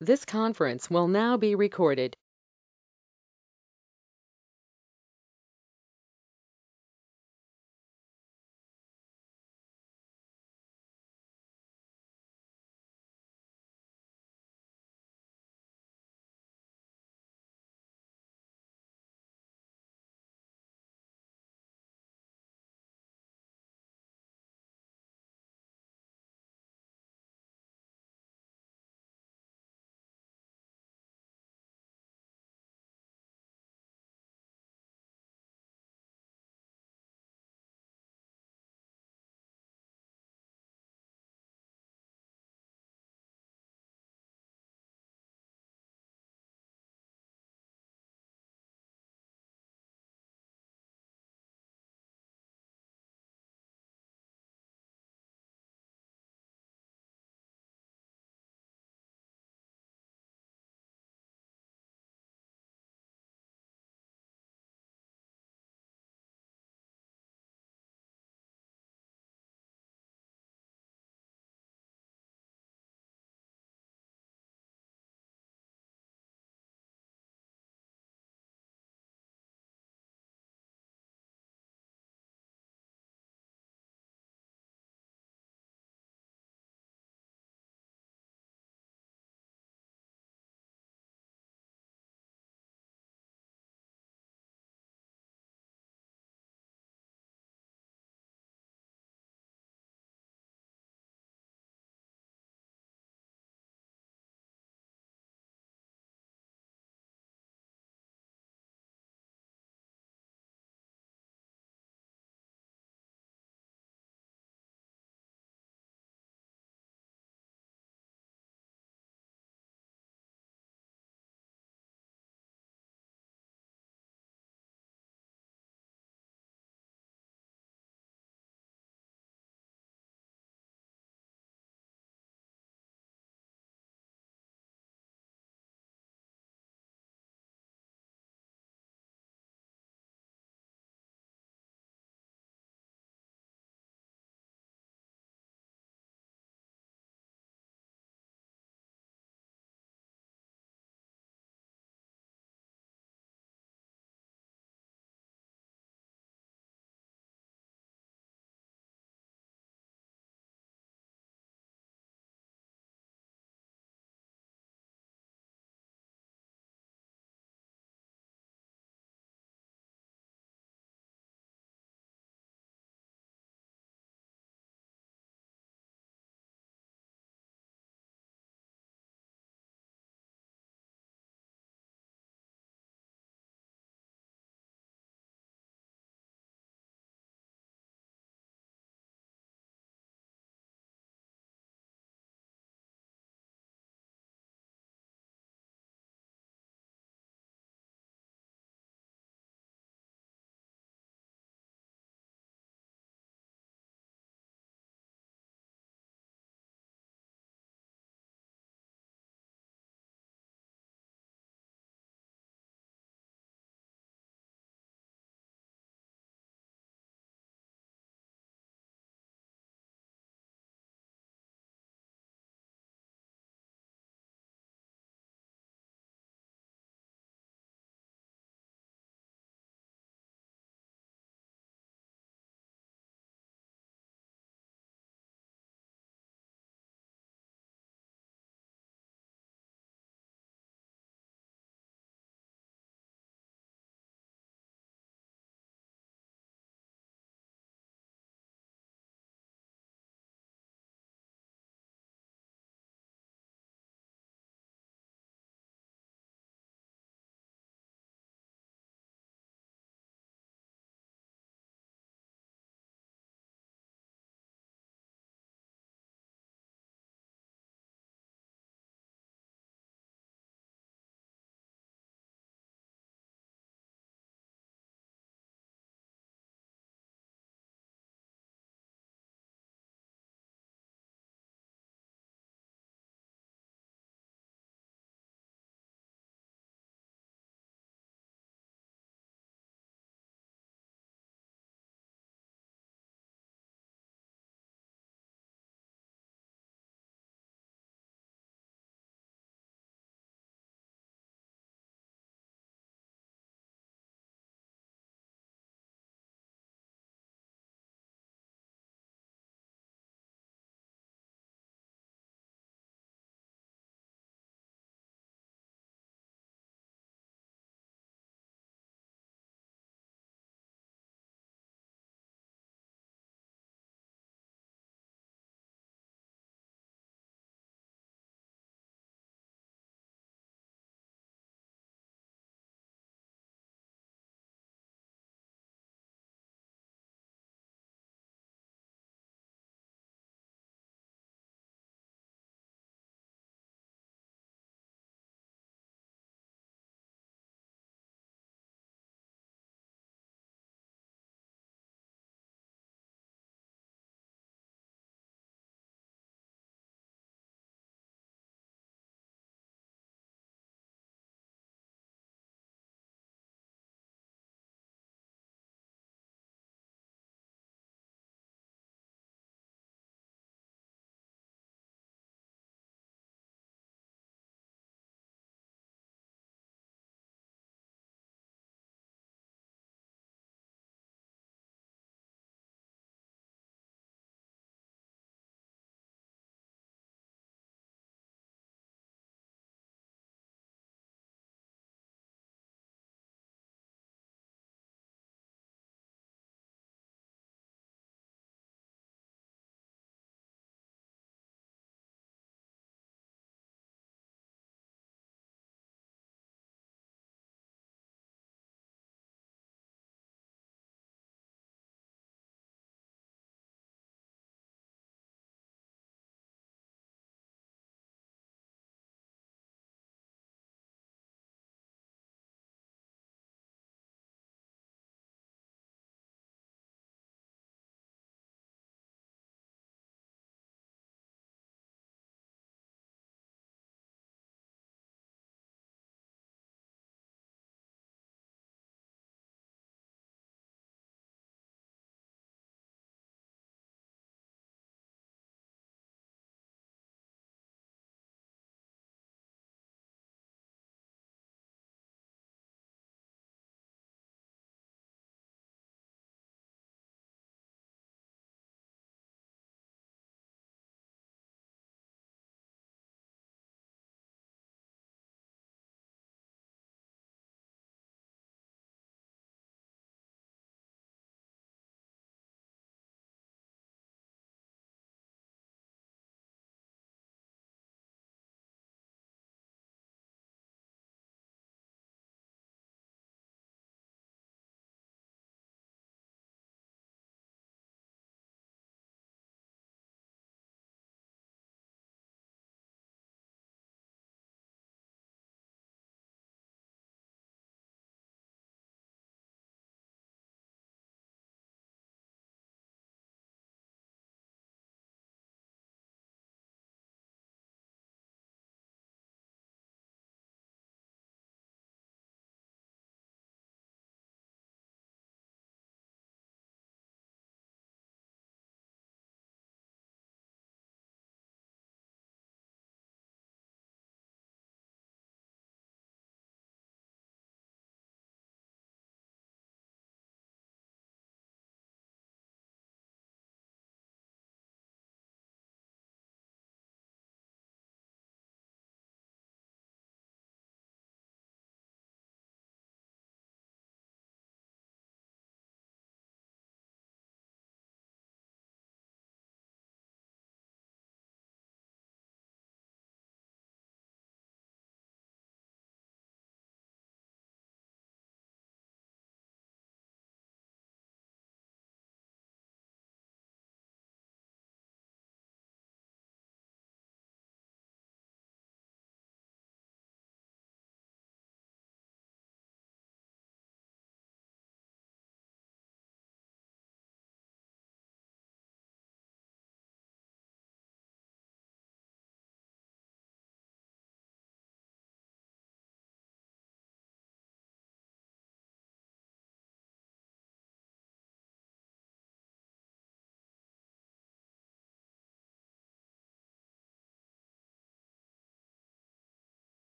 This conference will now be recorded.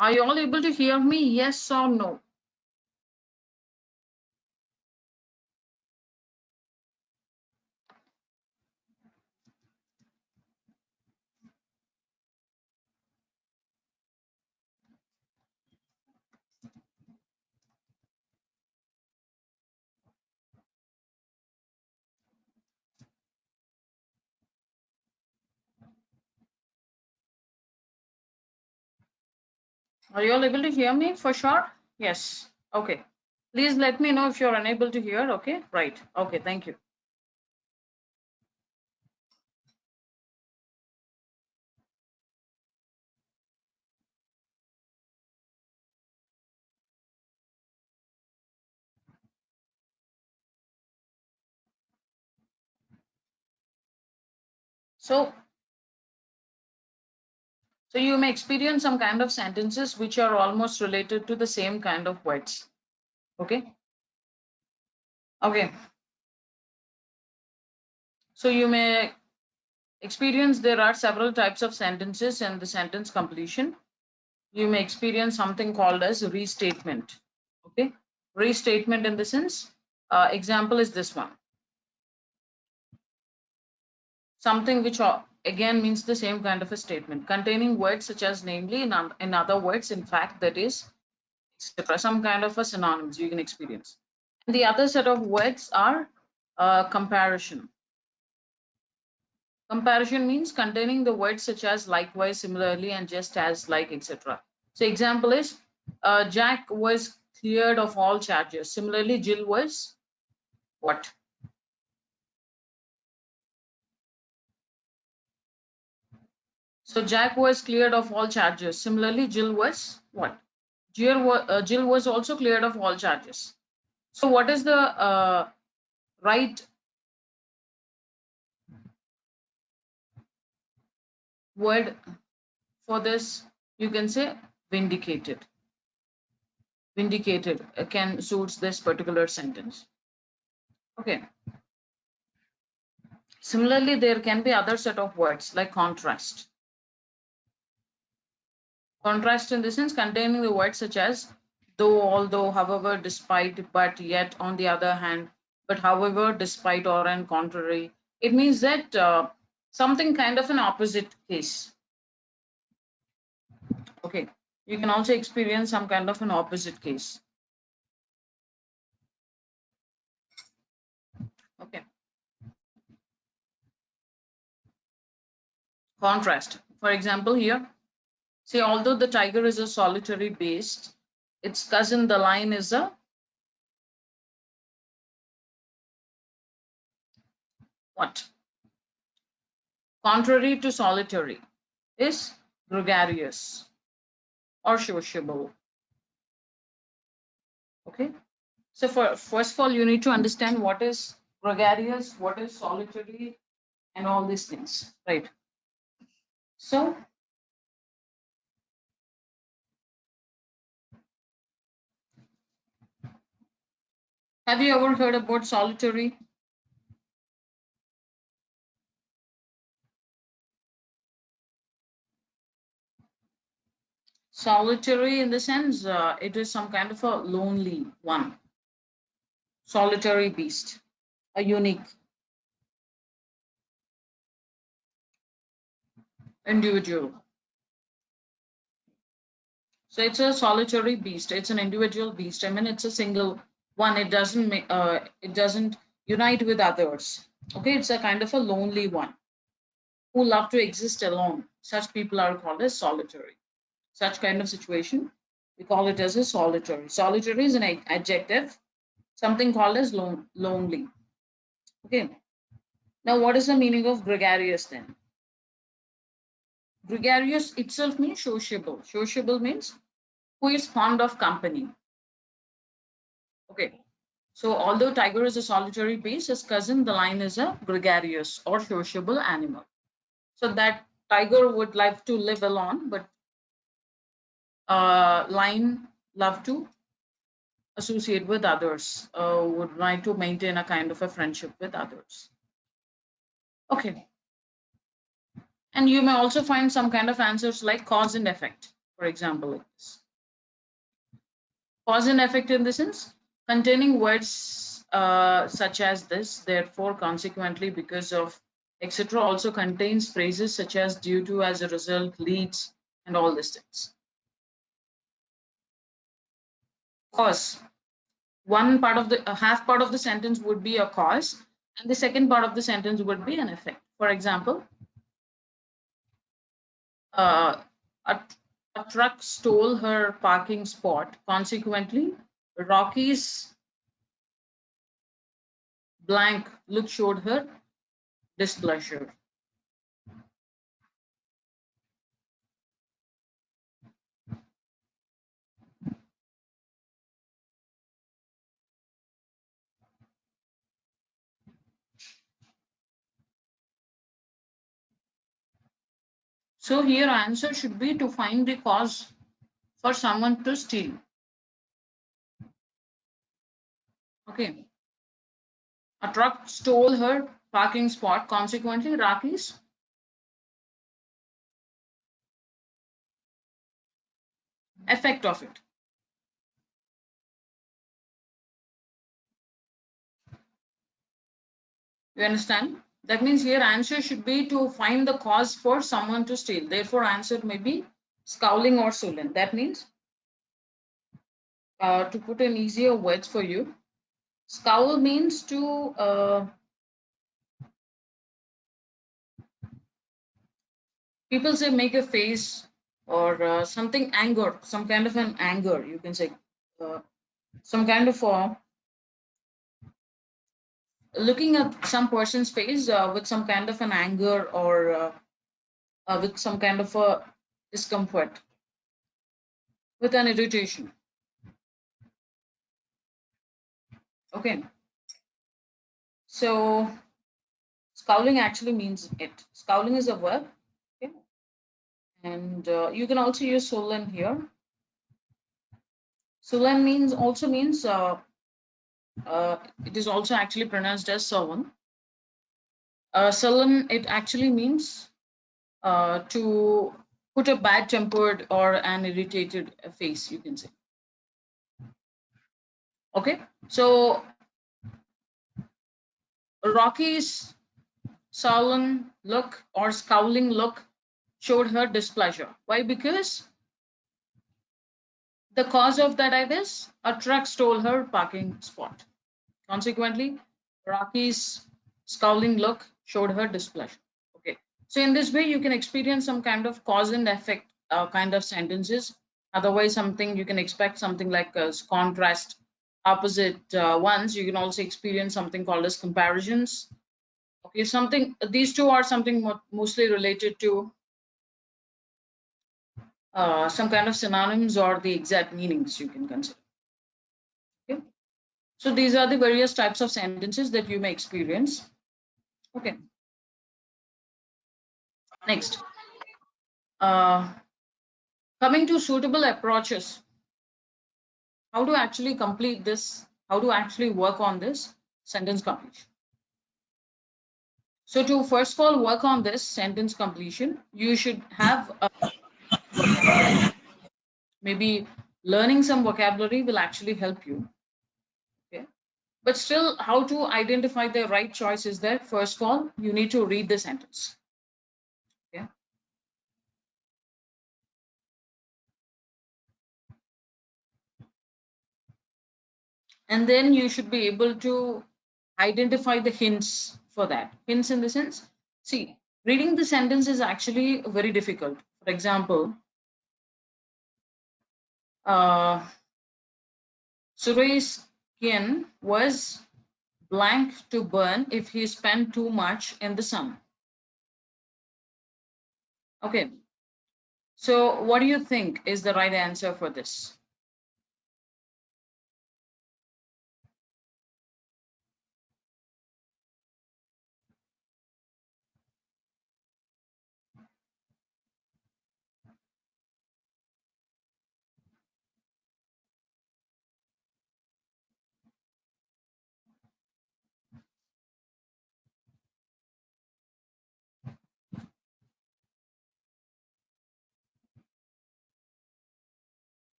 Are you all able to hear me? Yes or no? Are you all able to hear me for sure? Yes. Okay. Please let me know if you're unable to hear. Okay. Right. Okay. Thank you. So, so you may experience some kind of sentences which are almost related to the same kind of words. Okay. Okay. So you may experience there are several types of sentences and the sentence completion. You may experience something called as restatement. Okay. Restatement in the sense, example is this one. Something which again means the same kind of a statement containing words such as namely, in other words, in fact, that is, etc. Some kind of a synonyms you can experience. And the other set of words are comparison. Comparison means containing the words such as likewise, similarly, and just as, like, etc. So example is Jack was cleared of all charges. Similarly, Jill was what? So Jack was cleared of all charges. Similarly, Jill was what? Jill was also cleared of all charges. So what is the right word for this? You can say vindicated. Vindicated can suits this particular sentence. Okay. Similarly, there can be other set of words like contrast. Contrast in the sense containing the words such as though, although, however, despite, but, yet, on the other hand, but, however, despite, or on contrary. It means that something kind of an opposite case. Okay. You can also experience some kind of an opposite case. Okay. Contrast. For example, here, say, although the tiger is a solitary beast, its cousin, the lion, is a what? Contrary to solitary is gregarious or sociable. Okay. So for first of all, you need to understand what is gregarious, what is solitary, and all these things, right? So have you ever heard about solitary? Solitary in the sense it is some kind of a lonely one, solitary beast, a unique individual. So it's a solitary beast. It's an individual beast. I mean, it's a single one. It doesn't unite with others. Okay, it's a kind of a lonely one who love to exist alone. Such people are called as solitary. Such kind of situation, we call it as a solitary. Solitary is an adjective, something called as lonely. Okay. Now, what is the meaning of gregarious then? Gregarious itself means sociable. Sociable means who is fond of company. Okay. So, although tiger is a solitary beast, his cousin, the lion, is a gregarious or sociable animal. So, that tiger would like to live alone, but lion love to associate with others, would like to maintain a kind of a friendship with others. Okay. And you may also find some kind of answers like cause and effect. For example, like this. Cause and effect in the sense containing words such as this, therefore, consequently, because of, etc. Also contains phrases such as due to, as a result, leads, and all these things. Cause. One part of the half part of the sentence would be a cause, and the second part of the sentence would be an effect. For example, uh, a, a truck stole her parking spot. Consequently, Rocky's blank look showed her displeasure. So here answer should be to find the cause for someone to steal. Okay. A truck stole her parking spot. Consequently, Raki's effect of it. You understand? That means here answer should be to find the cause for someone to steal. Therefore, answer may be scowling or sullen. That means, to put in easier words for you, scowl means to people say make a face or something anger, some kind of an anger. You can say uh, some kind of looking at some person's face with some kind of an anger or with some kind of a discomfort, with an irritation. Okay, so scowling actually means it. Scowling is a verb. Okay, and you can also use sullen here. Sullen means also means it is also actually pronounced as sullen. Sullen it actually means to put a bad tempered or an irritated face. You can say. Okay, so Rocky's sullen look or scowling look showed her displeasure. Why? Because the cause of that is a truck stole her parking spot. Consequently, Rocky's scowling look showed her displeasure. Okay. So in this way, you can experience some kind of cause and effect kind of sentences. Otherwise, something you can expect something like contrast, opposite ones. You can also experience something called as comparisons. Okay, something these two are something mostly related to some kind of synonyms or the exact meanings you can consider. Okay. So these are the various types of sentences that you may experience. Okay. Next, uh, coming to suitable approaches, how to actually complete this, how to actually work on this sentence completion. So to first of all work on this sentence completion, you should have a vocabulary. Maybe learning some vocabulary will actually help you. Okay. But still, how to identify the right choice is that first of all, you need to read the sentence. Okay. And then you should be able to identify the hints for that. Hints in the sense, see, reading the sentence is actually very difficult. For example, uh, Suray's skin was blank to burn if he spent too much in the sun. Okay, so what do you think is the right answer for this?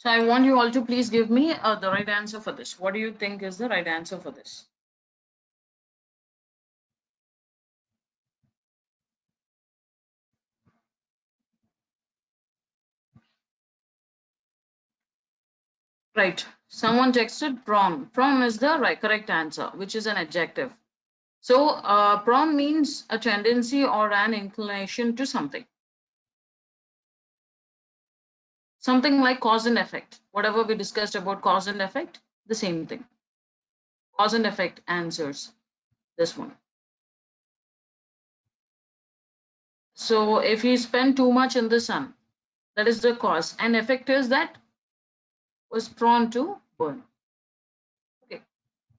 So I want you all to please give me the right answer for this. What do you think is the right answer for this? Right. Someone texted prawn. Prawn is the right correct answer, which is an adjective. So prawn means a tendency or an inclination to something. Something like cause and effect. Whatever we discussed about cause and effect, the same thing. Cause and effect answers this one. So if he spent too much in the sun, that is the cause. And effect is that was prone to burn. Okay.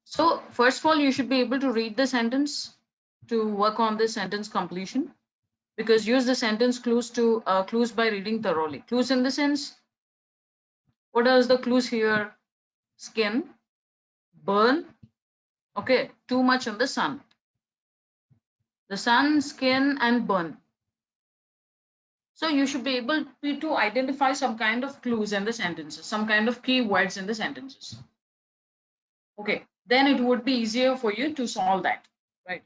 So first of all, you should be able to read the sentence to work on the sentence completion, because use the sentence clues by reading thoroughly. Clues in the sense, what are the clues here? Skin, burn, okay, too much in the sun. The sun, skin, and burn. So you should be able to identify some kind of clues in the sentences, some kind of key words in the sentences. Okay, then it would be easier for you to solve that, right?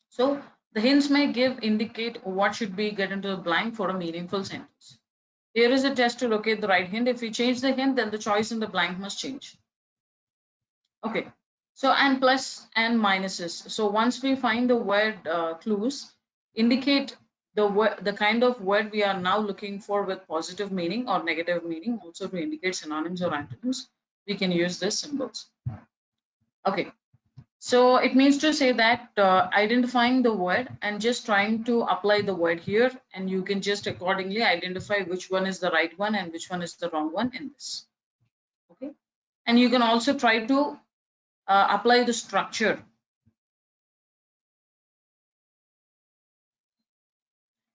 So the hints may indicate what should be get into the blank for a meaningful sentence. Here is a test to locate the right hint. If we change the hint, then the choice in the blank must change. Okay, so and plus and minuses. So once we find the word clues, indicate the kind of word we are now looking for with positive meaning or negative meaning, also to indicate synonyms or antonyms, we can use these symbols. Okay, so it means to say that identifying the word and just trying to apply the word here, and you can just accordingly identify which one is the right one and which one is the wrong one in this. Okay, and you can also try to apply the structure.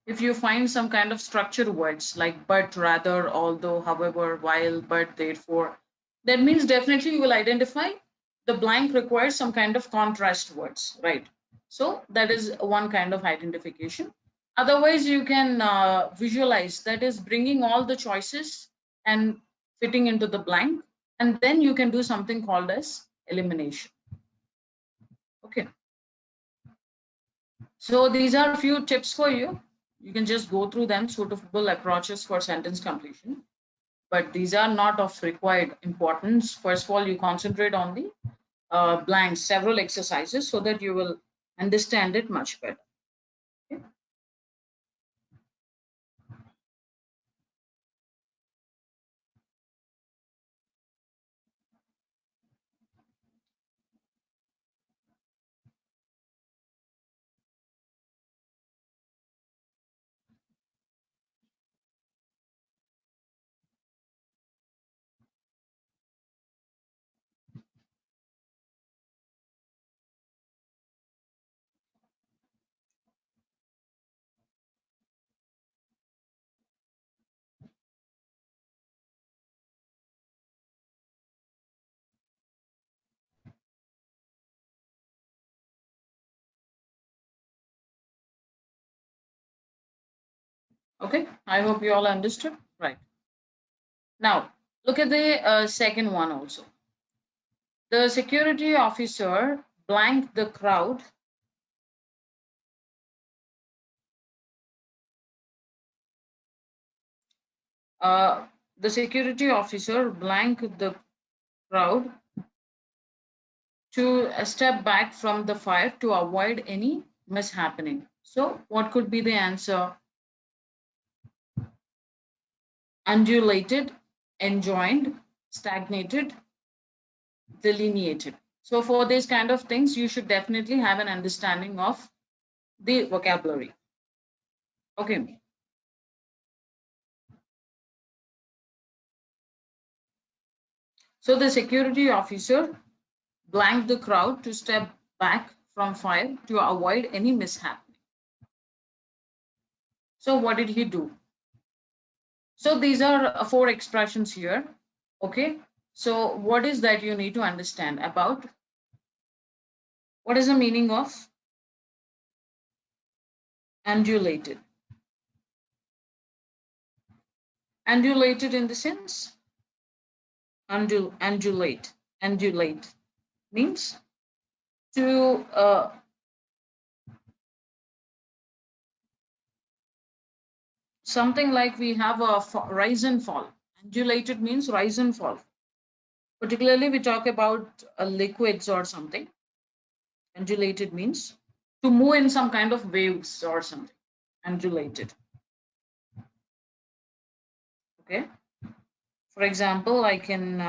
If you find some kind of structured words like but, rather, although, however, while, but, therefore, that means definitely you will identify the blank requires some kind of contrast words, right? So that is one kind of identification. Otherwise, you can visualize, that is bringing all the choices and fitting into the blank, and then you can do something called as elimination. Okay. So these are a few tips for you. You can just go through them, suitable approaches for sentence completion. But these are not of required importance. First of all, you concentrate on the blanks, several exercises, so that you will understand it much better. Okay. Okay, I hope you all understood. Right. Now, look at the second one also. The security officer blanked the crowd. Uh, the security officer blanked the crowd to step back from the fire to avoid any mishappening. So, what could be the answer? Undulated, enjoined, stagnated, delineated. So, for these kind of things, you should definitely have an understanding of the vocabulary. Okay. So, the security officer blanked the crowd to step back from fire to avoid any mishap. So, what did he do? So these are four expressions here. Okay. So what is that you need to understand about? What is the meaning of undulated? Undulated in the sense, undulate means to something like we have a rise and fall. Undulated means rise and fall. Particularly, we talk about liquids or something. Undulated means to move in some kind of waves or something. Undulated. Okay. For example, I can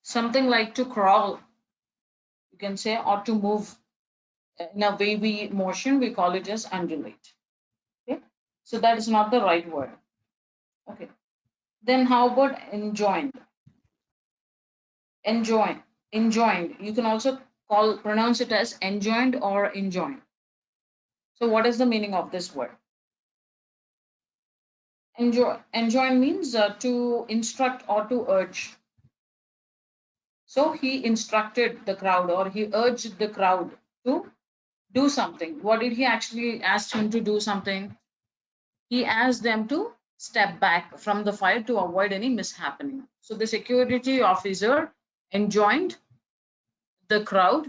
something like to crawl, you can say, or to move in a wavy motion, we call it as undulate. Okay. So that is not the right word. Okay. Then how about enjoined? Enjoined. Enjoined. You can also pronounce it as enjoined or enjoined. So what is the meaning of this word? Enjoin means to instruct or to urge. So he instructed the crowd or he urged the crowd to do something. What did he actually ask him to do something? He asked them to step back from the fire to avoid any mishappening. So the security officer enjoined the crowd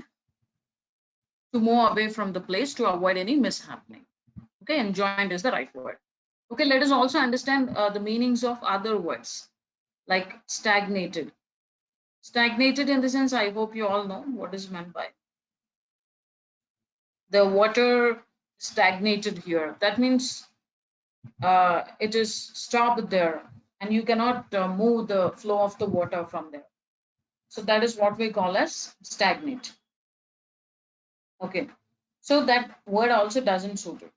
to move away from the place to avoid any mishappening. Okay, enjoined is the right word. Okay, let us also understand the meanings of other words like stagnated. Stagnated in the sense, I hope you all know what is meant by the water stagnated here. That means it is stopped there and you cannot move the flow of the water from there. So that is what we call as stagnate. Okay. So that word also doesn't suit it.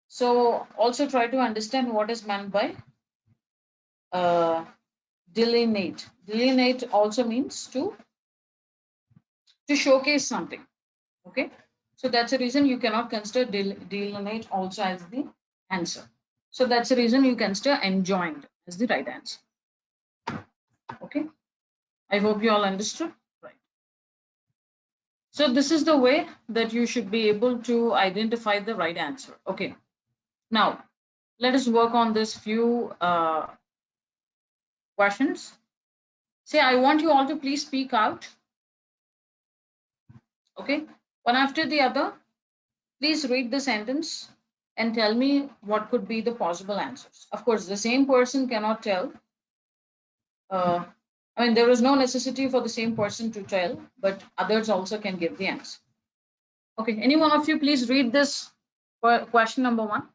So also try to understand what is meant by uh, delineate. Delineate also means to showcase something. Okay. So that's the reason you cannot consider delineate also as the answer. So that's the reason you consider enjoined as the right answer. Okay. I hope you all understood. Right. So this is the way that you should be able to identify the right answer. Okay. Now let us work on this few questions. Say, I want you all to please speak out. Okay. One after the other, please read the sentence and tell me what could be the possible answers. Of course, the same person cannot tell. Uh, I mean, there is no necessity for the same person to tell, but others also can give the answer. Okay, any one of you please read this question number one.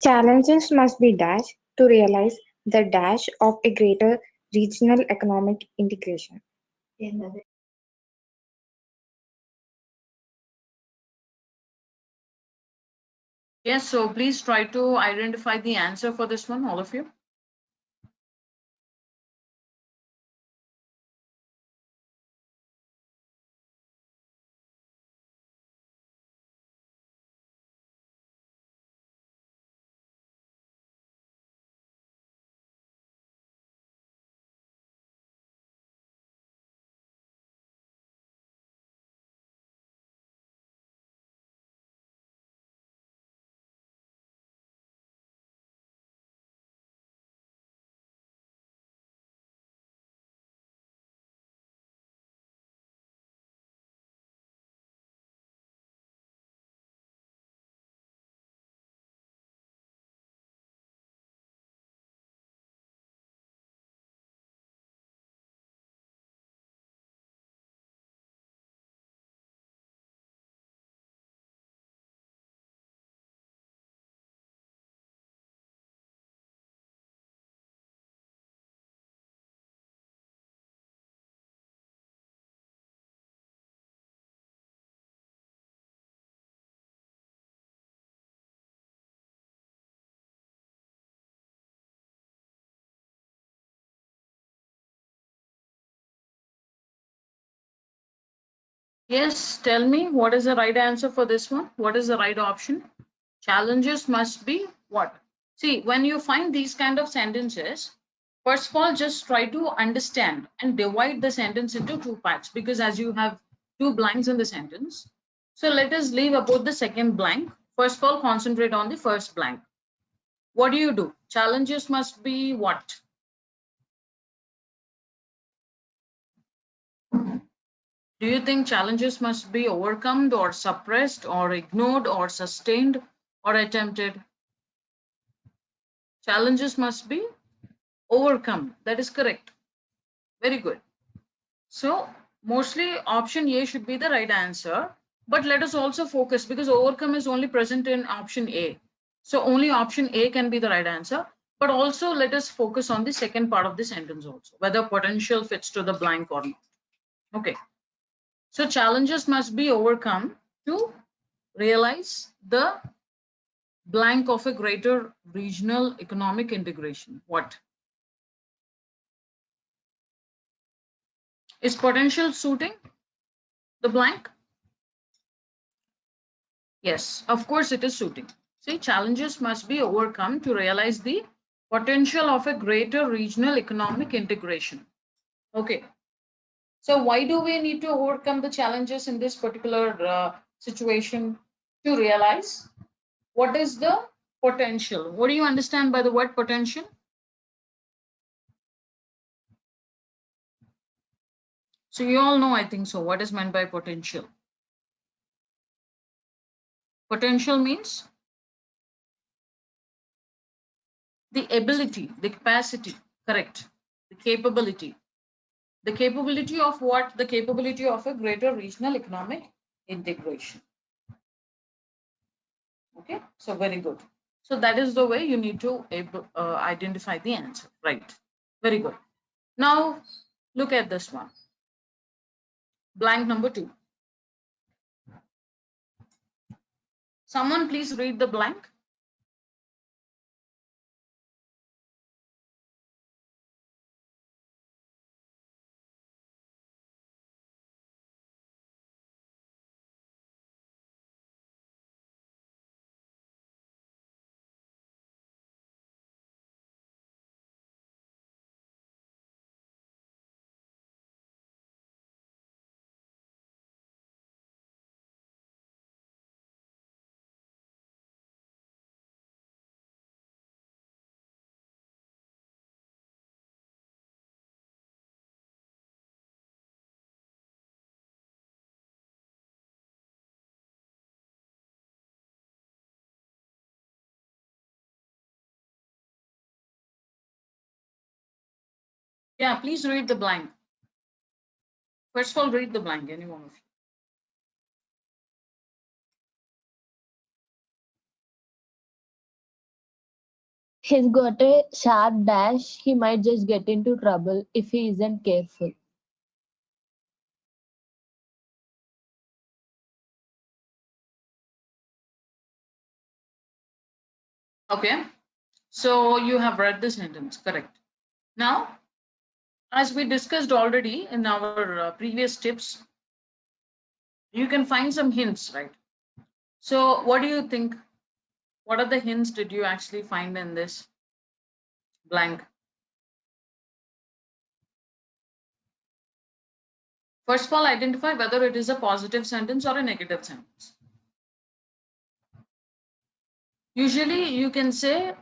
Challenges must be dashed to realize the dash of a greater regional economic integration. Yes, so please try to identify the answer for this one, all of you. Yes, tell me what is the right answer for this one? What is the right option? Challenges must be what? See, when you find these kind of sentences, first of all, just try to understand and divide the sentence into two parts, because as you have two blanks in the sentence, so let us leave about the second blank. First of all, concentrate on the first blank. What do? Challenges must be what? Do you think challenges must be overcome or suppressed or ignored or sustained or attempted? Challenges must be overcome. That is correct. Very good. So, mostly option A should be the right answer. But let us also focus, because overcome is only present in option A. So, only option A can be the right answer. But also, let us focus on the second part of the sentence also, whether potential fits to the blank or not. Okay. So, challenges must be overcome to realize the blank of a greater regional economic integration. What is potential suiting the blank? Yes, of course it is suiting. See, challenges must be overcome to realize the potential of a greater regional economic integration. Okay, so why do we need to overcome the challenges in this particular situation? To realize what is the potential. What do you understand by the word potential? So you all know, I think so, what is meant by potential. Potential means the ability, the capacity, correct, the capability. The capability of what? The capability of a greater regional economic integration. Okay, so very good. So that is the way you need to identify the answer, right? Very good. Now look at this one. Blank number 2. Someone please read the blank. Yeah, please read the blank. First of all, read the blank, any one of you. He's got a sharp dash. He might just get into trouble if he isn't careful. Okay, so you have read the sentence, correct. Now, as we discussed already in our previous tips, you can find some hints, right? So what do you think? What are the hints did you actually find in this blank? First of all, identify whether it is a positive sentence or a negative sentence. Usually you can say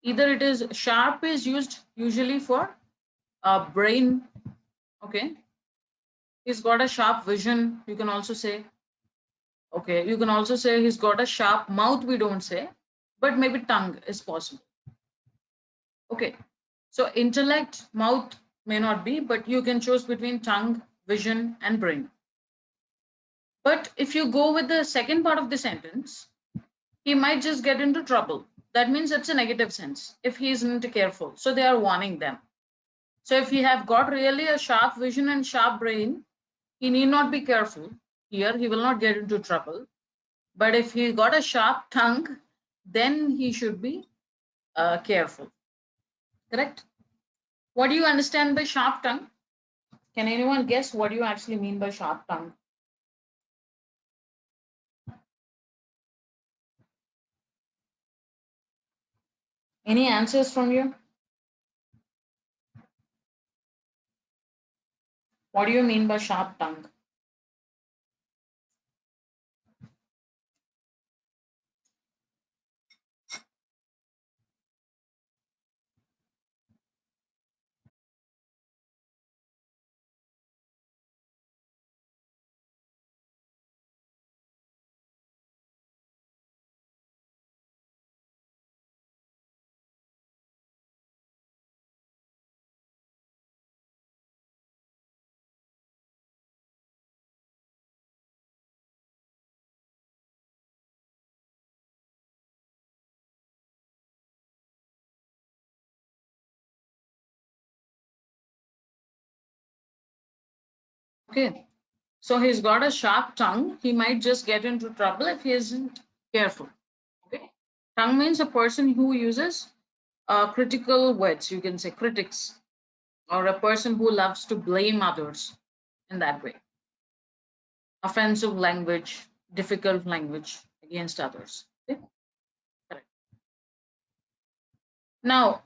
either it is sharp is used usually for brain. Okay, he's got a sharp vision, you can also say. Okay, you can also say he's got a sharp mouth, we don't say, but maybe tongue is possible. Okay, so intellect, mouth may not be, but you can choose between tongue, vision, and brain. But if you go with the second part of the sentence, he might just get into trouble. That means it's a negative sense if he isn't careful. So they are warning them. So if he have got really a sharp vision and sharp brain, he need not be careful. Here he will not get into trouble. But if he got a sharp tongue, then he should be careful. Correct? What do you understand by sharp tongue? Can anyone guess what you actually mean by sharp tongue? Any answers from you? What do you mean by sharp tongue? Okay. So he's got a sharp tongue. He might just get into trouble if he isn't careful. Okay. Tongue means a person who uses critical words, you can say critics, or a person who loves to blame others in that way. Offensive language, difficult language against others. Okay. Correct. Now,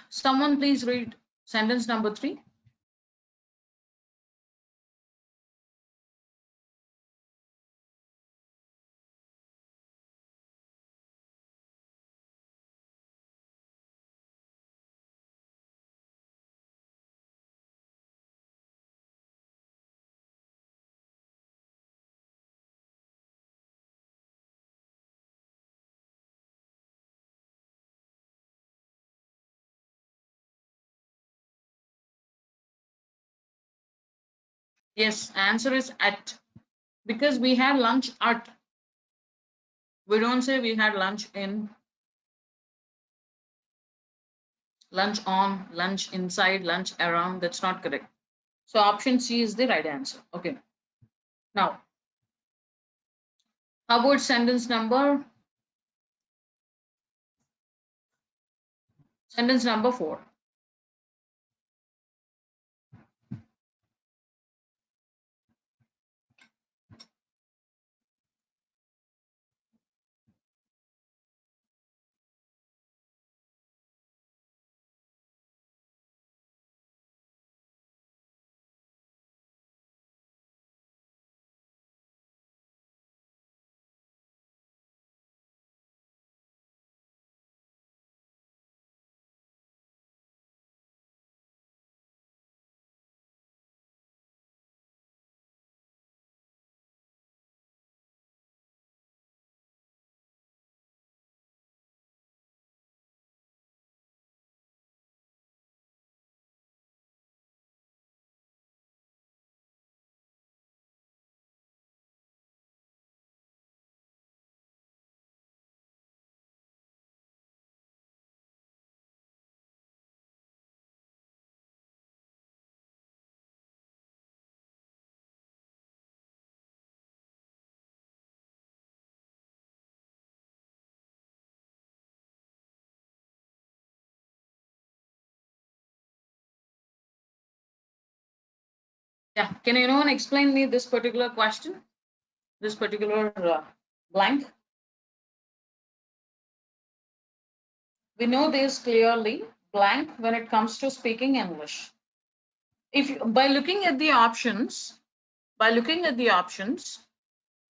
someone please read sentence number 3. Yes, answer is at, because we had lunch at. We don't say we had lunch in, lunch on, lunch inside, lunch around. That's not correct. So option C is the right answer. Okay. Now, how about sentence number 4? Yeah. Can anyone explain me this particular question? This particular blank? We know this clearly, blank, when it comes to speaking English. If you, by looking at the options,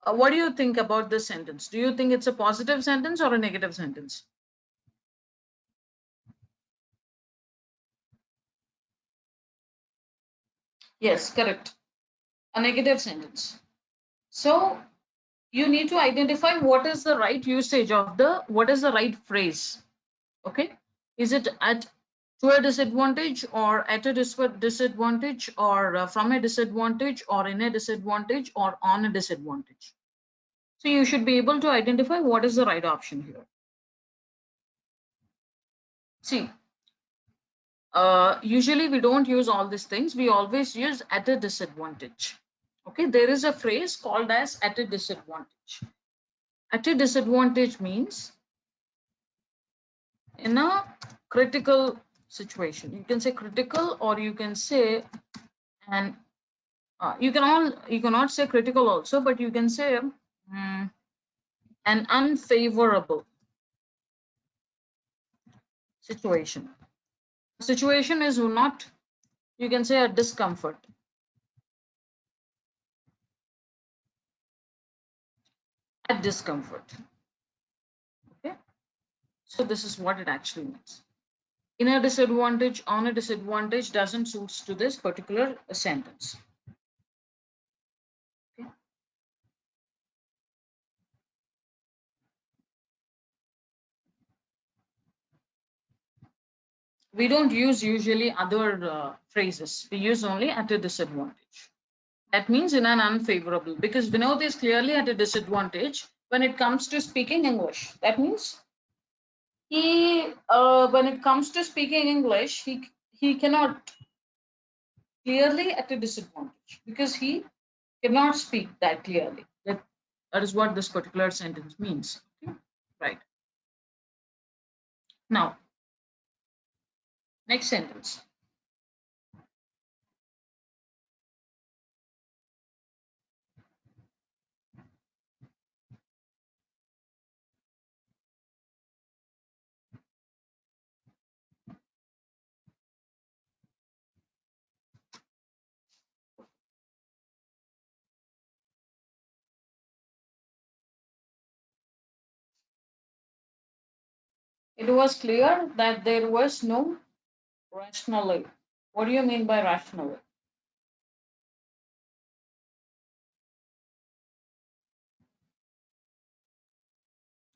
what do you think about this sentence? Do you think it's a positive sentence or a negative sentence? Yes, correct. A negative sentence. So you need to identify what is the right usage of what is the right phrase. Okay. Is it at to a disadvantage, or at a disadvantage, or from a disadvantage, or in a disadvantage, or on a disadvantage? So you should be able to identify what is the right option here. See, usually we don't use all these things. We always use at a disadvantage. Okay, there is a phrase called as at a disadvantage. At a disadvantage means in a critical situation. You can say critical, or you can say, and you cannot say critical also, but you can say an unfavorable situation. Situation is not, you can say, a discomfort. At discomfort. Okay. So this is what it actually means. In a disadvantage, on a disadvantage doesn't suits to this particular sentence. Okay. We don't use usually other phrases. We use only at a disadvantage. That means in an unfavorable, because Vinod is clearly at a disadvantage when it comes to speaking English. That means when it comes to speaking English, he cannot, clearly at a disadvantage because he cannot speak that clearly. That is what this particular sentence means. Okay? Right. Now, next sentence. It was clear that there was no rationale. What do you mean by rationale?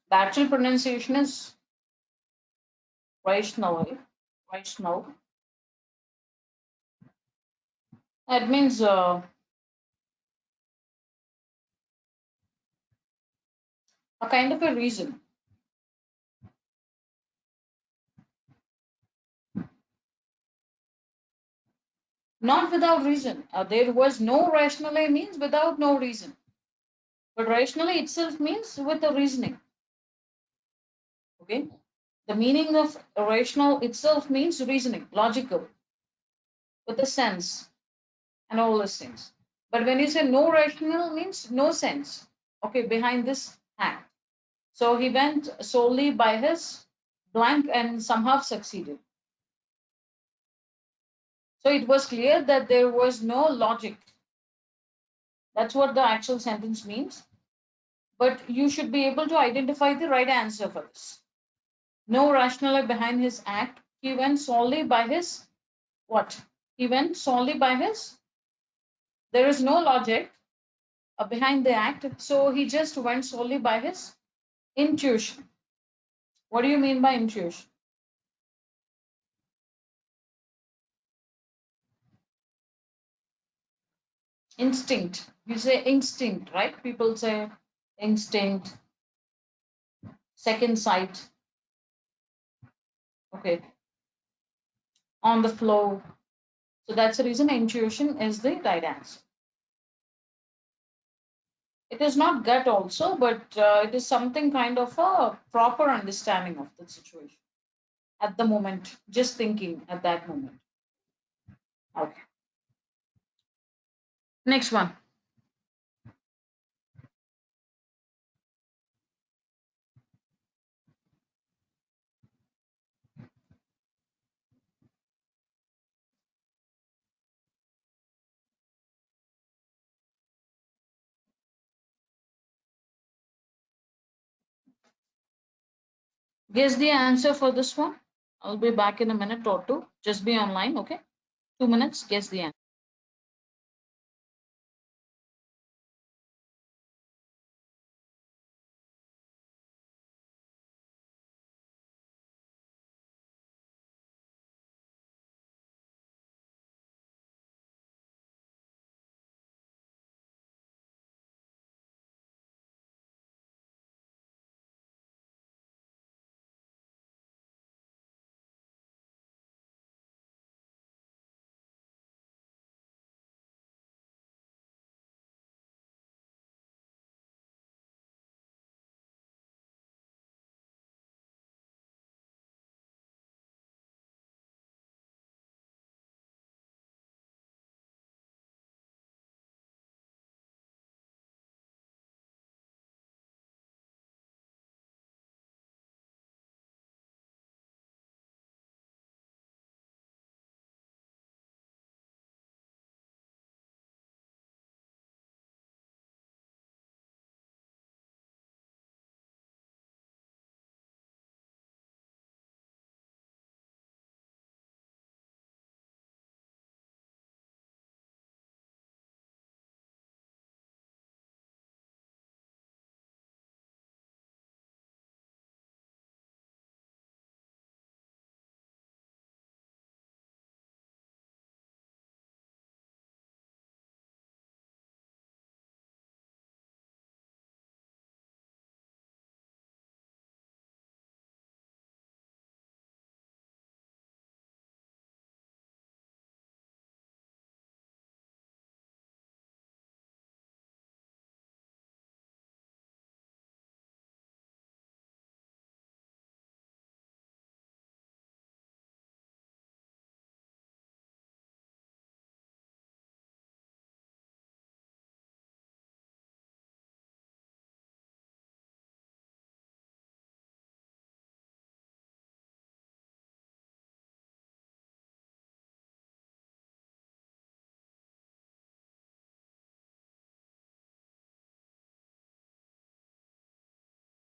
The actual pronunciation is rationale. Rational. That means a kind of a reason. Not without reason. There was no rationale means without no reason. But rationale itself means with a reasoning. Okay. The meaning of rational itself means reasoning, logical, with a sense, and all those things. But when you say no rational means no sense. Okay, behind this act. So he went solely by his blank and somehow succeeded. So it was clear that there was no logic. That's what the actual sentence means. But you should be able to identify the right answer for this. No rationale behind his act. He went solely by his what? He went solely by his, there is no logic behind the act. So he just went solely by his intuition. What do you mean by intuition? Instinct. You say instinct, right? People say instinct, second sight. Okay. On the flow. So that's the reason intuition is the right answer. It is not gut also, but it is something kind of a proper understanding of the situation at the moment, just thinking at that moment. Okay. Next one. Guess the answer for this one. I'll be back in a minute or two. Just be online, okay? 2 minutes, guess the answer.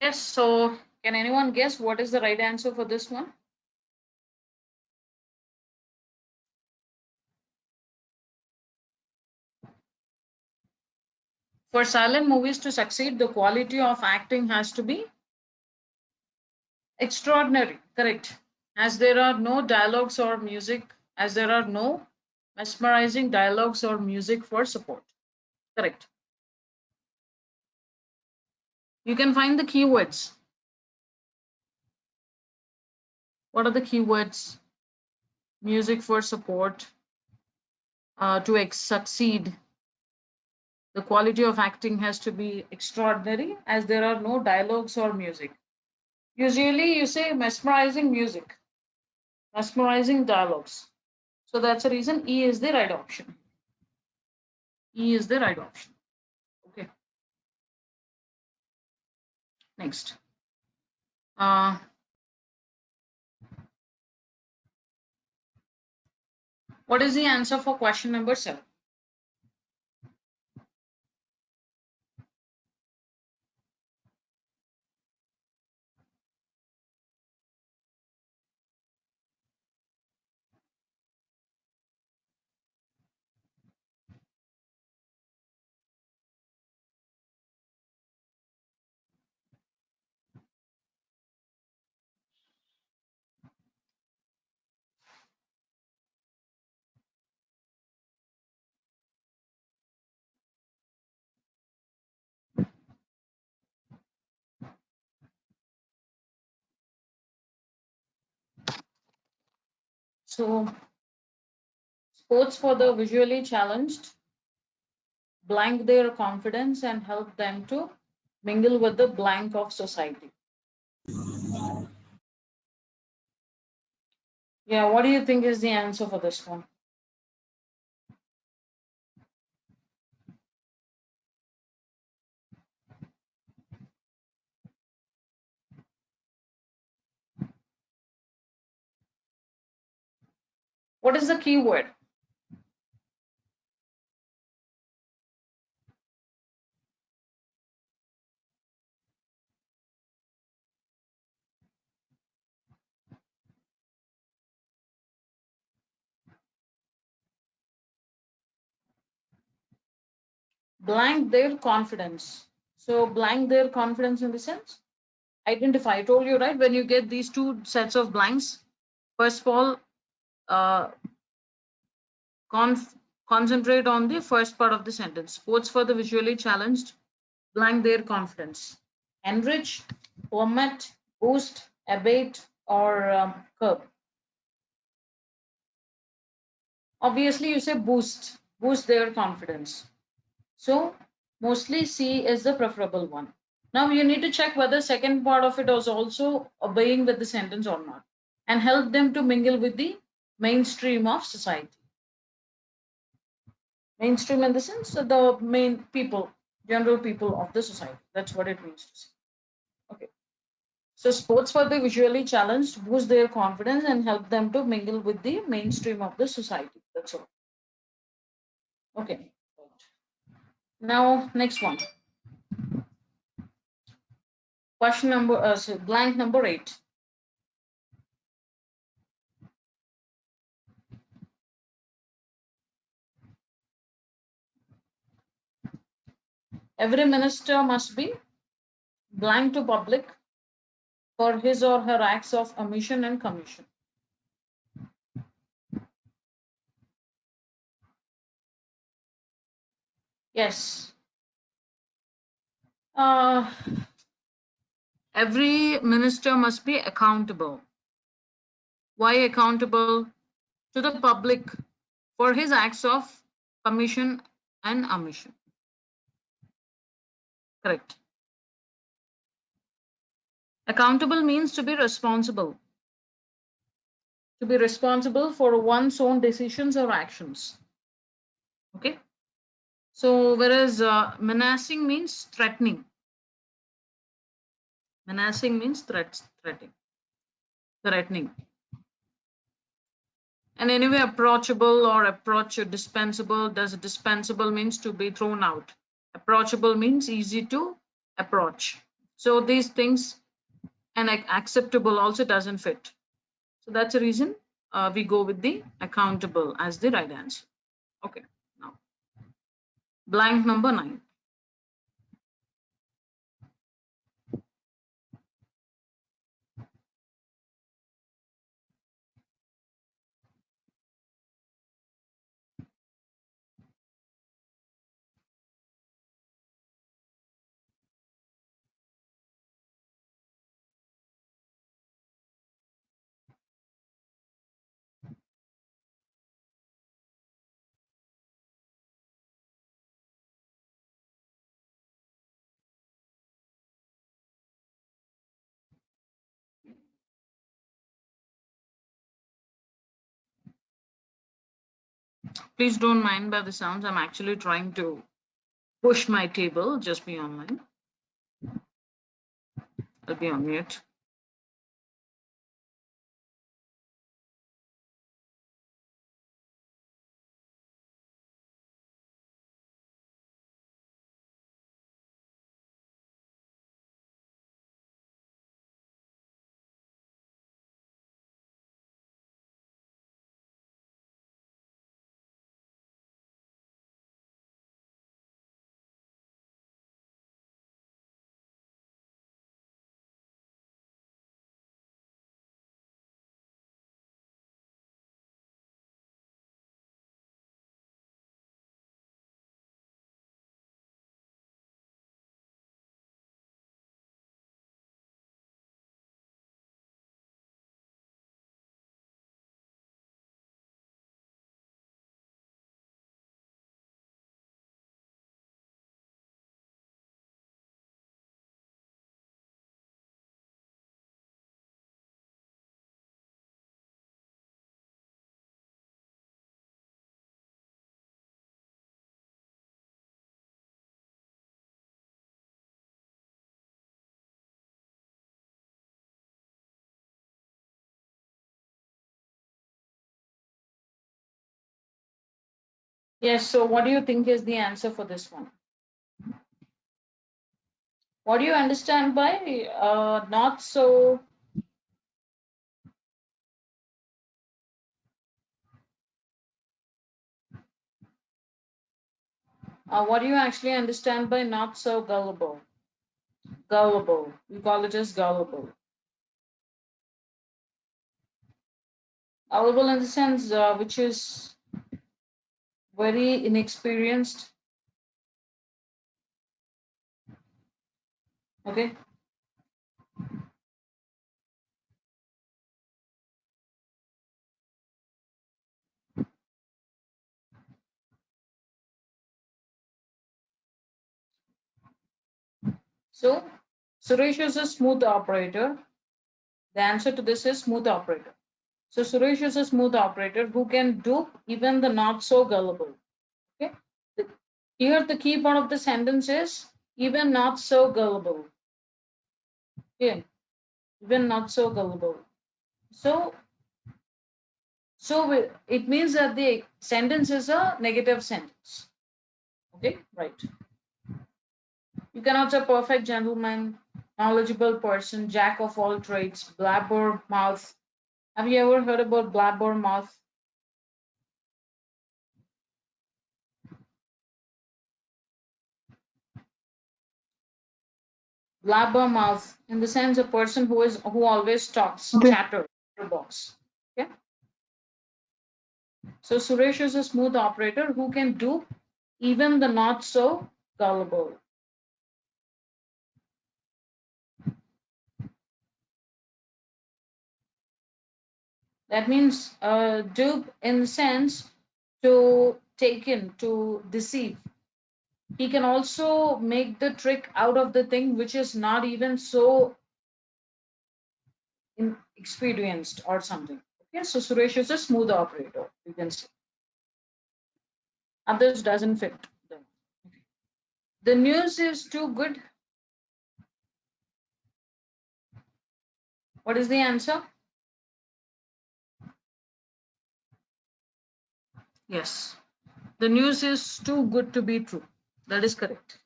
Yes, so can anyone guess what is the right answer for this one? For silent movies to succeed, the quality of acting has to be extraordinary. Correct. As there are no dialogues or music, as there are no mesmerizing dialogues or music for support. Correct. You can find the keywords. What are the keywords? Music for support. To succeed, the quality of acting has to be extraordinary as there are no dialogues or music. Usually you say mesmerizing music, mesmerizing dialogues. So that's the reason E is the right option. E is the right option. Okay. Next. Uh, what is the answer for question number 7? So sports for the visually challenged blank their confidence and help them to mingle with the blank of society. Yeah, what do you think is the answer for this one? What is the keyword? Blank their confidence. So blank their confidence in the sense identify. I told you, right, when you get these two sets of blanks, first of all, uh, concentrate on the first part of the sentence. Sports for the visually challenged blank their confidence. Enrich, permit, boost, abate, or curb. Obviously, you say boost their confidence. So mostly C is the preferable one. Now you need to check whether second part of it is also obeying with the sentence or not, and help them to mingle with the mainstream of society. Mainstream in the sense of the main people, general people of the society. That's what it means to say. Okay. So sports for the visually challenged boost their confidence and help them to mingle with the mainstream of the society. That's all. Okay. Now next one. Question number blank number 8. Every minister must be blank to public for his or her acts of omission and commission. Yes. Uh, every minister must be accountable. Why accountable? To the public for his acts of commission and omission. Correct. Accountable means to be responsible. To be responsible for one's own decisions or actions. Okay. So whereas menacing means threatening. Menacing means threatening. And anyway, approachable or approach dispensable. Does dispensable means to be thrown out. Approachable means easy to approach. So these things, and acceptable also doesn't fit. So that's the reason we go with the accountable as the right answer. Okay, now blank number 9. Please don't mind by the sounds. I'm actually trying to push my table. Just be online. I'll be on mute. Yes, so what do you think is the answer for this one? What do you understand by not so? What do you actually understand by not so gullible? Gullible. We call it as gullible. Gullible in the sense which is very inexperienced. Okay. So Suresh is a smooth operator. The answer to this is smooth operator. So Suresh is a smooth operator who can dupe even the not so gullible. Okay. Here the key part of the sentence is even not so gullible. Okay. Even not so gullible. So it means that the sentence is a negative sentence. Okay, right. You cannot say perfect gentleman, knowledgeable person, jack of all trades, blabber mouth. Have you ever heard about blabber mouth? Blabber mouth, in the sense a person who always talks, chatter box. Okay. So Suresh is a smooth operator who can do even the not so gullible. That means dupe in the sense to take in, to deceive. He can also make the trick out of the thing which is not even so experienced or something. Okay, so Suresh is a smooth operator, you can say. Others doesn't fit them. Okay. The news is too good. What is the answer? Yes. The news is too good to be true. That is correct.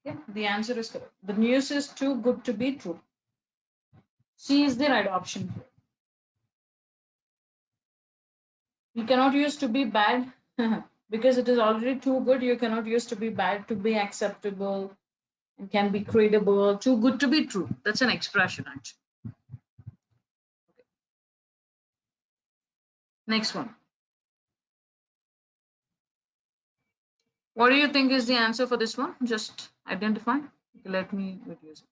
Okay, the answer is correct. The news is too good to be true. C is the right option. You cannot use to be bad because it is already too good. You cannot use to be bad to be acceptable and can be credible. Too good to be true. That's an expression, actually. Next one. What do you think is the answer for this one? Just identify. Let me reduce it.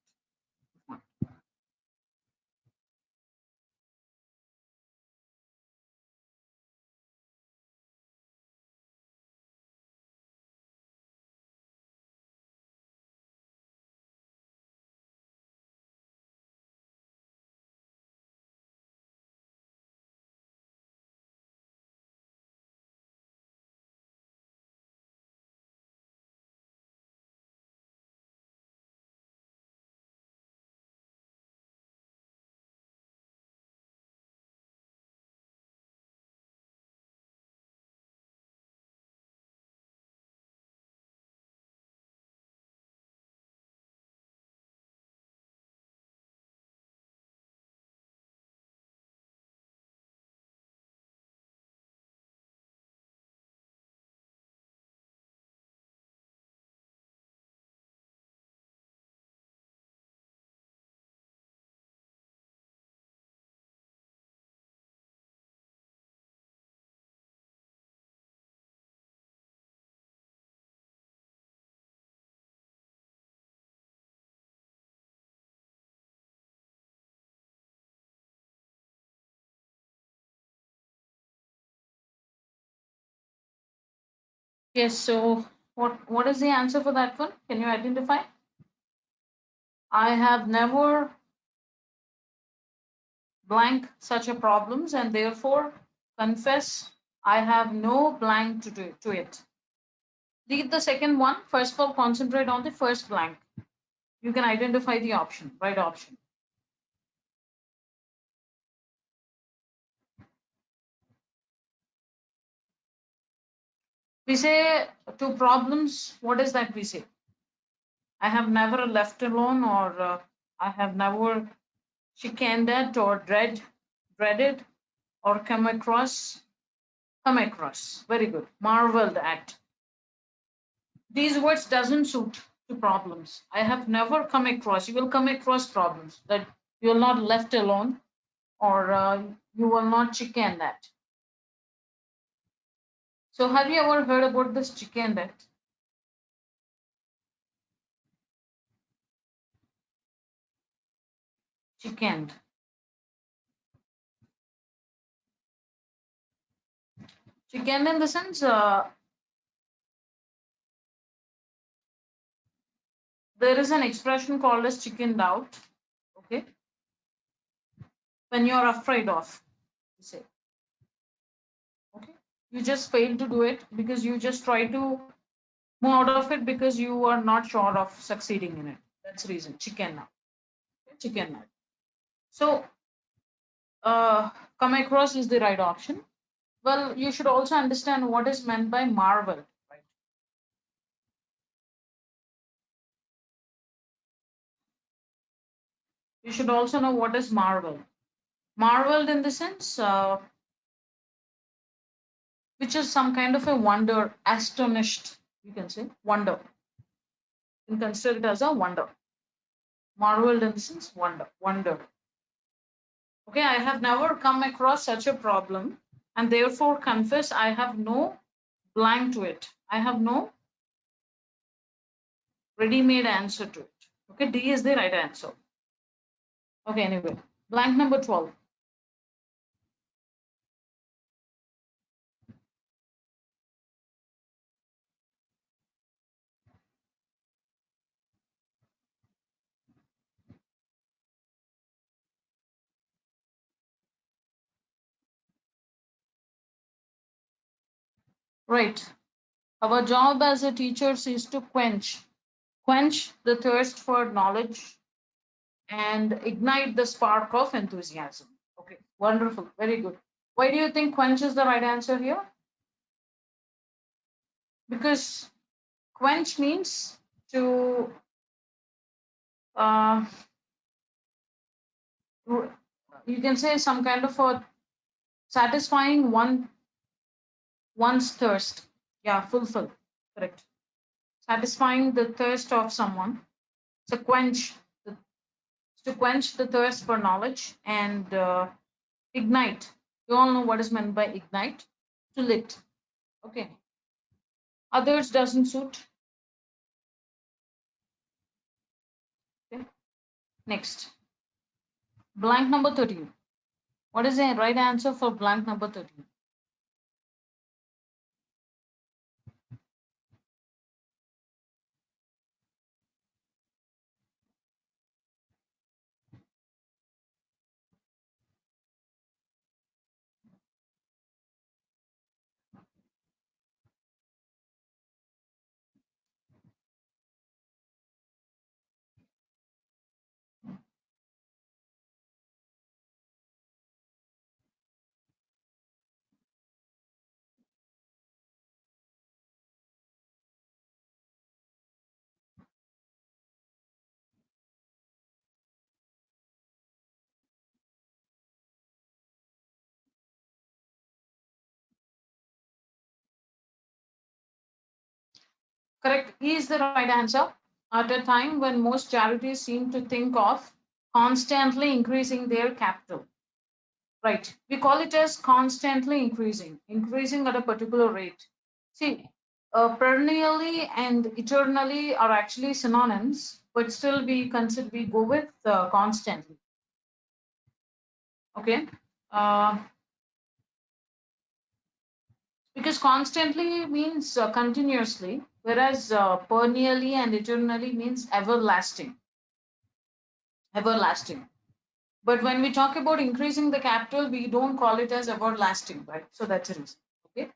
Yes, so what is the answer for that one? Can you identify? I have never blank such a problems and therefore confess I have no blank to it. Read the second one. First of all, concentrate on the first blank. You can identify the option, right option. We say to problems, what is that we say? I have never left alone, or I have never chicaned at, or dreaded, or come across. Very good. Marveled at. These words doesn't suit to problems. I have never come across. You will come across problems that you will not left alone, or you will not chicken that. So have you ever heard about this chicken that? Chickened. Chickened in the sense there is an expression called as chickened out. Okay, when you're afraid of, you say. Okay, you just fail to do it because you just try to move out of it because you are not sure of succeeding in it. That's the reason. Chicken out. Okay? Chicken out. So come across is the right option. Well, you should also understand what is meant by marvel, right? You should also know what is marvel. Marveled in the sense which is some kind of a wonder, astonished, you can say, wonder. You can consider it as a wonder. Marveled in the sense wonder. Okay, I have never come across such a problem and therefore confess I have no blank to it. I have no ready-made answer to it. Okay, D is the right answer. Okay, anyway, blank number 12. Right. Our job as a teachers is to quench the thirst for knowledge and ignite the spark of enthusiasm. Okay, wonderful, very good. Why do you think quench is the right answer here? Because quench means to uh, you can say some kind of a satisfying one's thirst. Yeah, fulfill. Correct. Satisfying the thirst of someone. To quench the, to quench the thirst for knowledge and ignite. You all know what is meant by ignite. To lit. Okay. Others doesn't suit. Okay. Next. Blank number 13. What is the right answer for blank number 13? Correct. E is the right answer. At a time when most charities seem to think of constantly increasing their capital. Right. We call it as constantly increasing at a particular rate. See, perennially and eternally are actually synonyms, but still we go with constantly. Okay. Uh, because constantly means continuously, whereas perennially and eternally means everlasting. Everlasting. But when we talk about increasing the capital, we don't call it as everlasting, right? So that's the reason. Okay.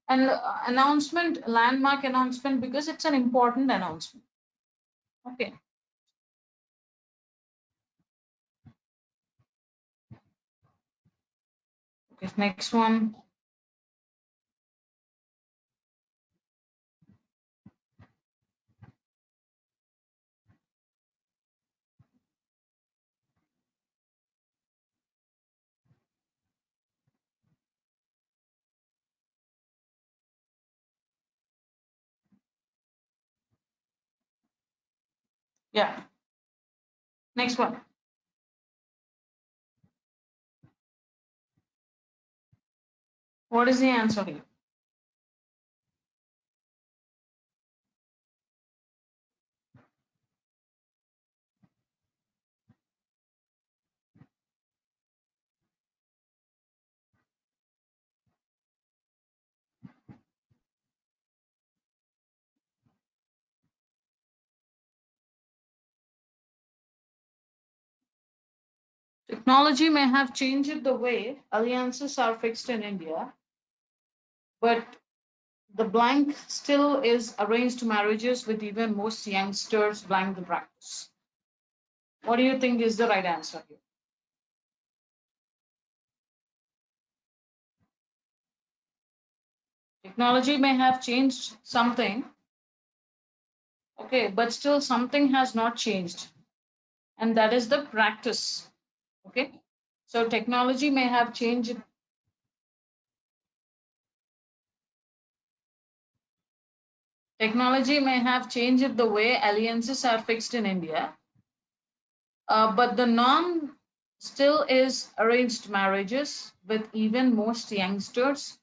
And announcement, landmark announcement, because it's an important announcement. Okay. Okay. Next one. Yeah. Next one. What is the answer here? Technology may have changed the way alliances are fixed in India, but the blank still is arranged marriages with even most youngsters blank the practice. What do you think is the right answer here? Technology may have changed something, okay, but still something has not changed, and that is the practice. Okay, so technology may have changed. Technology may have changed the way alliances are fixed in India, but the norm still is arranged marriages with even most youngsters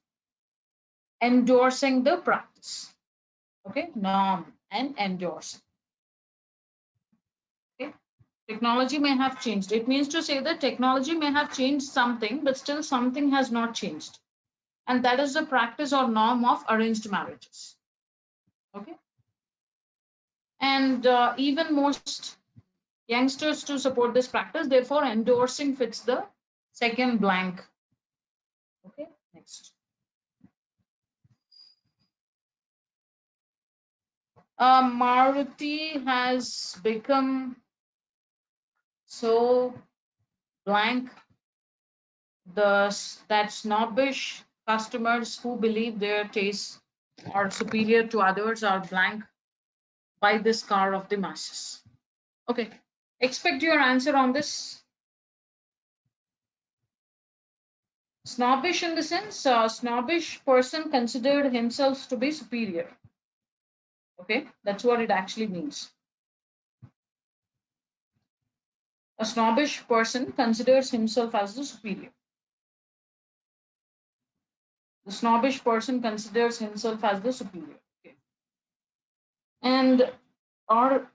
endorsing the practice. Okay, norm and endorse. Okay, technology may have changed. It means to say that technology may have changed something, but still something has not changed. And that is the practice or norm of arranged marriages. Okay, and even most youngsters to support this practice, therefore endorsing fits the second blank. Okay, next. Maruti has become so blank that snobbish customers who believe their tastes are superior to others are blank by this car of the masses. Okay, Expect your answer on this. Snobbish in the sense, snobbish person considered himself to be superior. Okay, that's what it actually means. A snobbish person considers himself as the superior. The snobbish person considers himself as the superior. Okay. And or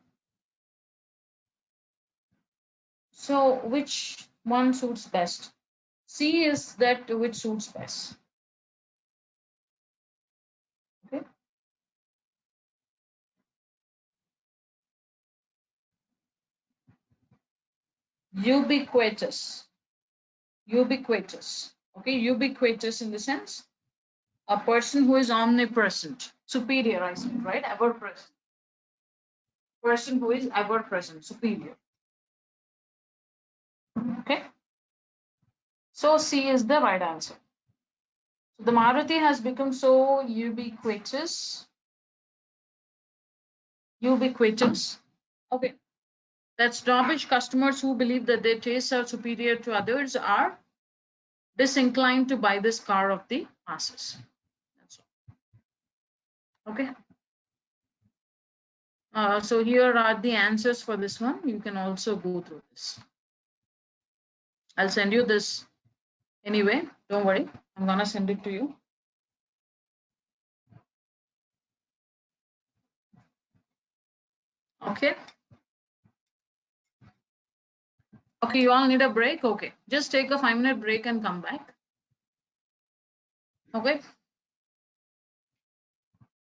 so which one suits best? C is that which suits best. Okay. Ubiquitous. Ubiquitous. Okay, ubiquitous in the sense a person who is omnipresent, superior, I said, right? Ever present. Person who is ever present, superior. Okay. So C is the right answer. So the Maruti has become so ubiquitous. Ubiquitous. Okay. That snobbish customers who believe that their tastes are superior to others are disinclined to buy this car of the masses. That's all. Okay. So here are the answers for this one. You can also go through this. I'll send you this anyway. Don't worry. I'm gonna send it to you. Okay. Okay, you all need a break. Okay. Just take a 5-minute break and come back. Okay.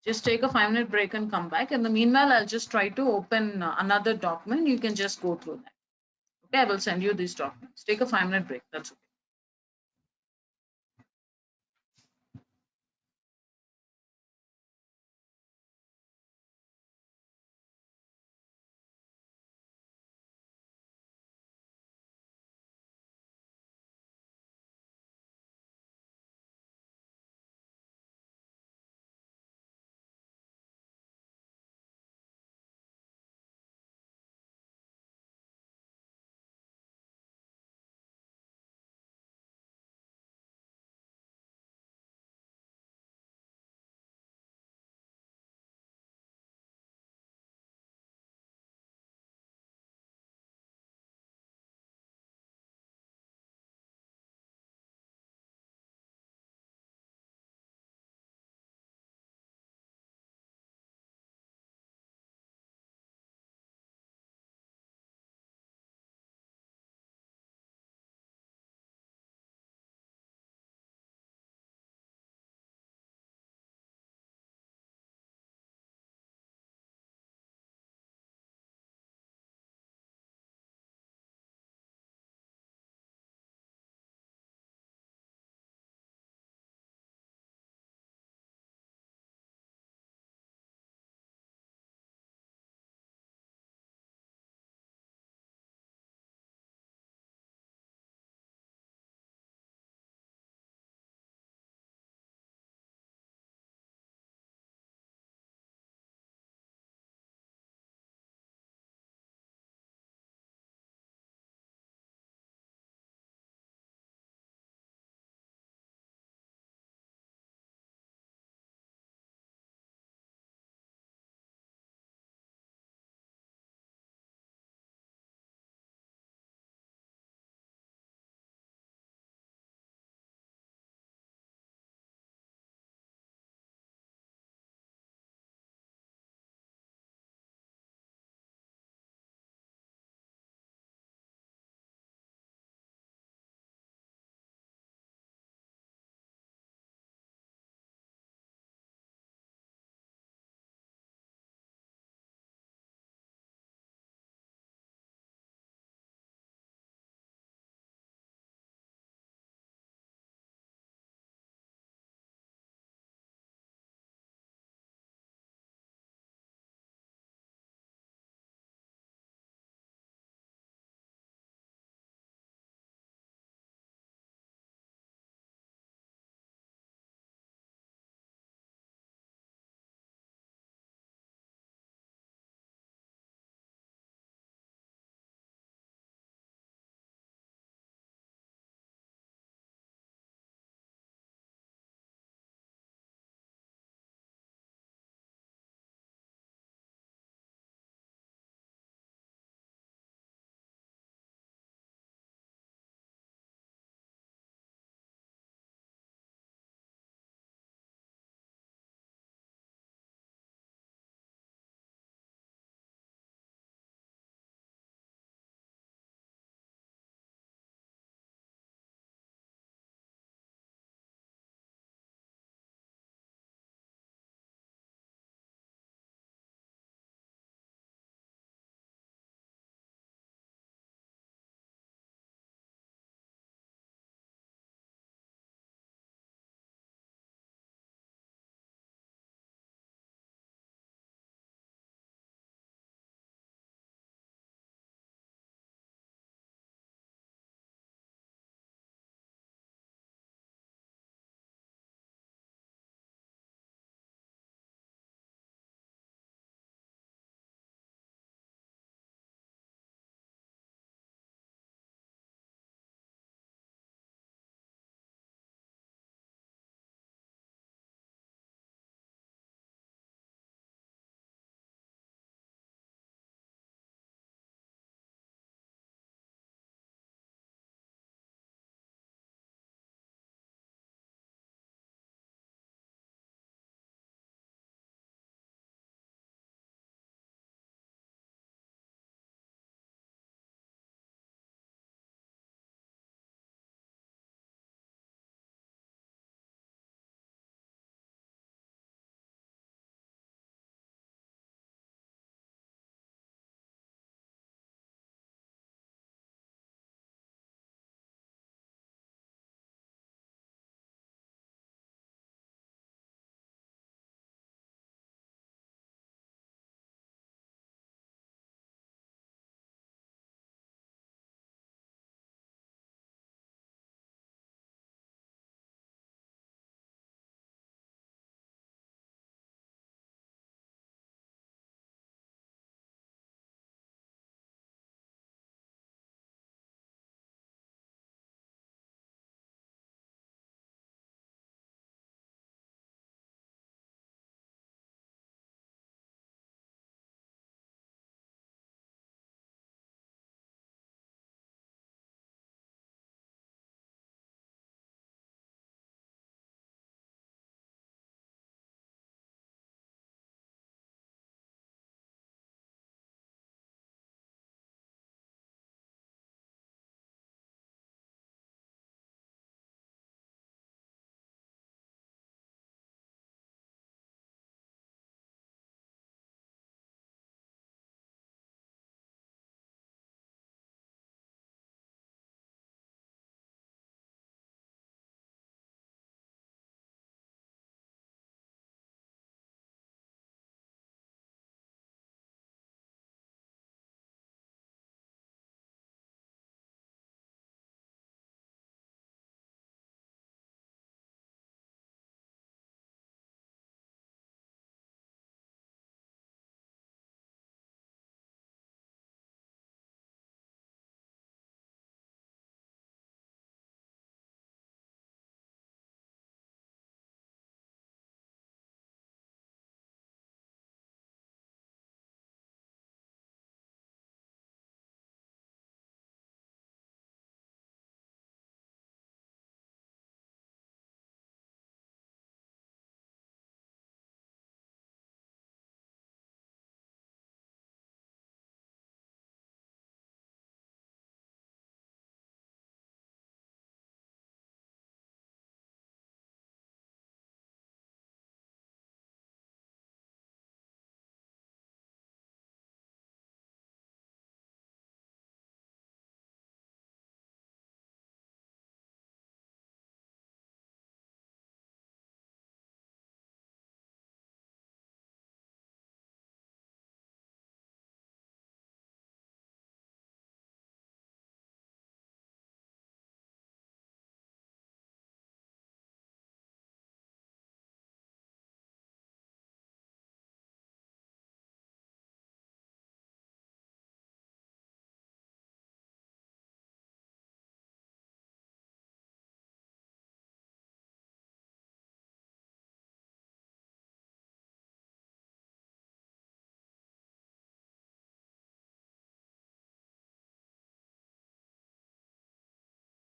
Just take a 5-minute break and come back. In the meanwhile, I'll just try to open another document. You can just go through that. Okay, I will send you these documents. Take a 5-minute break. That's okay.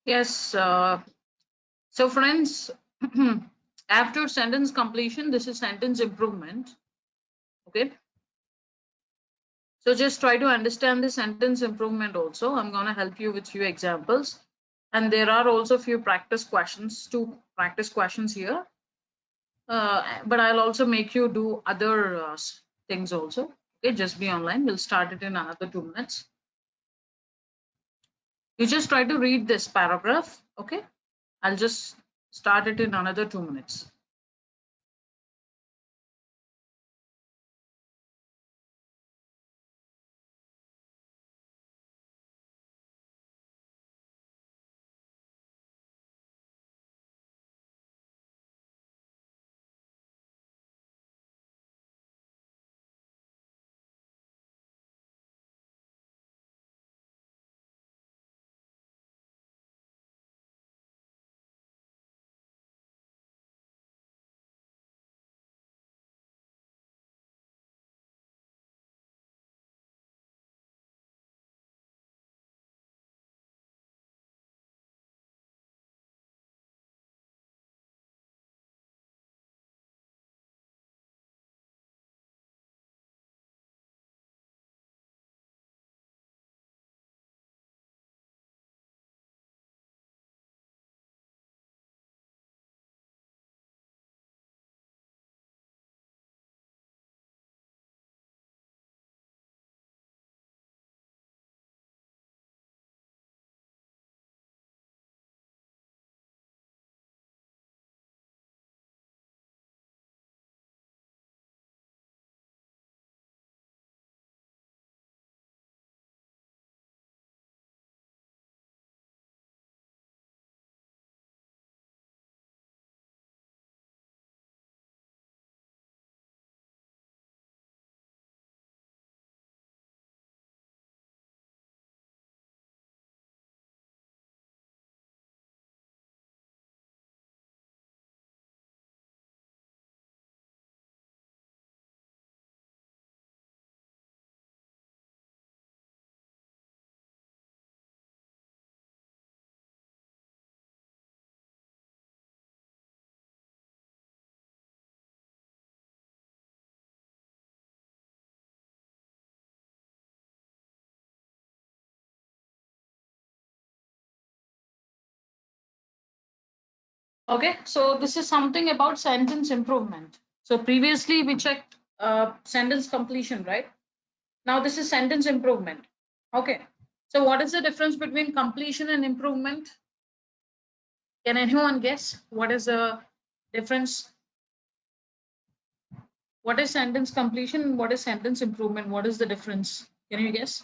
Yes. So friends, after sentence completion, this is sentence improvement. Okay. So just try to understand the sentence improvement also. I'm going to help you with few examples. And there are also few practice questions, 2 practice questions here. But I'll also make you do other things also. Okay, just be online. We'll start it in another 2 minutes. You just try to read this paragraph. Okay, I'll just start it in another 2 minutes. Okay, so this is something about sentence improvement. So previously we checked sentence completion, right? Now this is sentence improvement. Okay, so what is the difference between completion and improvement? Can anyone guess what is the difference? What is sentence completion? What is sentence improvement? What is the difference? Can you guess?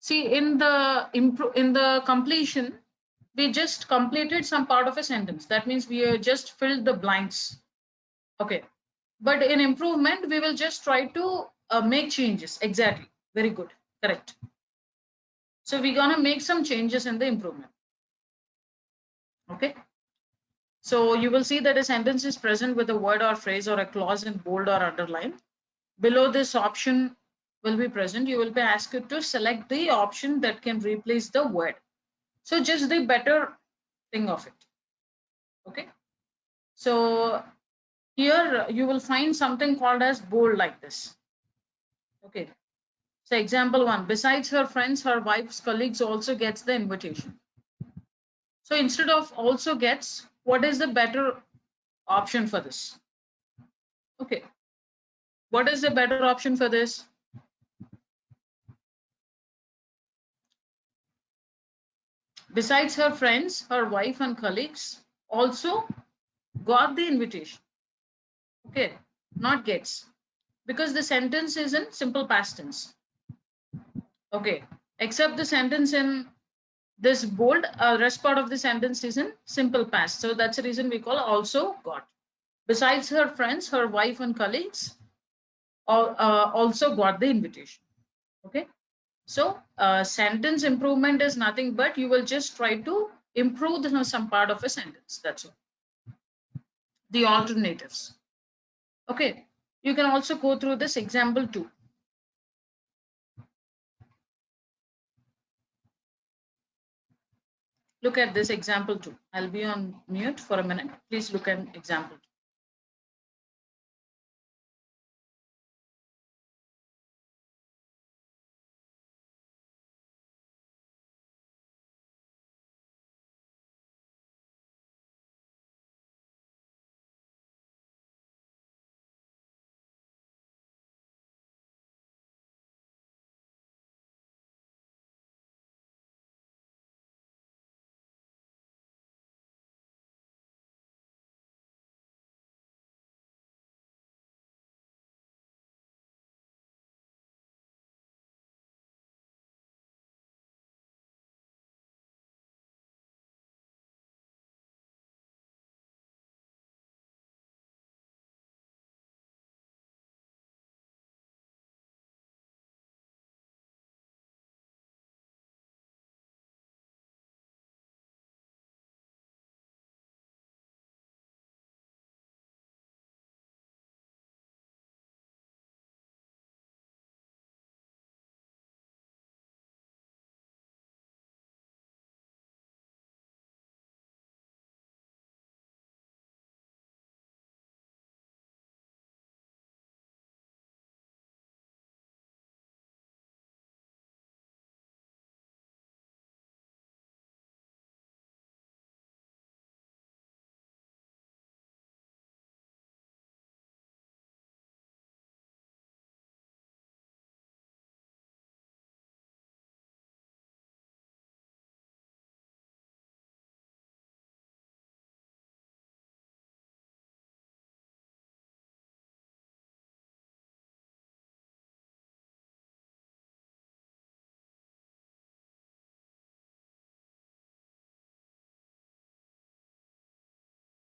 See, in the completion, we just completed some part of a sentence. That means we just filled the blanks. Okay, but in improvement, we will just try to make changes. Exactly. Very good. Correct. So we're gonna make some changes in the improvement. Okay. So you will see that a sentence is present with a word or phrase or a clause in bold or underline. Below this option will be present. You will be asked to select the option that can replace the word. So just the better thing of it. Okay. So here you will find something called as bold like this. Okay. So example 1, besides her friends, her wife's colleagues also gets the invitation. So instead of also gets, what is the better option for this? Okay. What is the better option for this? Besides her friends, her wife and colleagues also got the invitation. Okay, not gets. Because the sentence is in simple past tense. Okay, except the sentence in this bold, rest part of the sentence is in simple past. So that's the reason we call also got. Besides her friends, her wife and colleagues also got the invitation. Okay, so sentence improvement is nothing but you will just try to improve some part of a sentence. That's all. The alternatives. Okay, You can also go through this example 2. Look at this example 2. I'll be on mute for a minute. Please look at example 2.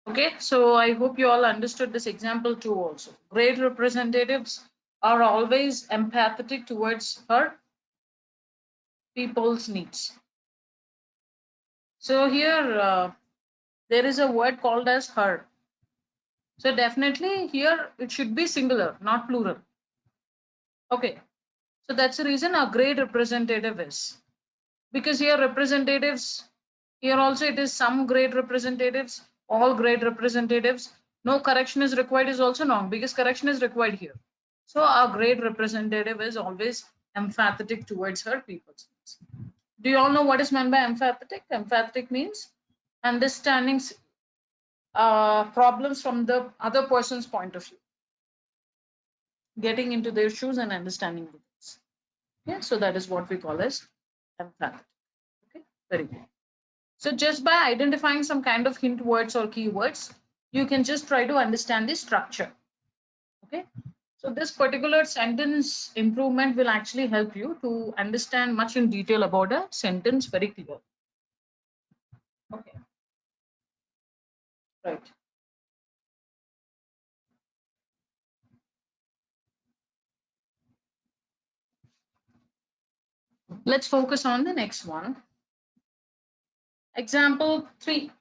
Okay, so I hope you all understood this example 2 also. Great representatives are always empathetic towards her people's needs. So here there is a word called as her. So definitely here it should be singular, not plural. Okay, so that's the reason a great representative is. Because here representatives, here also it is some great representatives, all great representatives. No correction is required is also wrong because correction is required here. So a great representative is always empathetic towards her people's needs. Do you all know what is meant by empathetic? Empathetic means understanding problems from the other person's point of view, getting into their shoes and understanding the things. Yeah, so that is what we call as empathetic. Okay, very good. So just by identifying some kind of hint words or keywords, you can just try to understand the structure. Okay. So this particular sentence improvement will actually help you to understand much in detail about a sentence very clear. Okay. Right. Let's focus on the next one. Example 3.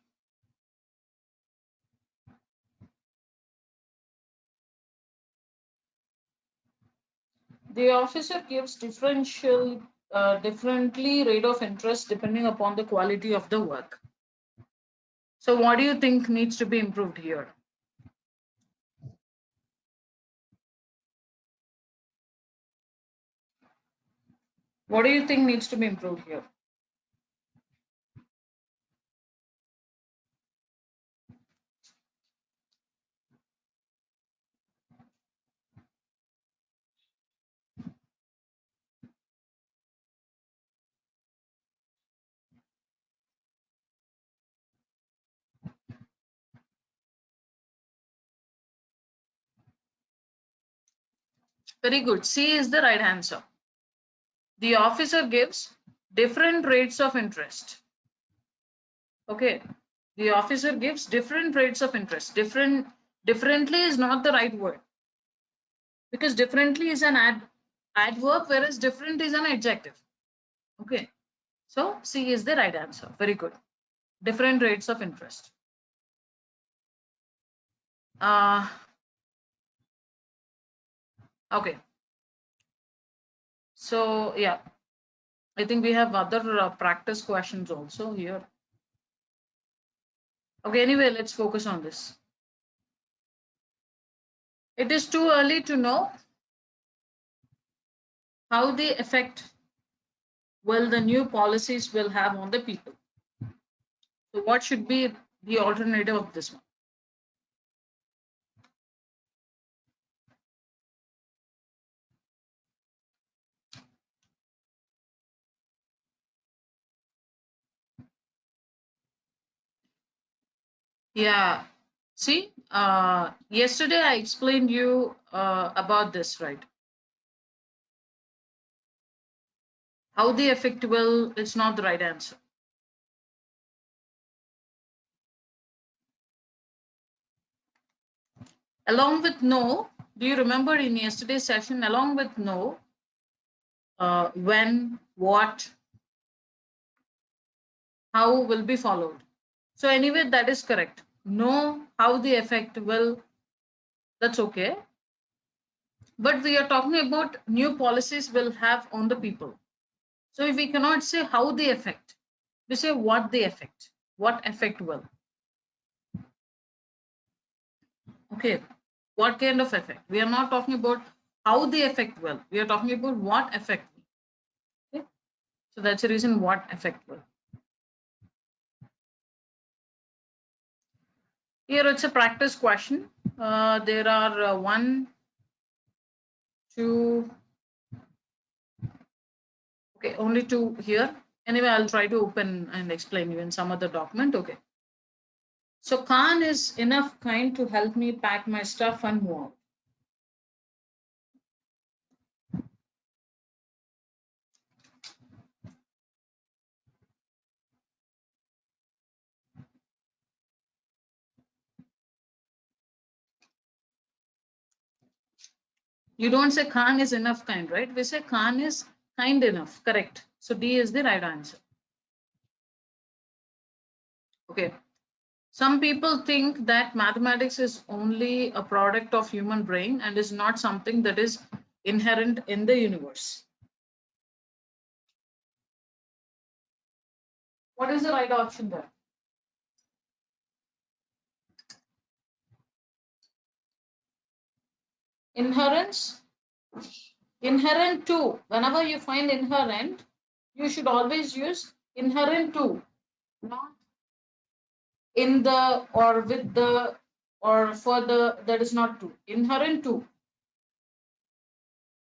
The officer gives differently rate of interest depending upon the quality of the work. So what do you think needs to be improved here? What do you think needs to be improved here? Very good. C is the right answer. The officer gives different rates of interest. Okay. The officer gives different rates of interest. Differently is not the right word. Because differently is an adverb, whereas different is an adjective. Okay. So C is the right answer. Very good. Different rates of interest. Okay. So yeah, I think we have other practice questions also here. Okay, anyway, let's focus on this. It is too early to know how the effect will the new policies will have on the people. So what should be the alternative of this one? Yeah. See, yesterday I explained you about this, right? How the effect will, it's not the right answer. Along with no, do you remember in yesterday's session, along with no, when, what, how will be followed. So anyway, that is correct. Know how the effect will, that's okay. But we are talking about new policies will have on the people. So if we cannot say how the effect, we say what the effect, what effect will. Okay, what kind of effect? We are not talking about how the effect will. We are talking about what effect. Okay? So that's the reason what effect will. Here it's a practice question. There are 1, 2, okay, only 2 here. Anyway, I'll try to open and explain you in some other document. Okay. So Khan is enough kind to help me pack my stuff and move out. You don't say Khan is enough kind, right? We say Khan is kind enough. Correct. So D is the right answer. Okay. Some people think that mathematics is only a product of human brain and is not something that is inherent in the universe. What is the right option there? Inherence? Inherent to. Whenever you find inherent, you should always use inherent to, not in the or with the or for the, that is not true. Inherent to.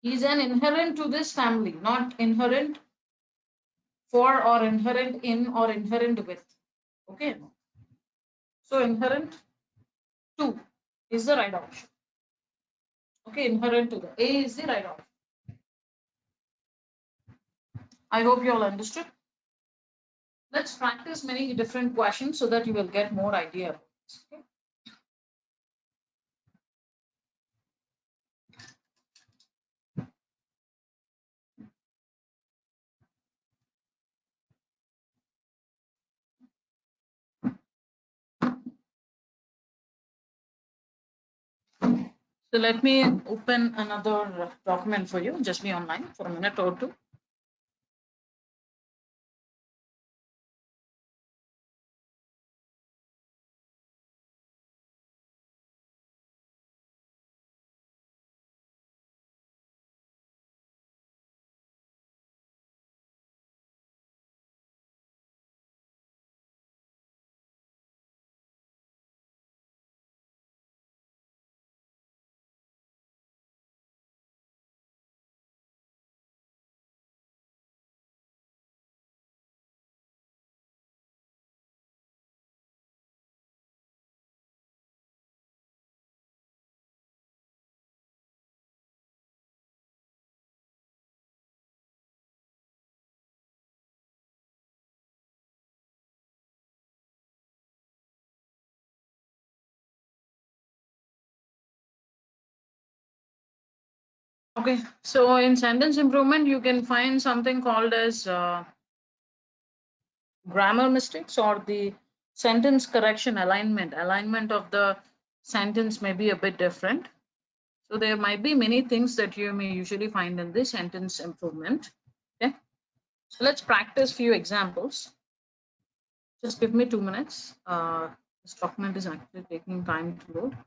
He's an inherent to this family, not inherent for or inherent in or inherent with. Okay. So inherent to is the right option. Okay, inherent to the A is the right option. I hope you all understood. Let's practice many different questions so that you will get more idea about this. Okay? So let me open another document for you. Just be online for a minute or two. Okay, so in sentence improvement, you can find something called as grammar mistakes or the sentence correction alignment. Alignment of the sentence may be a bit different. So there might be many things that you may usually find in this sentence improvement. Okay. So let's practice few examples. Just give me 2 minutes. This document is actually taking time to load.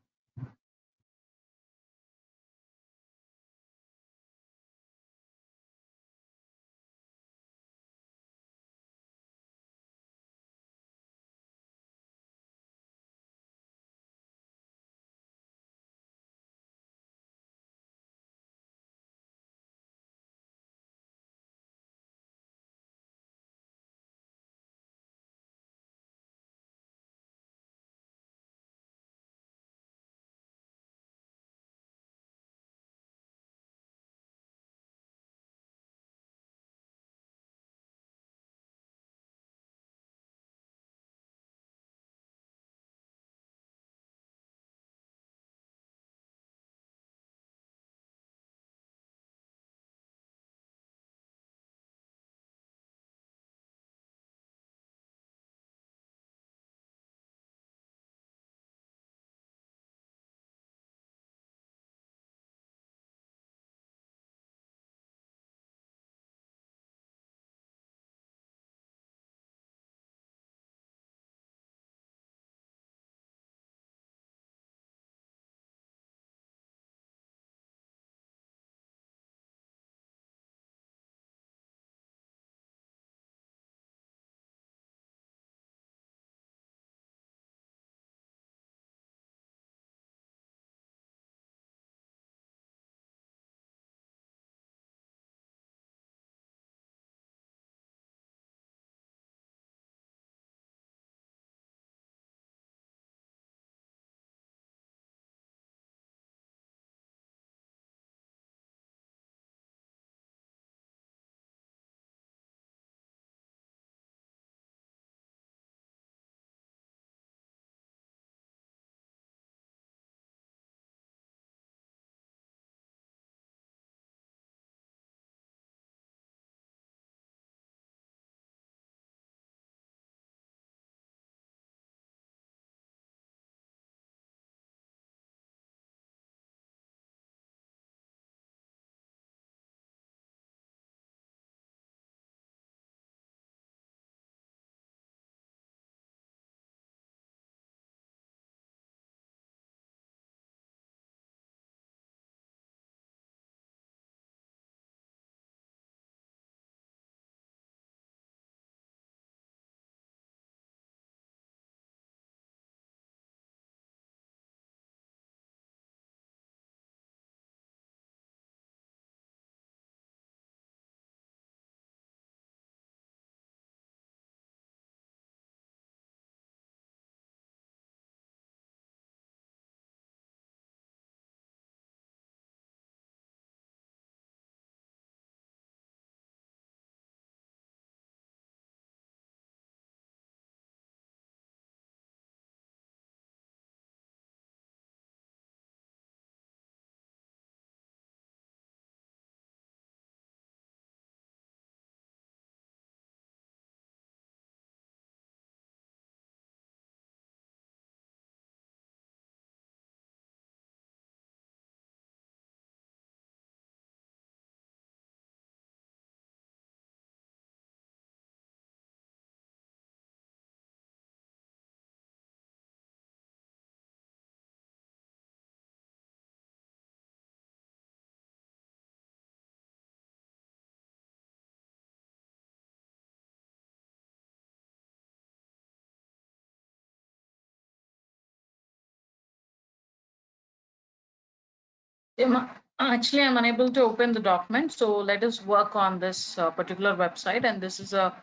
Actually, I'm unable to open the document. So let us work on this particular website. And this is a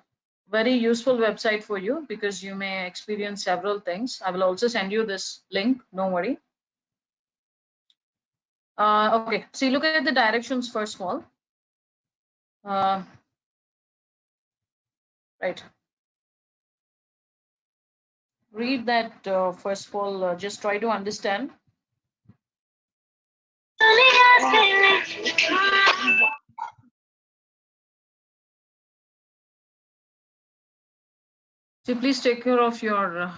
very useful website for you because you may experience several things. I will also send you this link. Don't worry. Okay, see, look at the directions first of all. Uh, right. Read that first of all. Just try to understand. So please take care of your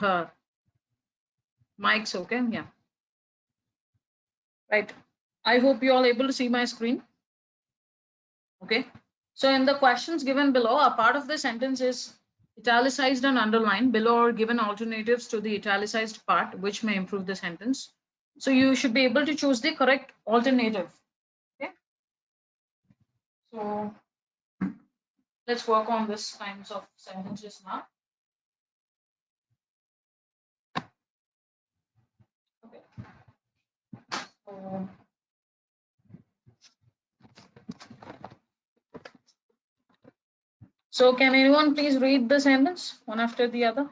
mics, okay? Yeah. Right. I hope you all able to see my screen. Okay. So in the questions given below, a part of the sentence is italicized and underlined. Below are given alternatives to the italicized part, which may improve the sentence. So you should be able to choose the correct alternative. Okay. So let's work on this kinds of sentences now. Okay. So, so can anyone please read the sentence one after the other?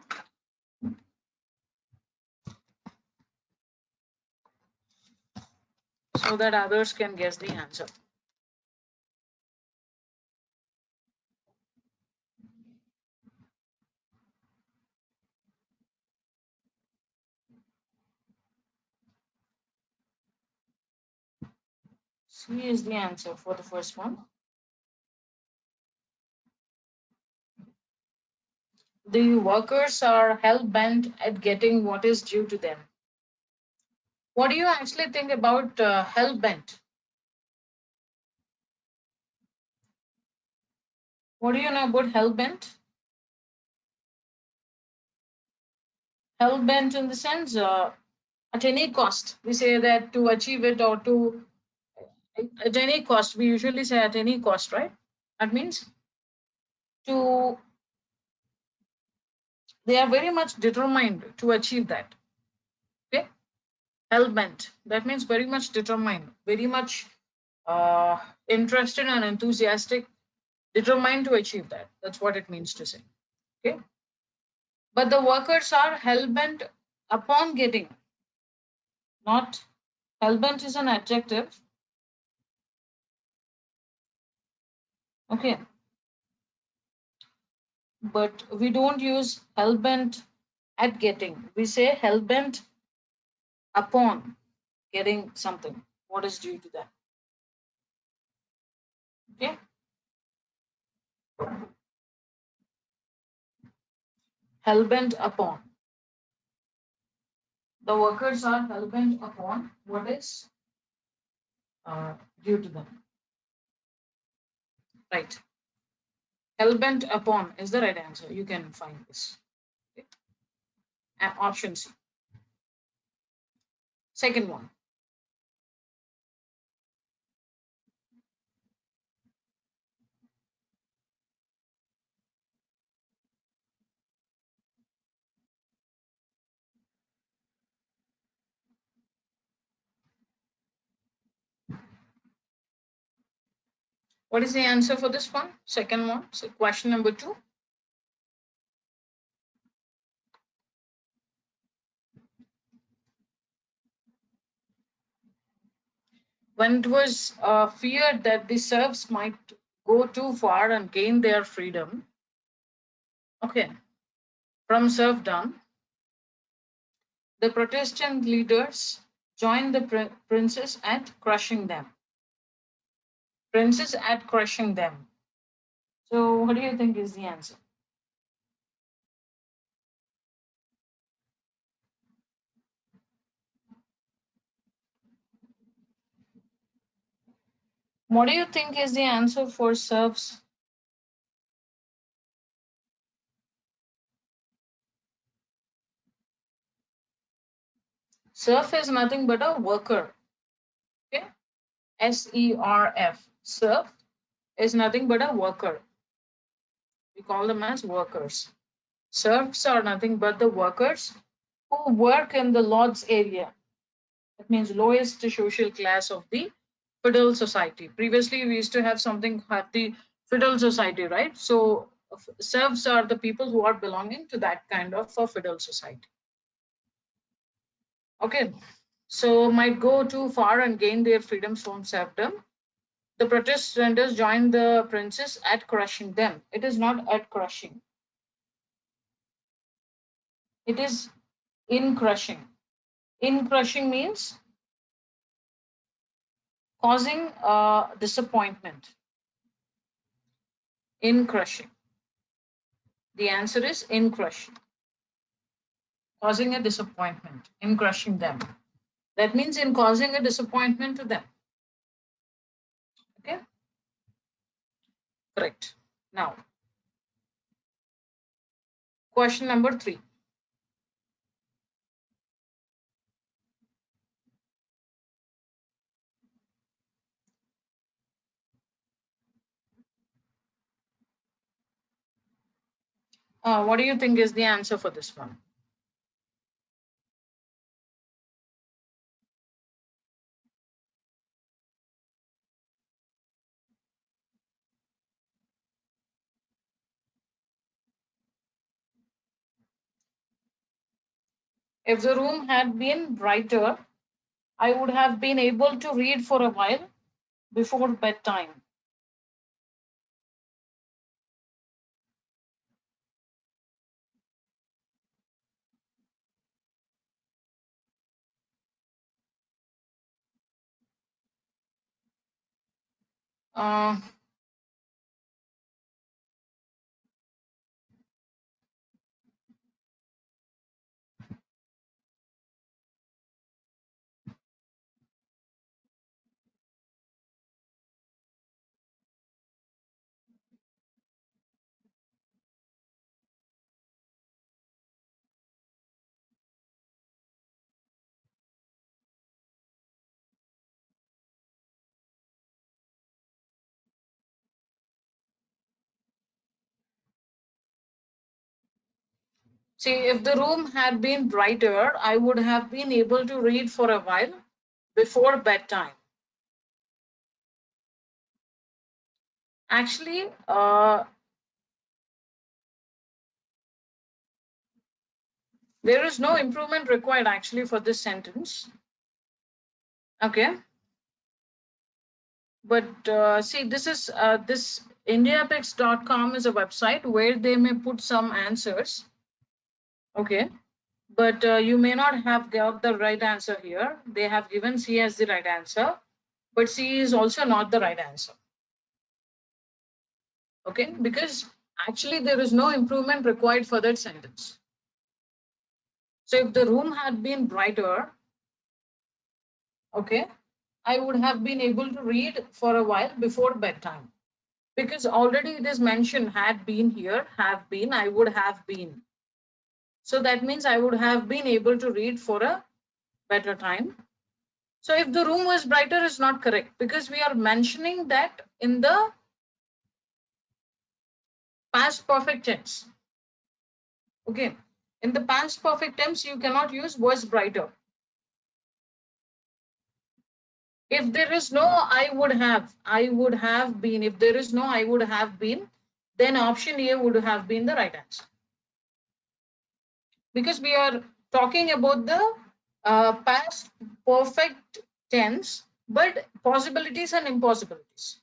So that others can guess the answer. C is the answer for the first one. The workers are hell bent at getting what is due to them. What do you actually think about hell bent? What do you know about hell bent? Hell bent in the sense at any cost. We say that to achieve it or to at any cost. We usually say at any cost, right? That means to they are very much determined to achieve that. Okay, hell bent. That means very much determined, very much interested and enthusiastic, determined to achieve that. That's what it means to say. Okay, but the workers are hell bent upon getting. Not hell bent is an adjective. Okay, but we don't use hell bent at getting. We say hell bent upon getting something. What is due to that? Okay, hell bent upon. The workers are hell bent upon what is due to them. Right. Hell bent upon is the right answer. You can find this. Okay. Option C. Second one. What is the answer for this one? Second one. So question number 2. When it was feared that the serfs might go too far and gain their freedom, okay, from serfdom, the Protestant leaders joined the princes at crushing them. Princes at crushing them. So, what do you think is the answer? What do you think is the answer for serfs? Serf is nothing but a worker. Okay, SERF. Serf is nothing but a worker. We call them as workers. Serfs are nothing but the workers who work in the lord's area. That means lowest social class of the feudal society. Previously, we used to have something called the feudal society, right? So serfs are the people who are belonging to that kind of a feudal society. Okay, so might go too far and gain their freedoms from serfdom. The Protestants joined the princes at crushing them. It is not at crushing. It is in crushing. In crushing means causing disappointment. In crushing. The answer is in crushing. Causing a disappointment. In crushing them. That means in causing a disappointment to them. Correct. Now, question number 3. What do you think is the answer for this one? If the room had been brighter, I would have been able to read for a while before bedtime. Uh, See, if the room had been brighter, I would have been able to read for a while before bedtime. Actually, there is no improvement required actually for this sentence. Okay. But see, this indiapix.com is a website where they may put some answers. Okay. But you may not have got the right answer here. They have given C as the right answer, but C is also not the right answer. Okay, because actually there is no improvement required for that sentence. So if the room had been brighter, okay, I would have been able to read for a while before bedtime, because already it is mentioned had been here, have been, I would have been. So that means I would have been able to read for a better time. So if the room was brighter is not correct, because we are mentioning that in the past perfect tense. Okay, in the past perfect tense, you cannot use was brighter. If there is no I would have been. If there is no I would have been, then option A would have been the right answer. Because we are talking about the past perfect tense, but possibilities and impossibilities.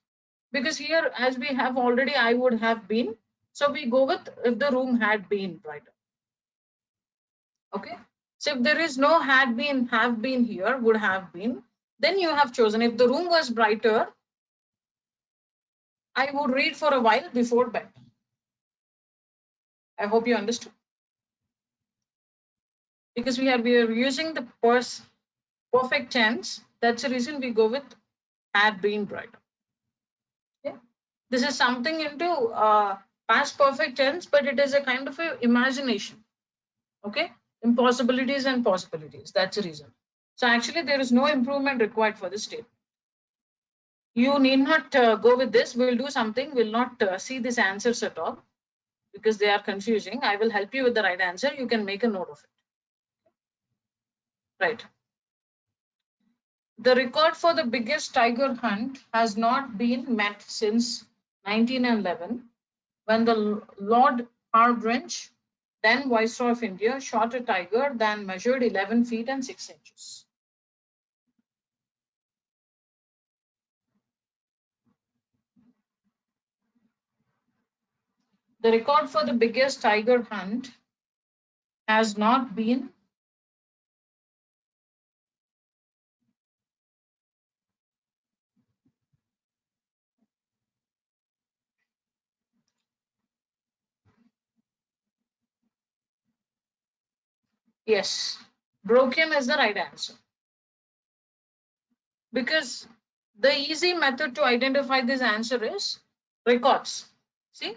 Because here, as we have already, I would have been, so we go with if the room had been brighter. Okay. So if there is no had been, have been here, would have been, then you have chosen. If the room was brighter, I would read for a while before bed. I hope you understood. Because we are using the perfect tense. That's the reason we go with had been brighter. Okay. This is something into past perfect tense, but it is a kind of a imagination. Okay. Impossibilities and possibilities. That's the reason. So actually, there is no improvement required for this statement. You need not go with this. We'll do something. We'll not see these answers at all because they are confusing. I will help you with the right answer. You can make a note of it. Right. The record for the biggest tiger hunt has not been met since 1911, when the Lord Hardinge, then Viceroy of India, shot a tiger that measured 11 feet and 6 inches. The record for the biggest tiger hunt has not been yes, broken is the right answer. Because the easy method to identify this answer is Records. See,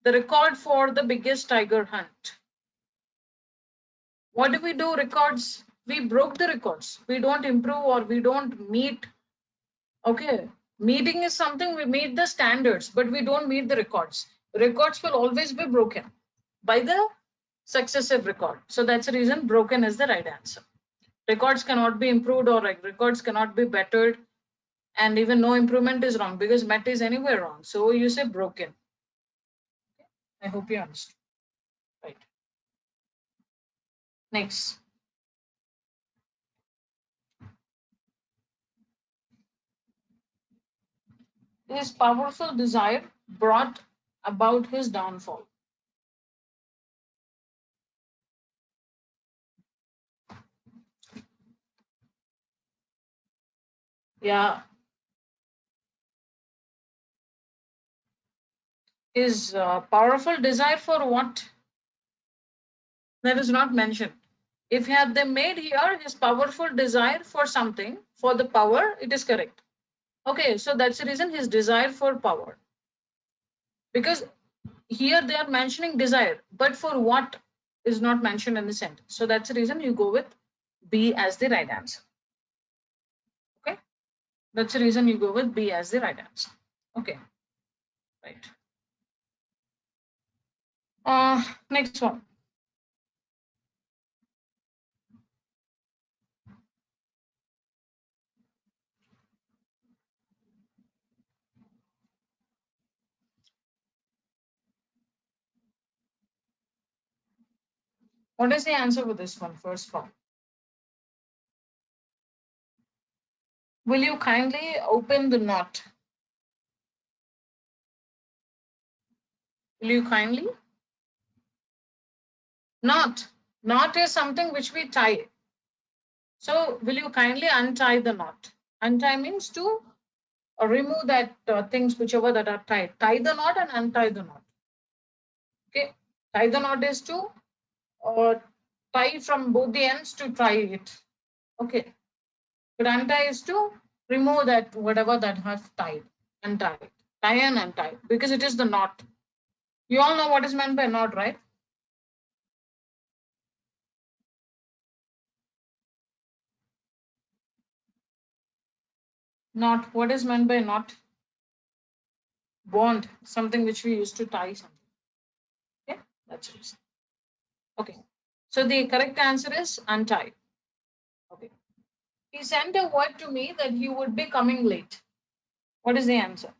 the record for the biggest tiger hunt. What do we do? Records. We broke the records. We don't improve or we don't meet. Okay. Meeting is something we meet the standards, but we don't meet the records. Records will always be broken by the successive record. So that's the reason broken is the right answer. Records cannot be improved or records cannot be bettered, and even no improvement is wrong because met is anywhere wrong. So you say broken. I hope you understand. Right. Next. His powerful desire brought about his downfall. Yeah. His powerful desire for what? That is not mentioned. If had they made here his powerful desire for something, for the power, it is correct. Okay, so that's the reason his desire for power. Because here they are mentioning desire, but for what is not mentioned in the sentence. So that's the reason you go with B as the right answer. Okay, that's the reason you go with B as the right answer. Okay, right. Next one. What is the answer for this one? First one. Will you kindly open the knot? Will you kindly? Knot. Knot is something which we tie. So will you kindly untie the knot? Untie means to remove that things whichever that are tied. Tie the knot and untie the knot. Okay. Tie the knot is to tie from both the ends to tie it. Okay. But untie is to remove that whatever that has tied. Untie it. Tie and untie because it is the knot. You all know what is meant by knot, right? Knot. What is meant by knot? Bond. Something which we used to tie something. Okay. That's it. Okay. So the correct answer is untie. Okay. He sent a word to me that he would be coming late. What is the answer?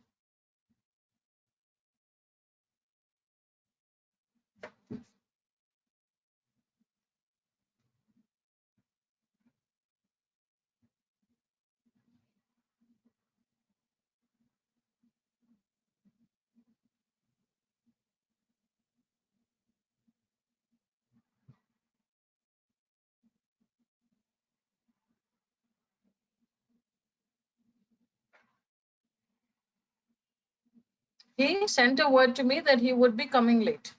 He sent a word to me that he would be coming late.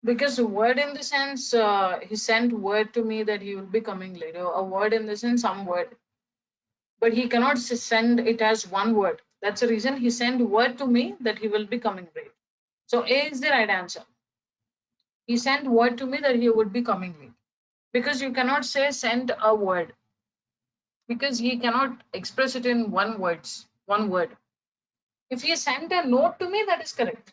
Because a word in the sense, he sent word to me that he will be coming later. A word in the sense, some word. But he cannot send it as one word. That's the reason he sent word to me that he will be coming late. So A is the right answer. He sent word to me that he would be coming late. Because you cannot say send a word. Because he cannot express it in one word. If he sent a note to me, that is correct.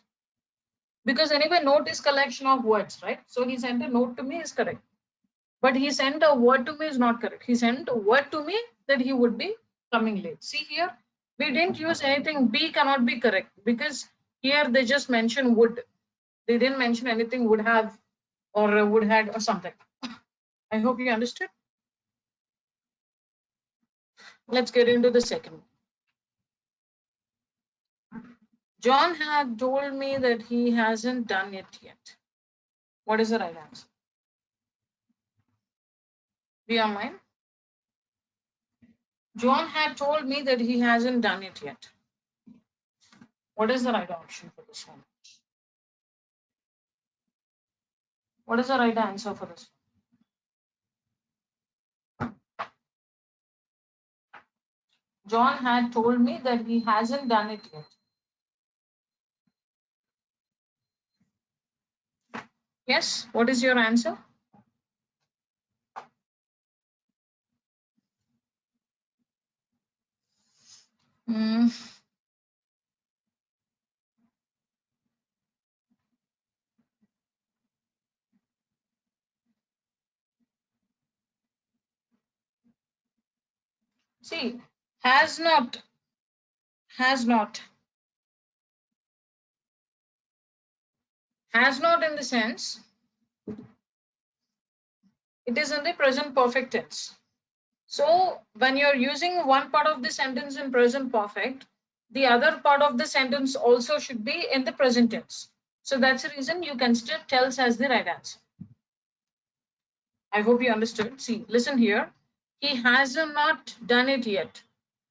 Because anyway, note is collection of words, right? So he sent a note to me is correct. But he sent a word to me is not correct. He sent a word to me that he would be coming late. See here, we didn't use anything. B cannot be correct because here they just mentioned would. They didn't mention anything would have or would had or something. I hope you understood. Let's get into the second. John had told me that he hasn't done it yet. What is the right answer? Do you have mine? John had told me that he hasn't done it yet. What is the right option for this one? What is the right answer for this? John had told me that he hasn't done it yet. Yes, what is your answer? Mm. See, has not, has not, has not in the sense, it is in the present perfect tense. So when you're using one part of the sentence in present perfect, the other part of the sentence also should be in the present tense. So that's the reason you consider tells as the right answer. I hope you understood. See, listen here. He has not done it yet.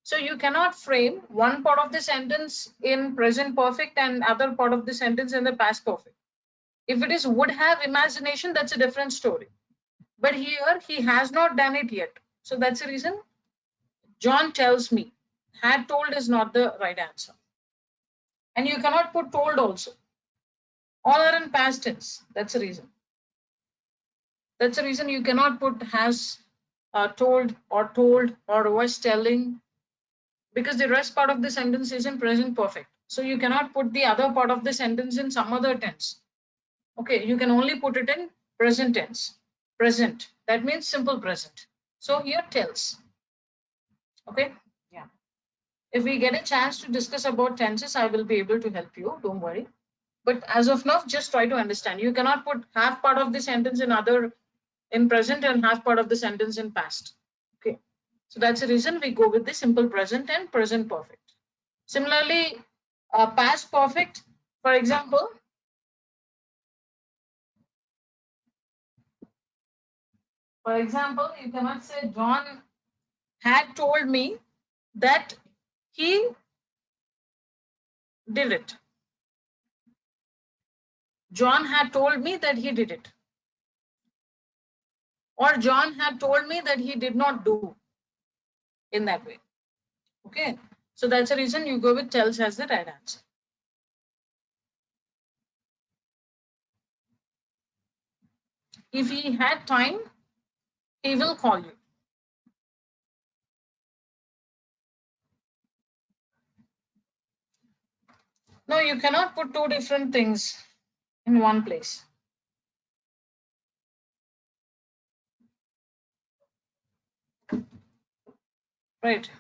So you cannot frame one part of the sentence in present perfect and other part of the sentence in the past perfect. If it is would have imagination, that's a different story. But here he has not done it yet. So that's the reason John tells me. Had told is not the right answer. And you cannot put told also. All are in past tense. That's the reason. That's the reason you cannot put has told or was telling, because the rest part of the sentence is in present perfect. So you cannot put the other part of the sentence in some other tense. Okay, you can only put it in present tense. Present. That means simple present. So here tells. Okay. Yeah. If we get a chance to discuss about tenses, I will be able to help you. Don't worry. But as of now, just try to understand. You cannot put half part of the sentence in present and half part of the sentence in past. Okay. So that's the reason we go with the simple present and present perfect. Similarly, past perfect, for example, you cannot say John had told me that he did it. John had told me that he did it. Or John had told me that he did not do, in that way. Okay. So that's the reason you go with tells as the right answer. If he had time, he will call you. No, you cannot put two different things in one place. Right.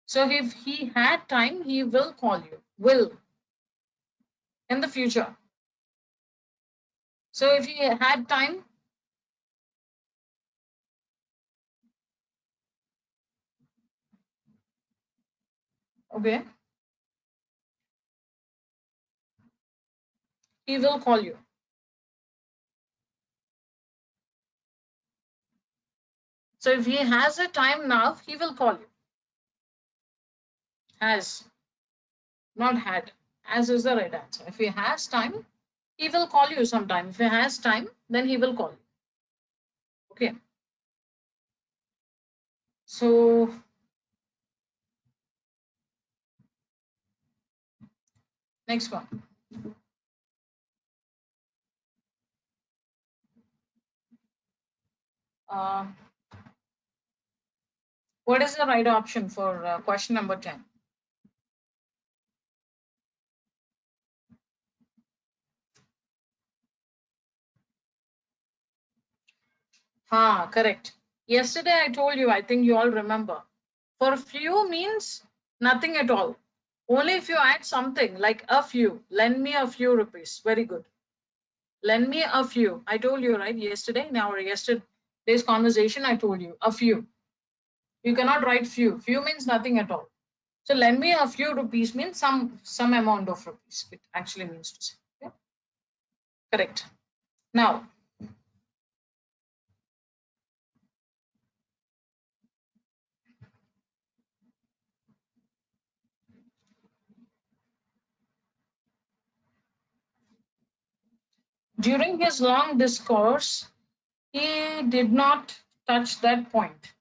So if he had time, he will call you. Will. In the future. So if he had time, okay, he will call you. So if he has a time now, he will call you. Has, not had. As is the right answer. If he has time, he will call you sometime. If he has time, then he will call you. Okay. So next one. Uh, what is the right option for question number 10? Correct. Yesterday I told you, I think you all remember. For few means nothing at all. Only if you add something like a few, lend me a few rupees. Very good. Lend me a few. I told you, right? Yesterday, in our yesterday's conversation, I told you a few. You cannot write few. Few means nothing at all. So lend me a few rupees means some amount of rupees. It actually means to say. Okay? Correct. Now, During his long discourse, he did not touch that point.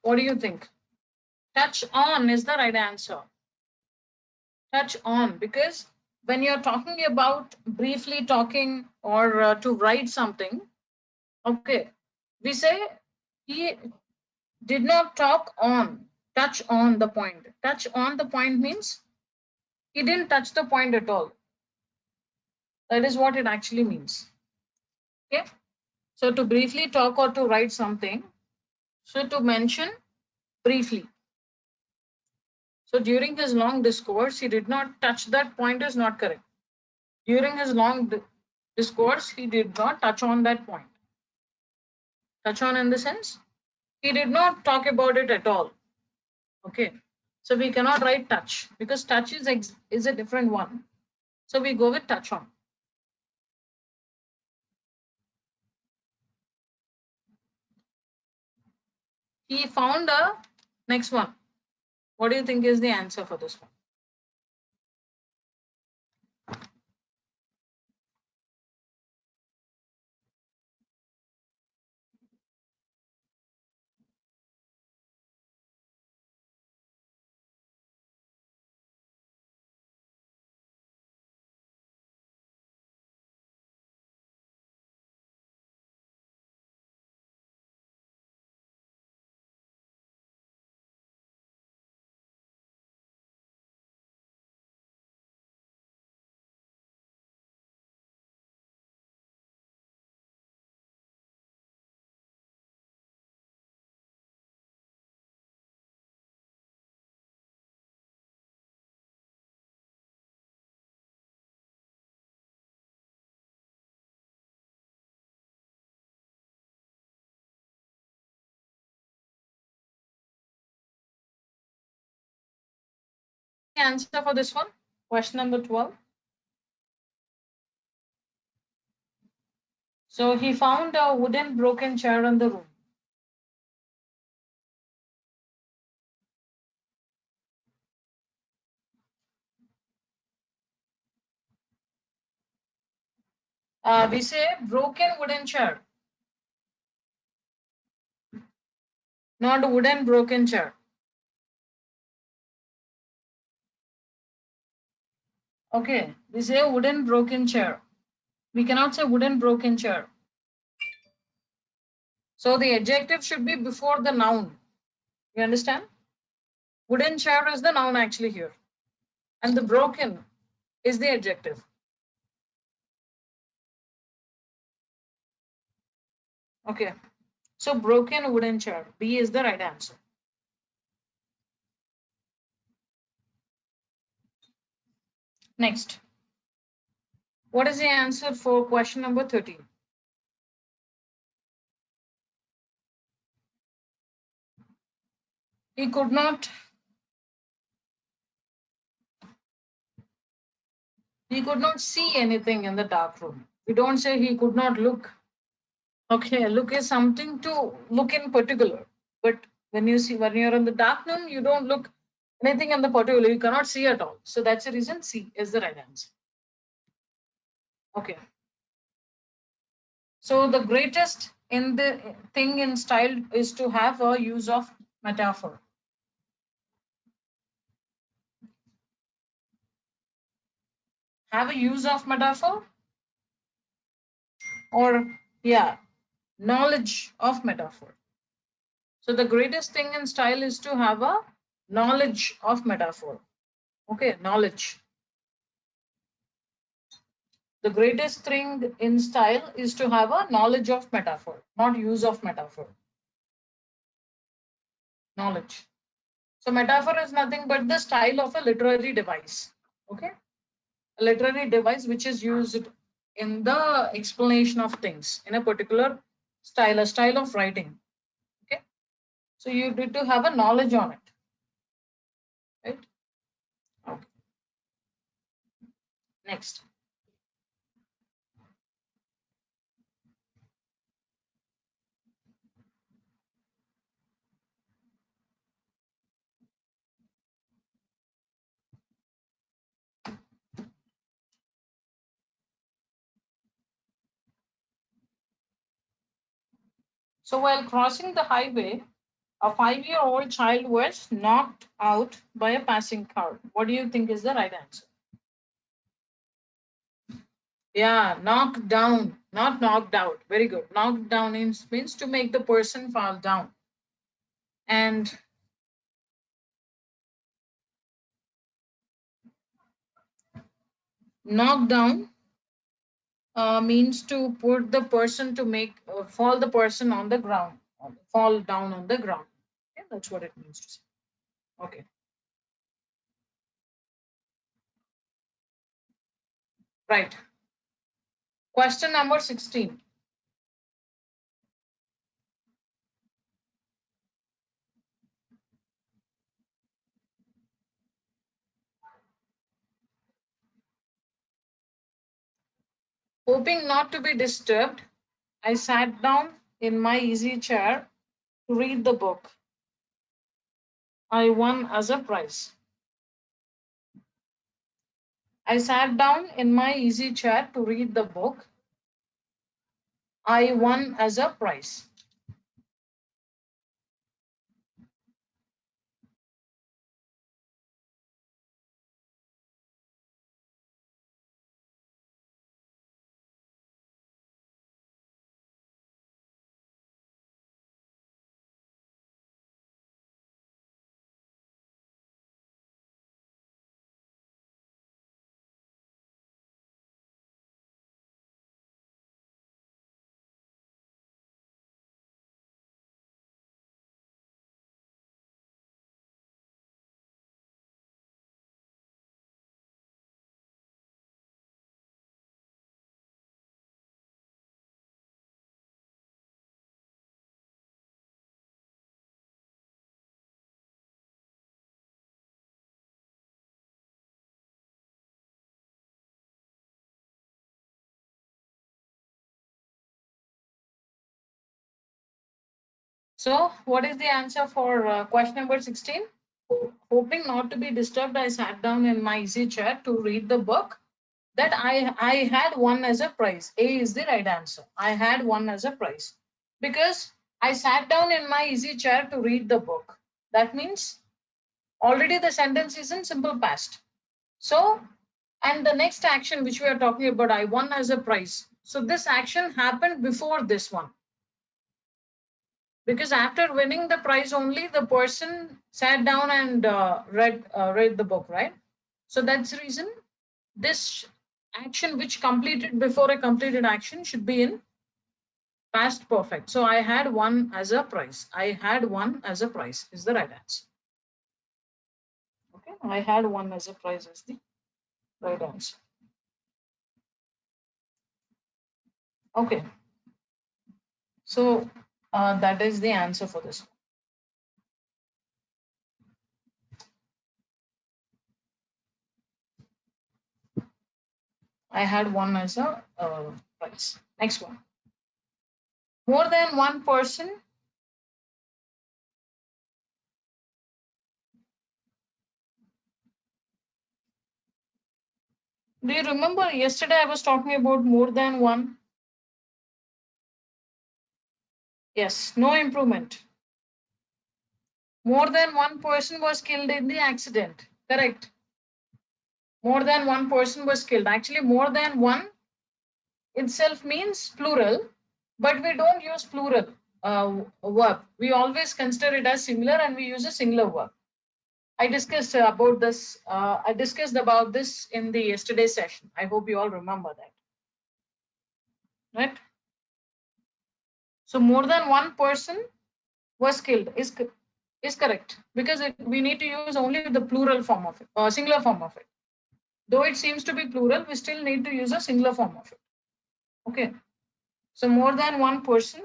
What do you think? Touch on is the right answer. Touch on, because when you're talking about briefly talking or to write something, okay, we say he did not touch on the point. Touch on the point means he didn't touch the point at all. That is what it actually means. Okay. So to briefly talk or to write something, so to mention briefly. So during his long discourse, he did not touch that point is not correct. During his long discourse, he did not touch on that point. Touch on in the sense, he did not talk about it at all. Okay. So we cannot write touch because touch is a different one. So we go with touch on. He found a next one. What do you think is the answer for this one? The answer for this one, question number 12. So he found a wooden broken chair in the room. We say broken wooden chair, not wooden broken chair. Okay, we say wooden broken chair. We cannot say wooden broken chair. So the adjective should be before the noun. You understand? Wooden chair is the noun actually here. And the broken is the adjective. Okay. So broken wooden chair. B is the right answer. Next. What is the answer for question number 13? He could not see anything in the dark room. We don't say he could not look. Okay, look is something to look in particular. But when you're in the dark room, you don't look anything in the particular. You cannot see at all. So that's the reason C is the right answer. Okay. So the greatest in the thing in style is to have a use of metaphor. Have a use of metaphor, or yeah, knowledge of metaphor. So the greatest thing in style is to have a knowledge of metaphor. Okay, knowledge. The greatest thing in style is to have a knowledge of metaphor, not use of metaphor. Knowledge. So metaphor is nothing but the style of a literary device. Okay, a literary device which is used in the explanation of things in a particular style, a style of writing. Okay, so you need to have a knowledge on it, right? Next. So while crossing the highway, a 5-year-old child was knocked out by a passing car. What do you think is the right answer? Yeah, knocked down, not knocked out. Very good. Knocked down means to make the person fall down. And knocked down means to put the person to make fall the person on the ground, fall down on the ground. Okay, that's what it means to say. Okay. Right. Question number 16. Hoping not to be disturbed, I sat down in my easy chair to read the book. I won as a prize. I sat down in my easy chair to read the book. I won as a prize. So, what is the answer for question number 16? Hoping not to be disturbed, I sat down in my easy chair to read the book that I had won as a prize. A is the right answer. I had won as a prize because I sat down in my easy chair to read the book. That means already the sentence is in simple past. So, and the next action which we are talking about, I won as a prize. So this action happened before this one. Because after winning the prize only the person sat down and read the book, right? So that's the reason this action which completed before a completed action should be in past perfect. So I had won as a prize. I had won as a prize is the right answer. Okay, I had won as a prize is the right answer. Okay, so that is the answer for this. I had won as a prize. Next one. More than one person. Do you remember yesterday I was talking about more than one? Yes, no improvement. More than one person was killed in the accident. Correct. More than one person was killed. Actually, more than one itself means plural, but we don't use plural verb. We always consider it as singular and we use a singular verb. I discussed about this. I discussed about this in the yesterday session. I hope you all remember that. Right? So more than one person was killed is correct because we need to use only the plural form of it, singular form of it. Though it seems to be plural, we still need to use a singular form of it. Okay. So more than one person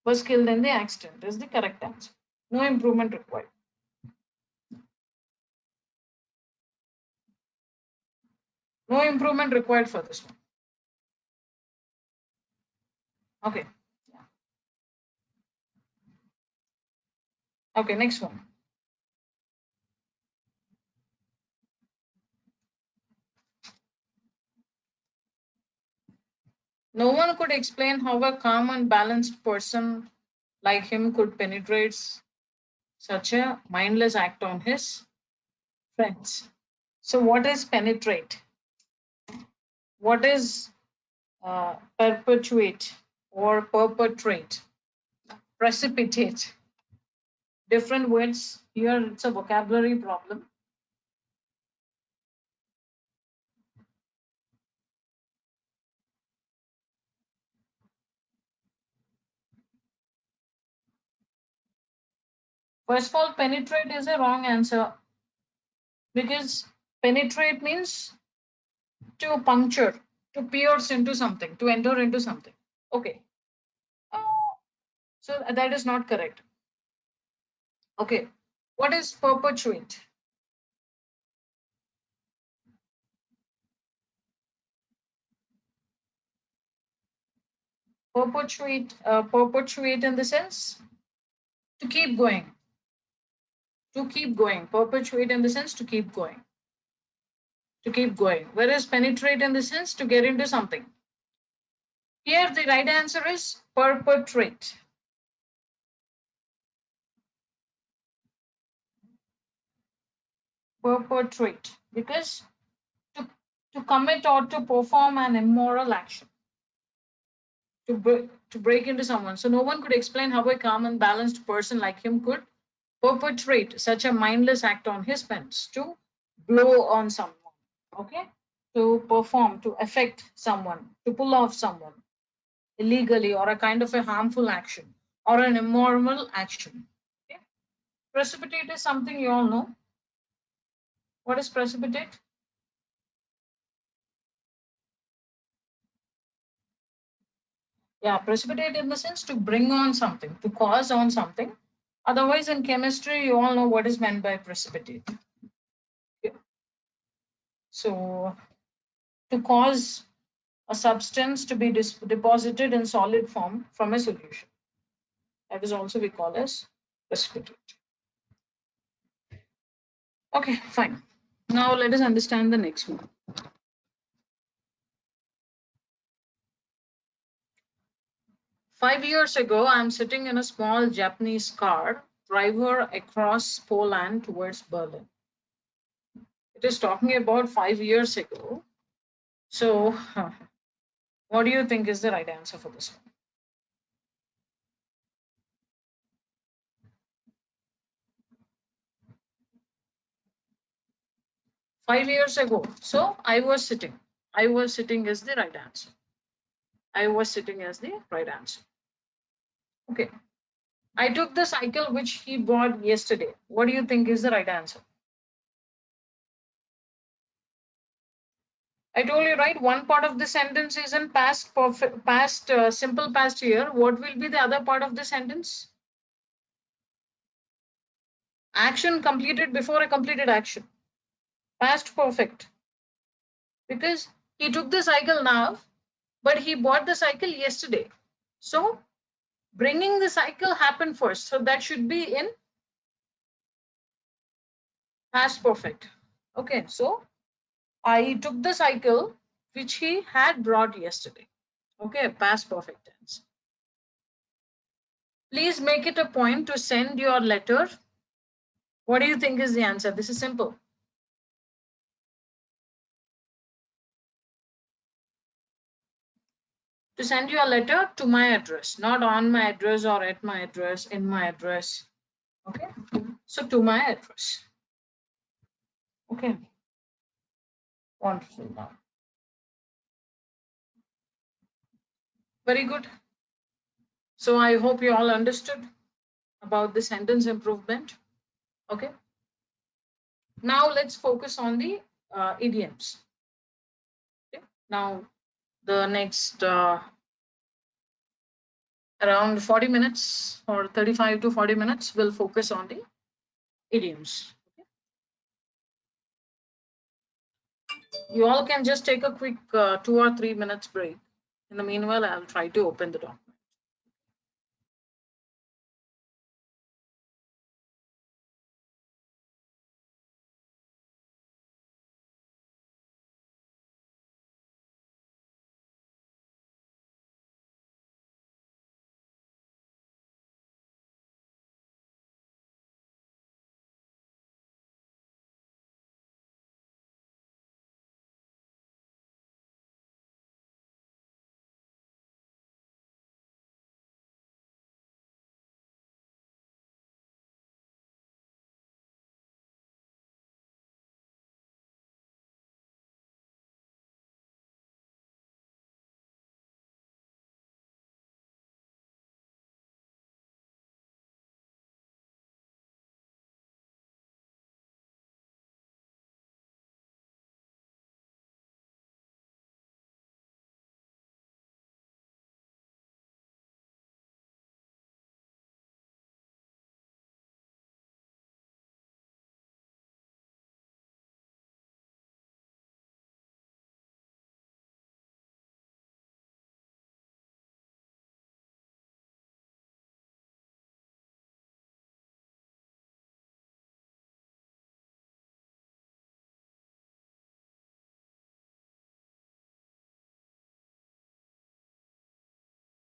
was killed in the accident is the correct answer. No improvement required. No improvement required for this one. Okay. Okay, next one. No one could explain how a calm and balanced person like him could penetrate such a mindless act on his friends. So, what is penetrate? What is perpetuate or perpetrate? Precipitate. Different words. Here it's a vocabulary problem. First of all, penetrate is a wrong answer because penetrate means to puncture, to pierce into something, to enter into something. Okay. So that is not correct. Okay. What is perpetuate? Perpetuate in the sense to keep going. To keep going. Perpetuate in the sense to keep going. To keep going. Whereas penetrate in the sense to get into something. Here the right answer is perpetrate. Perpetrate. Because to commit or to perform an immoral action. To break into someone. So no one could explain how a calm and balanced person like him could perpetrate such a mindless act on his friends, to blow on someone, okay, to perform, to affect someone, to pull off someone illegally, or a kind of a harmful action or an immoral action. Okay? Precipitate is something you all know. What is precipitate? Yeah, precipitate in the sense to bring on something, to cause on something. Otherwise, in chemistry, you all know what is meant by precipitate. Okay. So, to cause a substance to be deposited in solid form from a solution. That is also we call as precipitate. Okay, fine. Now let us understand the next one. Five years ago, I'm sitting in a small Japanese car, driver across Poland towards Berlin. It is talking about 5 years ago. So, what do you think is the right answer for this one? 5 years ago. So, I was sitting. I was sitting is the right answer. I was sitting as the right answer. Okay. I took the cycle which he bought yesterday. What do you think is the right answer? I told you, right? One part of the sentence is in past perfect, past simple past here. What will be the other part of the sentence? Action completed before a completed action. Past perfect. Because he took the cycle now, but he bought the cycle yesterday. So bringing the cycle happened first. So that should be in past perfect. Okay, so I took the cycle which he had brought yesterday. Okay, past perfect tense. Please make it a point to send your letter. What do you think is the answer? This is simple. To send you a letter to my address, not on my address or at my address, in my address. Okay, so to my address. Okay, wonderful now. Very good. So I hope you all understood about the sentence improvement. Okay. Now let's focus on the idioms. Okay. Now the next around 40 minutes or 35 to 40 minutes will focus on the idioms. Okay. You all can just take a quick 2 or 3 minutes break. In the meanwhile, I'll try to open the document.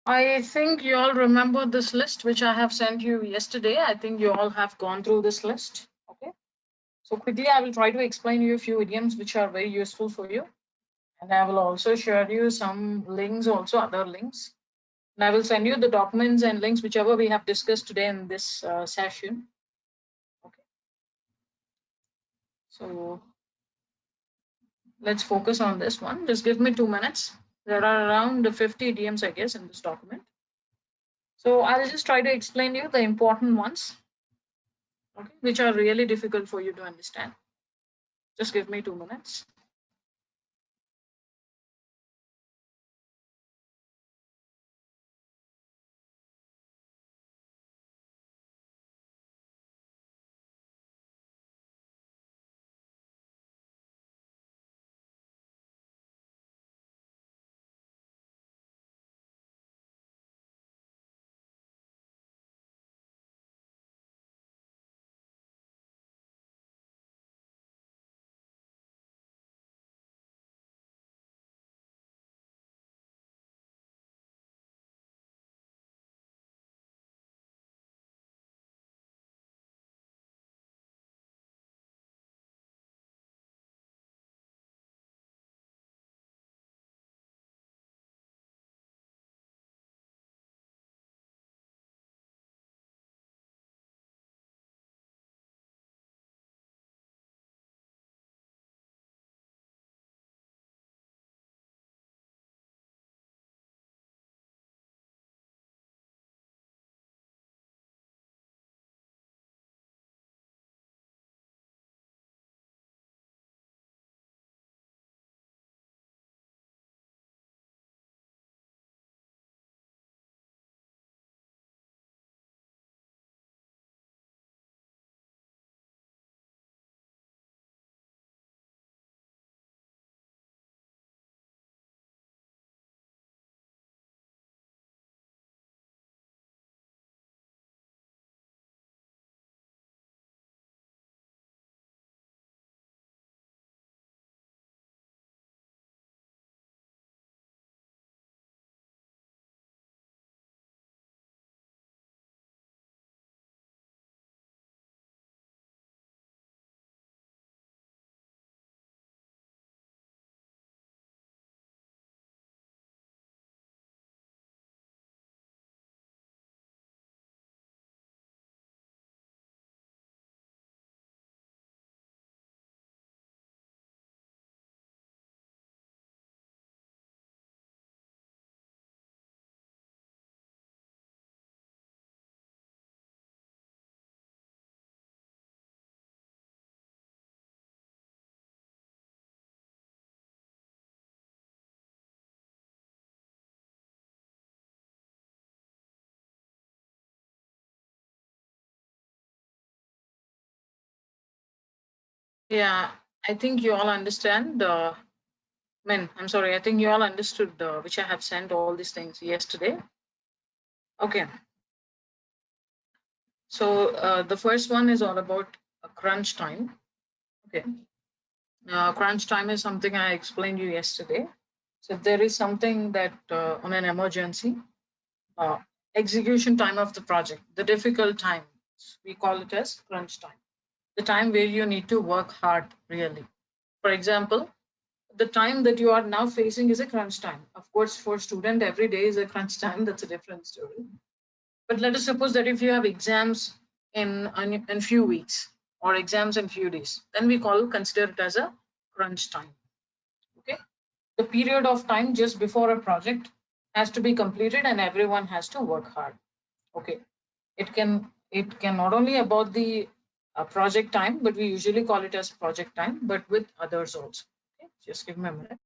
I think you all remember this list which I have sent you yesterday. I think you all have gone through this list. Okay. So quickly, I will try to explain you a few idioms which are very useful for you. And I will also share you some links, also other links. And I will send you the documents and links, whichever we have discussed today in this session. Okay. So let's focus on this one. Just give me 2 minutes. There are around 50 idioms, I guess, in this document. So I'll just try to explain you the important ones, okay, which are really difficult for you to understand. Just give me 2 minutes. Yeah, I think you all understand. I'm sorry. I think you all understood which I have sent all these things yesterday. Okay. So the first one is all about crunch time. Okay. Crunch time is something I explained you yesterday. So if there is something that on an emergency, uh, execution time of the project, the difficult time, we call it as crunch time. The time where you need to work hard, really. For example, the time that you are now facing is a crunch time. Of course, for student, every day is a crunch time. That's a different story. But let us suppose that if you have exams in few weeks or exams in few days, then we consider it as a crunch time. Okay, the period of time just before a project has to be completed and everyone has to work hard. Okay, it can not only about the project time, but we usually call it as project time, but with others also. Okay, just give me a minute.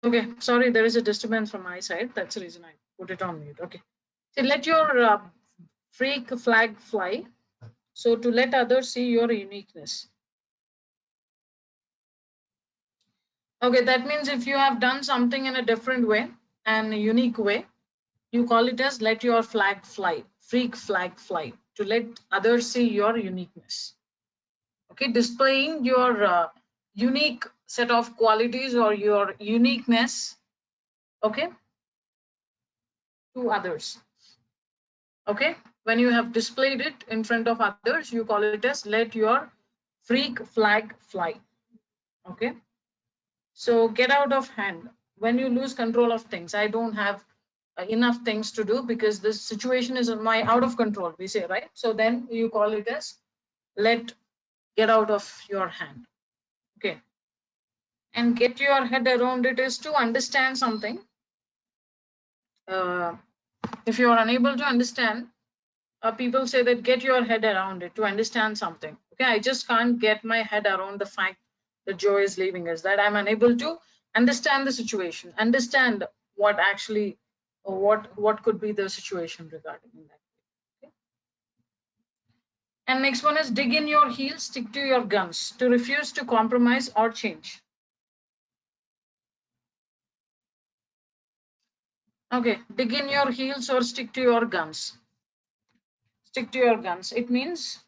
Okay, sorry, there is a disturbance from my side. That's the reason I put it on mute. Okay. So let your freak flag fly. So to let others see your uniqueness. Okay, that means if you have done something in a different way and a unique way, you call it as let your flag fly, freak flag fly, to let others see your uniqueness. Okay, displaying your unique set of qualities or your uniqueness, okay, to others. Okay, when you have displayed it in front of others, you call it as let your freak flag fly. Okay, so get out of hand. when you lose control of things. I don't have enough things to do because this situation is my out of control, we say, right? So then you call it as let get out of your hand. Okay. And get your head around it is to understand something. If you are unable to understand, people say that get your head around it to understand something. Okay, I just can't get my head around the fact that Joe is leaving us, that I'm unable to understand the situation, understand what actually, or what could be the situation regarding that. Okay? And next one is dig in your heels, stick to your guns, to refuse to compromise or change. Okay, dig in your heels or stick to your guns. Stick to your guns. It means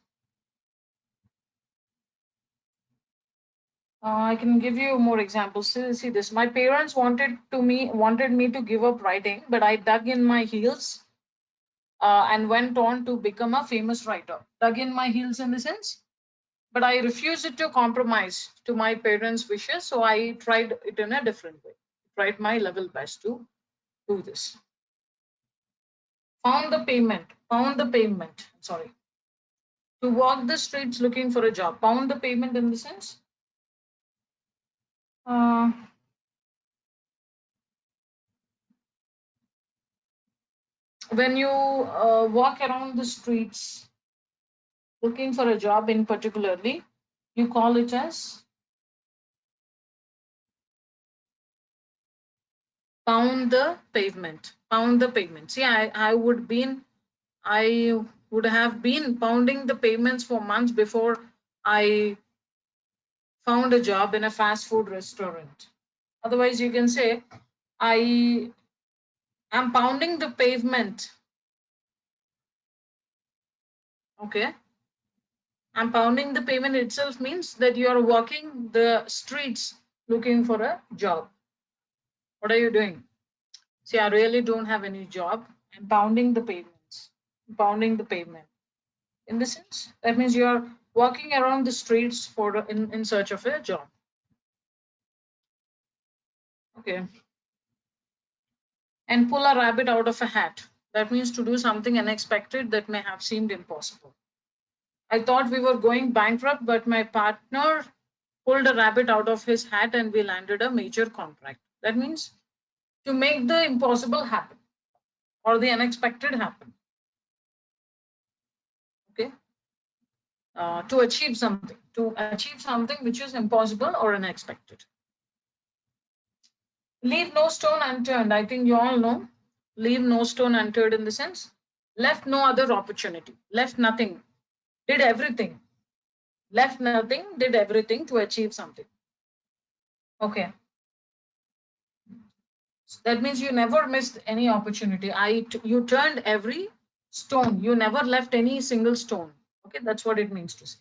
I can give you more examples. See this. My parents wanted me to give up writing, but I dug in my heels and went on to become a famous writer. Dug in my heels in the sense, but I refused to compromise to my parents' wishes, so I tried it in a different way. Tried my level best to do this. Found the pavement. Found the pavement. Sorry. To walk the streets looking for a job. Found the pavement in the sense. Uh, when you walk around the streets looking for a job in particularly, you call it as pound the pavement. Pound the pavement. See, I would have been pounding the pavements for months before I found a job in a fast food restaurant. Otherwise, you can say I am pounding the pavement. Okay. I'm pounding the pavement itself means that you are walking the streets looking for a job. What are you doing? See, I really don't have any job. I'm pounding the pavements. Pounding the pavement. In this sense, that means you are walking around the streets for in search of a job. Okay. And pull a rabbit out of a hat. That means to do something unexpected that may have seemed impossible. I thought we were going bankrupt, but my partner pulled a rabbit out of his hat and we landed a major contract. That means to make the impossible happen or the unexpected happen. Okay. To achieve something which is impossible or unexpected. Leave no stone unturned. I think you all know. Leave no stone unturned in the sense left no other opportunity, left nothing, did everything, left nothing, did everything to achieve something. Okay. So that means you never missed any opportunity. You turned every stone. You never left any single stone. Okay, that's what it means to say.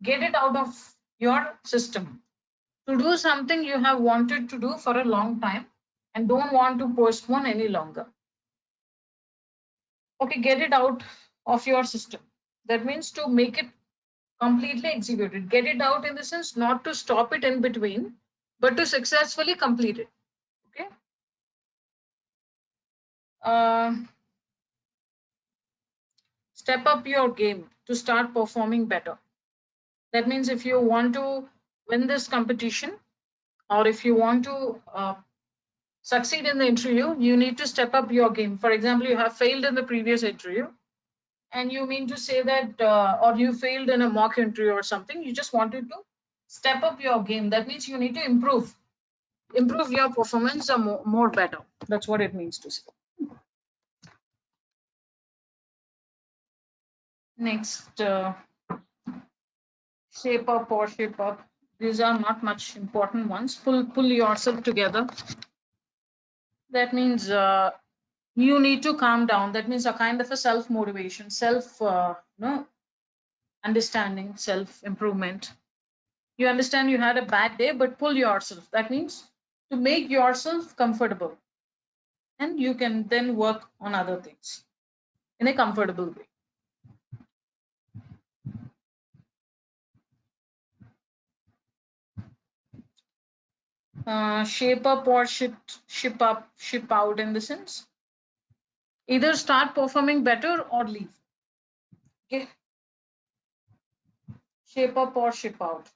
Get it out of your system. To do something you have wanted to do for a long time and don't want to postpone any longer. Okay, get it out of your system. That means to make it completely executed. Get it out in the sense not to stop it in between, but to successfully complete it. Okay. Step up your game to start performing better. That means if you want to win this competition or if you want to succeed in the interview, you need to step up your game. For example, you have failed in the previous interview and you mean to say that, or you failed in a mock interview or something, you just wanted to step up your game. That means you need to improve your performance more better. That's what it means to say. Next, shape up or shape up. These are not much important ones. Pull yourself together. That means you need to calm down. That means a kind of a self motivation, self understanding, self improvement. You understand you had a bad day, but pull yourself. That means to make yourself comfortable, and you can then work on other things in a comfortable way. Shape up or ship up, ship out in the sense. Either start performing better or leave. Okay. Shape up or ship out.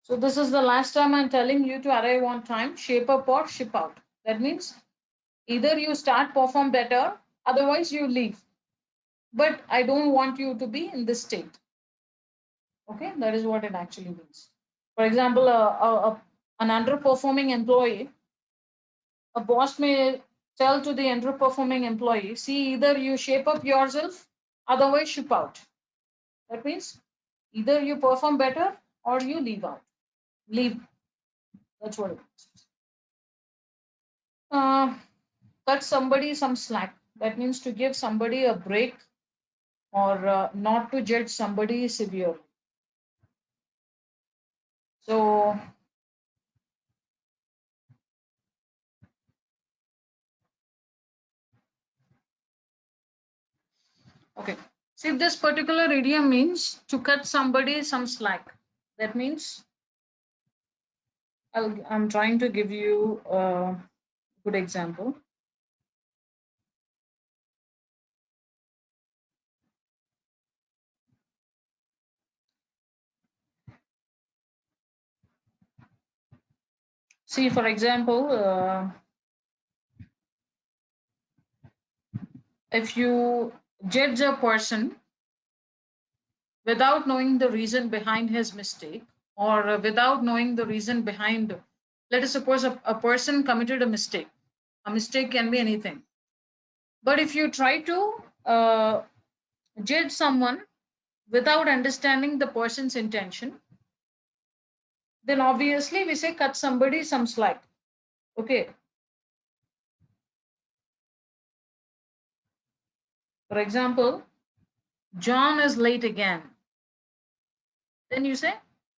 So this is the last time I'm telling you to arrive on time, shape up or ship out. That means either you start perform better, otherwise you leave. But I don't want you to be in this state. Okay, that is what it actually means. For example, an underperforming employee, a boss may tell to the underperforming employee, see, either you shape up yourself, otherwise ship out. That means either you perform better or you leave out. Leave. That's what it means. Cut somebody some slack. That means to give somebody a break or not to judge somebody severely. So, okay. See, this particular idiom means to cut somebody some slack. That means I'm trying to give you a good example. See, for example, if you judge a person without knowing the reason behind his mistake or without knowing the reason behind, let us suppose a person committed a mistake. A mistake can be anything. But if you try to judge someone without understanding the person's intention, then obviously we say cut somebody some slack. Okay. For example, John is late again. Then you say,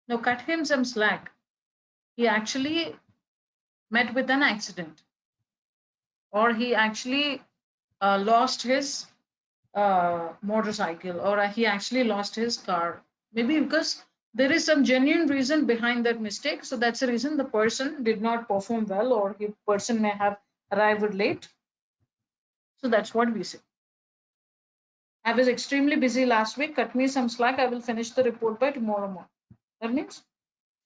no, cut him some slack. He actually met with an accident, or he actually lost his motorcycle, or he actually lost his car. Maybe because there is some genuine reason behind that mistake. So that's the reason the person did not perform well, or the person may have arrived late. So that's what we say. I was extremely busy last week. Cut me some slack. I will finish the report by tomorrow morning. That means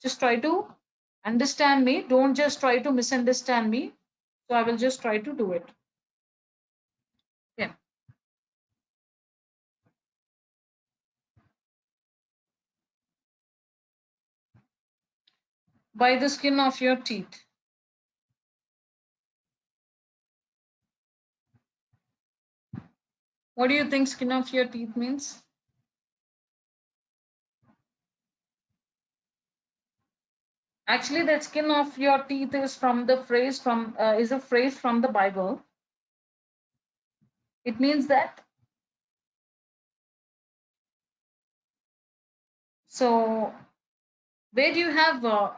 just try to understand me. Don't just try to misunderstand me. So I will just try to do it. Yeah. By the skin of your teeth. What do you think skin of your teeth means? Actually, that skin of your teeth is from the phrase from is a phrase from the Bible. It means that so where you have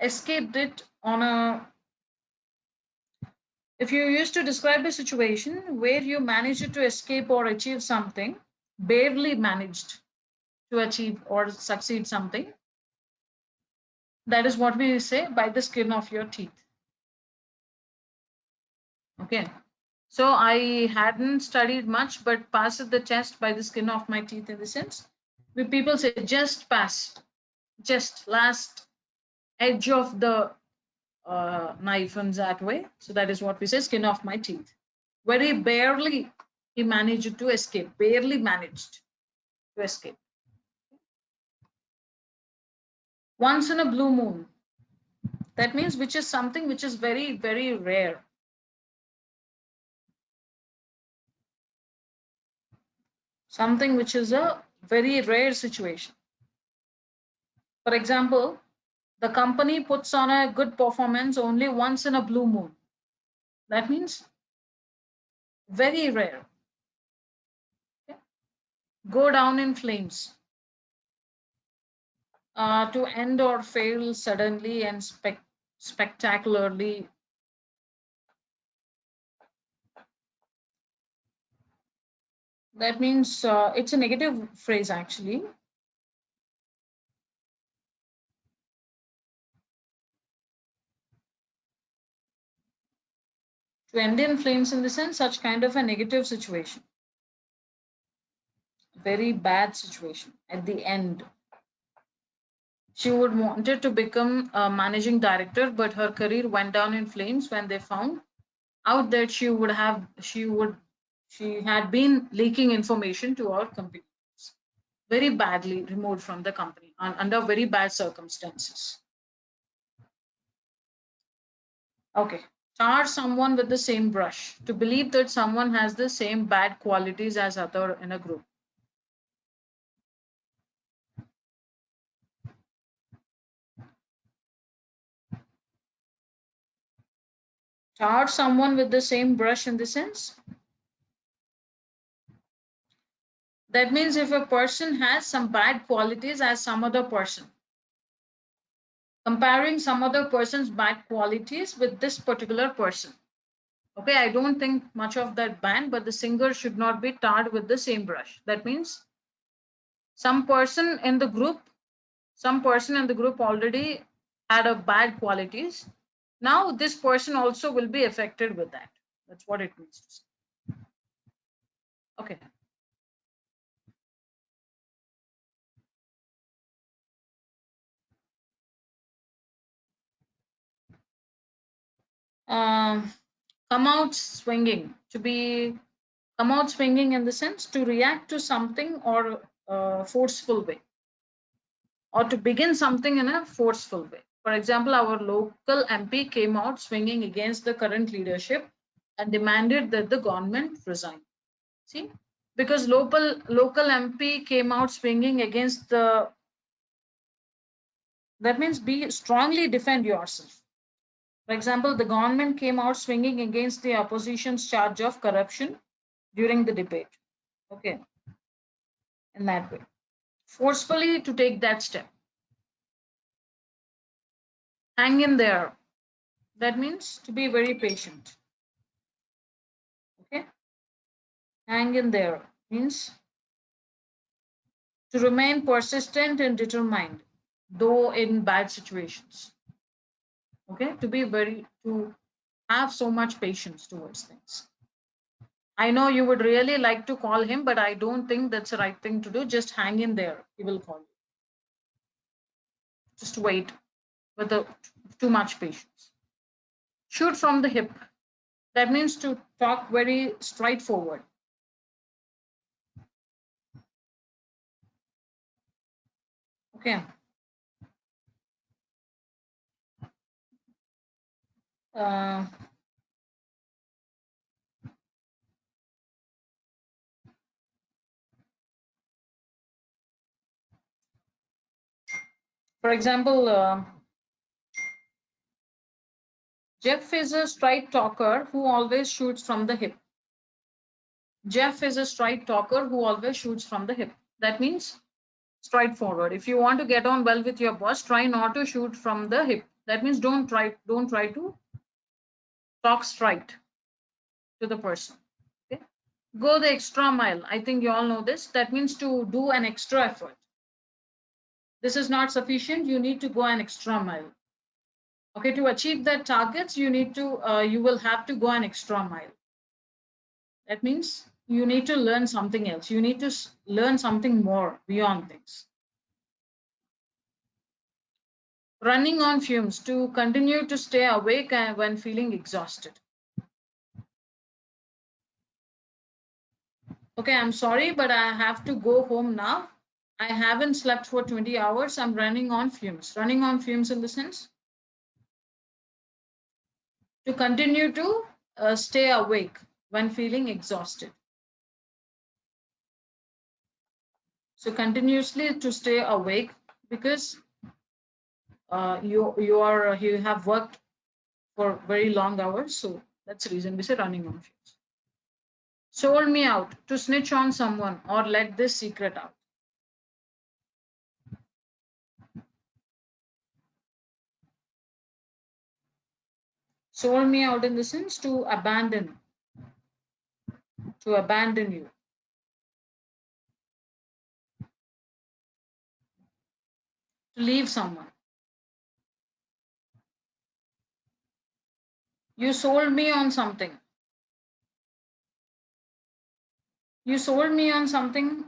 escaped it on a, if you used to describe a situation where you managed to escape or achieve something, barely managed to achieve or succeed something, that is what we say by the skin of your teeth. Okay. So I hadn't studied much, but passed the test by the skin of my teeth in the sense. People say just pass, just last edge of the knife in that way. So that is what we say, skin of my teeth. Very barely he managed to escape, barely managed to escape. Once in a blue moon. That means which is something which is very, very rare. Something which is a very rare situation. For example, the company puts on a good performance only once in a blue moon. That means very rare. Okay. Go down in flames. To end or fail suddenly and spectacularly. That means it's a negative phrase actually. To end in flames in the sense, such kind of a negative situation, very bad situation at the end. She would wanted to become a managing director, but her career went down in flames when they found out that she had been leaking information to our company, very badly removed from the company and under very bad circumstances. Okay. Tar someone with the same brush. To believe that someone has the same bad qualities as other in a group. Tar someone with the same brush in the sense. That means if a person has some bad qualities as some other person, comparing some other person's bad qualities with this particular person. Okay, I don't think much of that band, but the singer should not be tarred with the same brush. That means some person in the group already had a bad qualities. Now this person also will be affected with that. That's what it means to say. Okay. Come out swinging. Come out swinging in the sense to react to something or forceful way, or to begin something in a forceful way. For example, our local MP came out swinging against the current leadership and demanded that the government resign. See, because local MP came out swinging against the, that means be strongly defend yourself. For example, the government came out swinging against the opposition's charge of corruption during the debate. Okay, in that way, forcefully to take that step. Hang in there. That means to be very patient. Okay, hang in there means to remain persistent and determined, though in bad situations. Okay, to have so much patience towards things. I know you would really like to call him, but I don't think that's the right thing to do. Just hang in there. He will call you. Just wait with too much patience. Shoot from the hip. That means to talk very straightforward. Okay. Uh, for example, Jeff is a straight talker who always shoots from the hip. Jeff is a straight talker who always shoots from the hip. That means straightforward. If you want to get on well with your boss, try not to shoot from the hip. That means don't try to talk straight to the person. Okay? Go the extra mile. I think you all know this. That means to do an extra effort. This is not sufficient. You need to go an extra mile. Okay, to achieve that targets, you will have to go an extra mile. That means you need to learn something else. You need to learn something more beyond things. Running on fumes, to continue to stay awake when feeling exhausted. Okay, I'm sorry, but I have to go home now. I haven't slept for 20 hours. I'm running on fumes. Running on fumes in the sense to continue to stay awake when feeling exhausted. So continuously to stay awake because you have worked for very long hours. So that's the reason we say running on fumes. Sold me out, to snitch on someone or let this secret out. Sold me out in the sense to abandon you. To leave someone. You sold me on something. You sold me on something.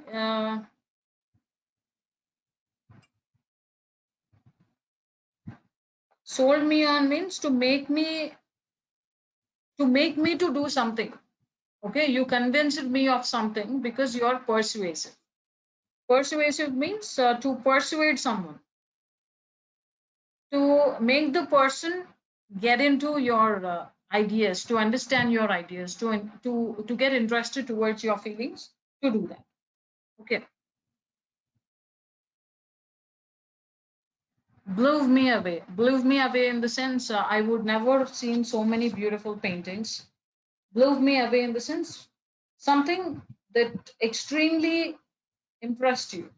Sold me on means to make me to do something. Okay, you convinced me of something because you are persuasive. Persuasive means to persuade someone, to make the person get into your ideas, to understand your ideas, to get interested towards your feelings, to do that. Okay, blew me away in the sense I would never seen so many beautiful paintings. Blew me away in the sense something that extremely impressed you.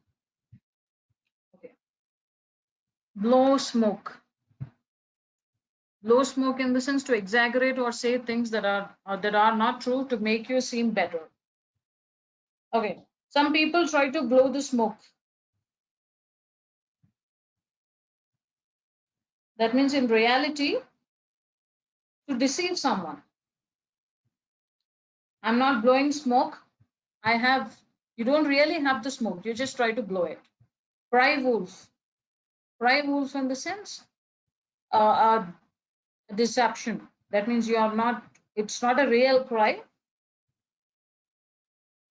Okay, blow smoke. Blow smoke in the sense to exaggerate or say things that are not true to make you seem better. Okay, some people try to blow the smoke. That means in reality to deceive someone. I'm not blowing smoke. I have. You don't really have the smoke. You just try to blow it. Cry wolf. Cry wolf in the sense deception. That means you are not. It's not a real cry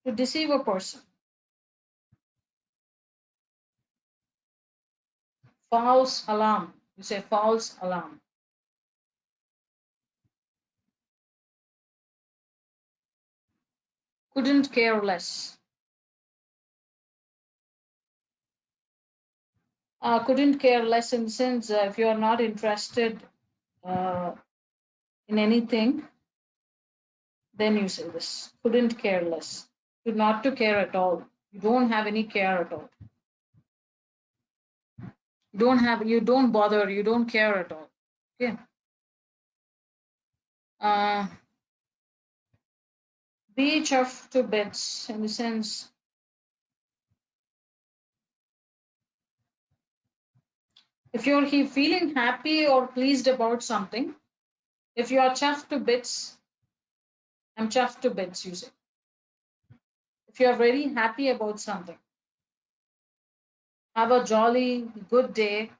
to deceive a person. False alarm. You say false alarm. Couldn't care less. Couldn't care less in the sense if you are not interested uh, in anything, then you say this. Couldn't care less. Not to care at all. You don't have any care at all. You don't bother, you don't care at all. Okay. Uh, be chuffed to bits in the sense if you're feeling happy or pleased about something, if you are chuffed to bits, I'm chuffed to bits, you say. If you are very happy about something, have a jolly, good day.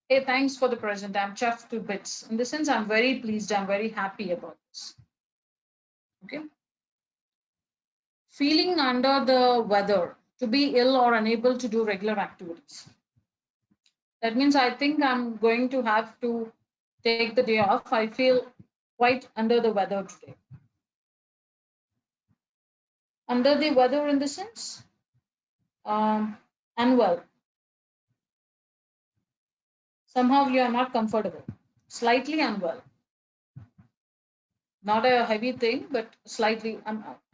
Hey, thanks for the present. I'm chuffed to bits. In the sense, I'm very pleased. I'm very happy about this. Okay. Feeling under the weather, to be ill or unable to do regular activities. That means I think I'm going to have to take the day off. I feel quite under the weather today. Under the weather in the sense, unwell. Somehow you are not comfortable. Slightly unwell. Not a heavy thing, but slightly.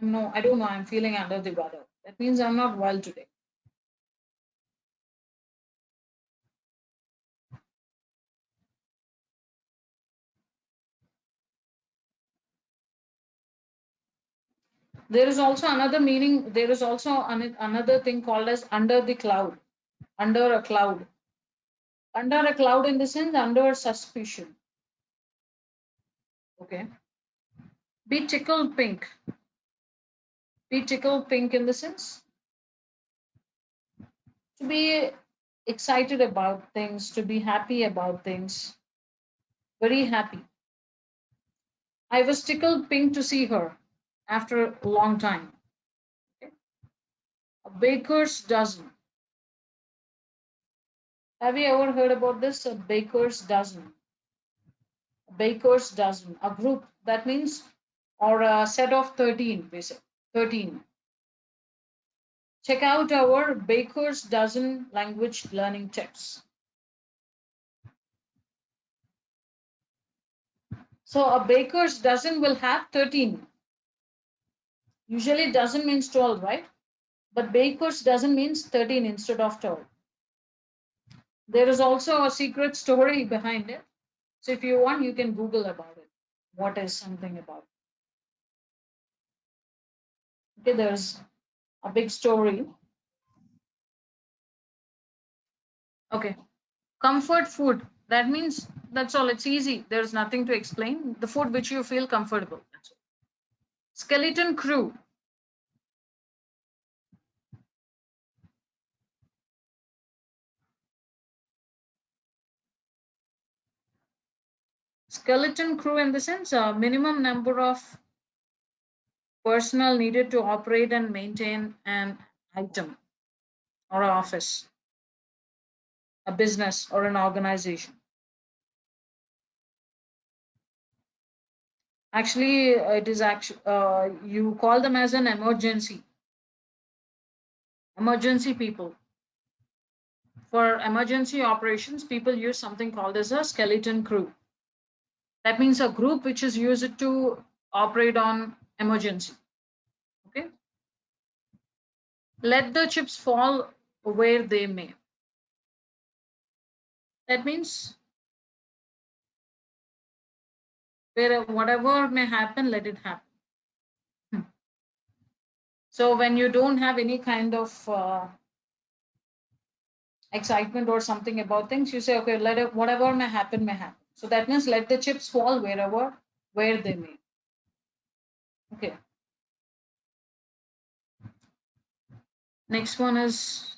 No, I don't know. I'm feeling under the weather. That means I'm not well today. There is also another meaning. There is also another thing called as under the cloud. Under a cloud. Under a cloud in the sense under suspicion. Okay. Be tickled pink. Be tickled pink in the sense to be excited about things, to be happy about things, very happy. I was tickled pink to see her after a long time. Okay. A baker's dozen. Have you ever heard about this? A baker's dozen. A baker's dozen. A group that means, or a set of 13, basically. 13. Check out our baker's dozen language learning tips. So a baker's dozen will have 13. Usually dozen means 12, right? But baker's dozen means 13 instead of 12. There is also a secret story behind it. So if you want, you can Google about it. What is something about? Okay, there's a big story. Okay. Comfort food. That means that's all. It's easy. There's nothing to explain. The food which you feel comfortable. That's all. Skeleton crew. skeleton crew in the sense a minimum number of personnel needed to operate and maintain an item or an office, a business or an organization. Actually, it is actually you call them as an emergency people. For emergency operations, people use something called as a skeleton crew. That means a group which is used to operate on emergency. Okay. Let the chips fall where they may. That means where whatever may happen, let it happen. So when you don't have any kind of excitement or something about things, you say, okay, let it, whatever may happen, may happen. So that means let the chips fall where they may. Okay. Next one is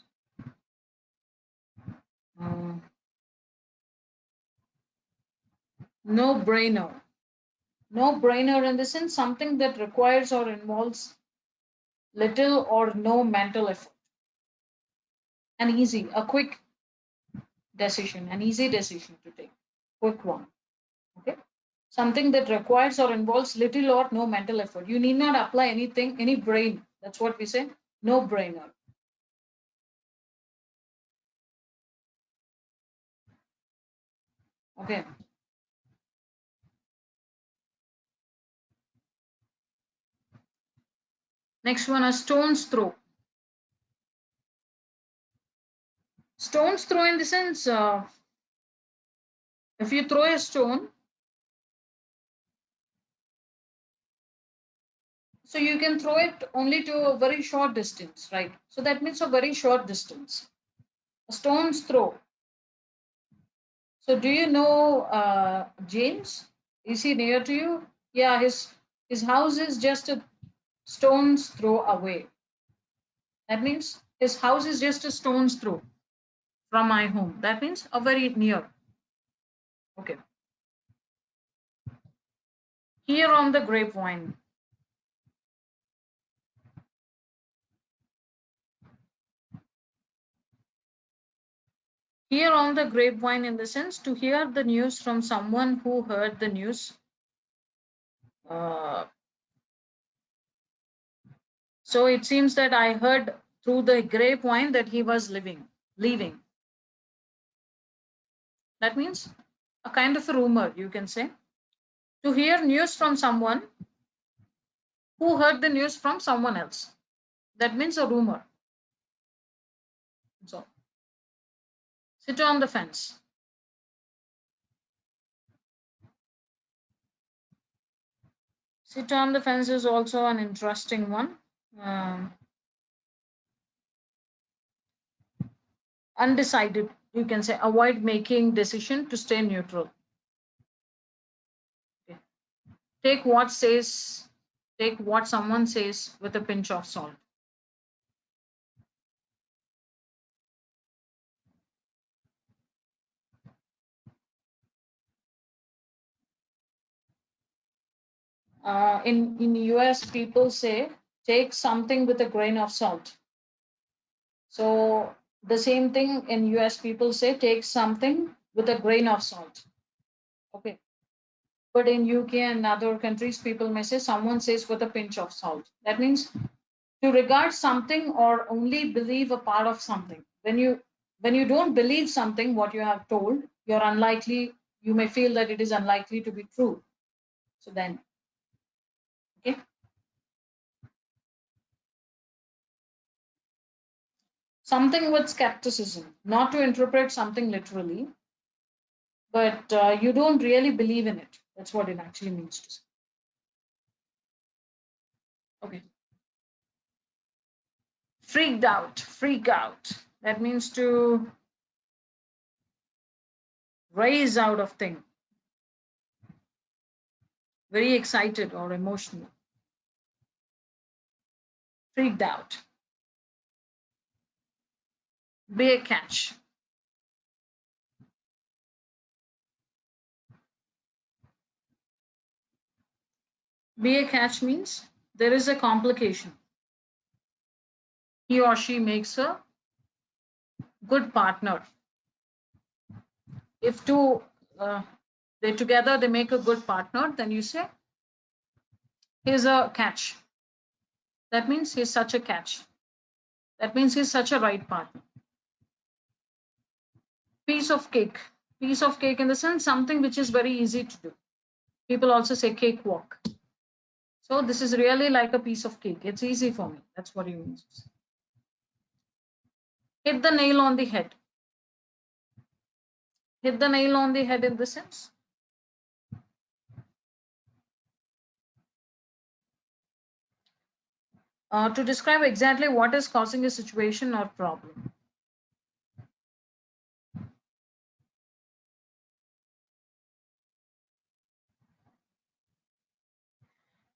no brainer. No brainer in the sense something that requires or involves little or no mental effort. An easy, a quick decision, an easy decision to take, quick one. Okay. Something that requires or involves little or no mental effort. You need not apply anything, any brain. That's what we say. No brainer. Okay. Next one, a stone's throw. Stone's throw in the sense, if you throw a stone, so you can throw it only to a very short distance, right? So that means a very short distance. A stone's throw. So do you know James? Is he near to you? Yeah, his house is just a stone's throw away. That means his house is just a stone's throw from my home. That means a very near. Okay. Here on the grapevine. Here on the grapevine in the sense to hear the news from someone who heard the news. So it seems that I heard through the grapevine that he was leaving. That means a kind of a rumor, you can say. To hear news from someone who heard the news from someone else. That means a rumor. So sit on the fence. Sit on the fence is also an interesting one. Undecided, you can say avoid making decision to stay neutral. Okay. Take what someone says with a pinch of salt. In US, people say take something with a grain of salt. So the same thing in US, people say take something with a grain of salt. Okay. But in UK and other countries, people may say someone says with a pinch of salt. That means to regard something or only believe a part of something. When you don't believe something, what you have told, you may feel that it is unlikely to be true. So then, okay. Something with skepticism, not to interpret something literally, but you don't really believe in it. That's what it actually means to say. Okay. Freak out. That means to raise out of thing. Very excited or emotional. Freaked out. Bear catch. Be a catch means there is a complication. He or she makes a good partner. If two they together they make a good partner, then you say he's a catch. That means he's such a catch. That means he's such a right partner. Piece of cake. Piece of cake in the sense something which is very easy to do. People also say cakewalk. So this is really like a piece of cake. It's easy for me. That's what he means. Hit the nail on the head. Hit the nail on the head in the sense. To describe exactly what is causing a situation or problem.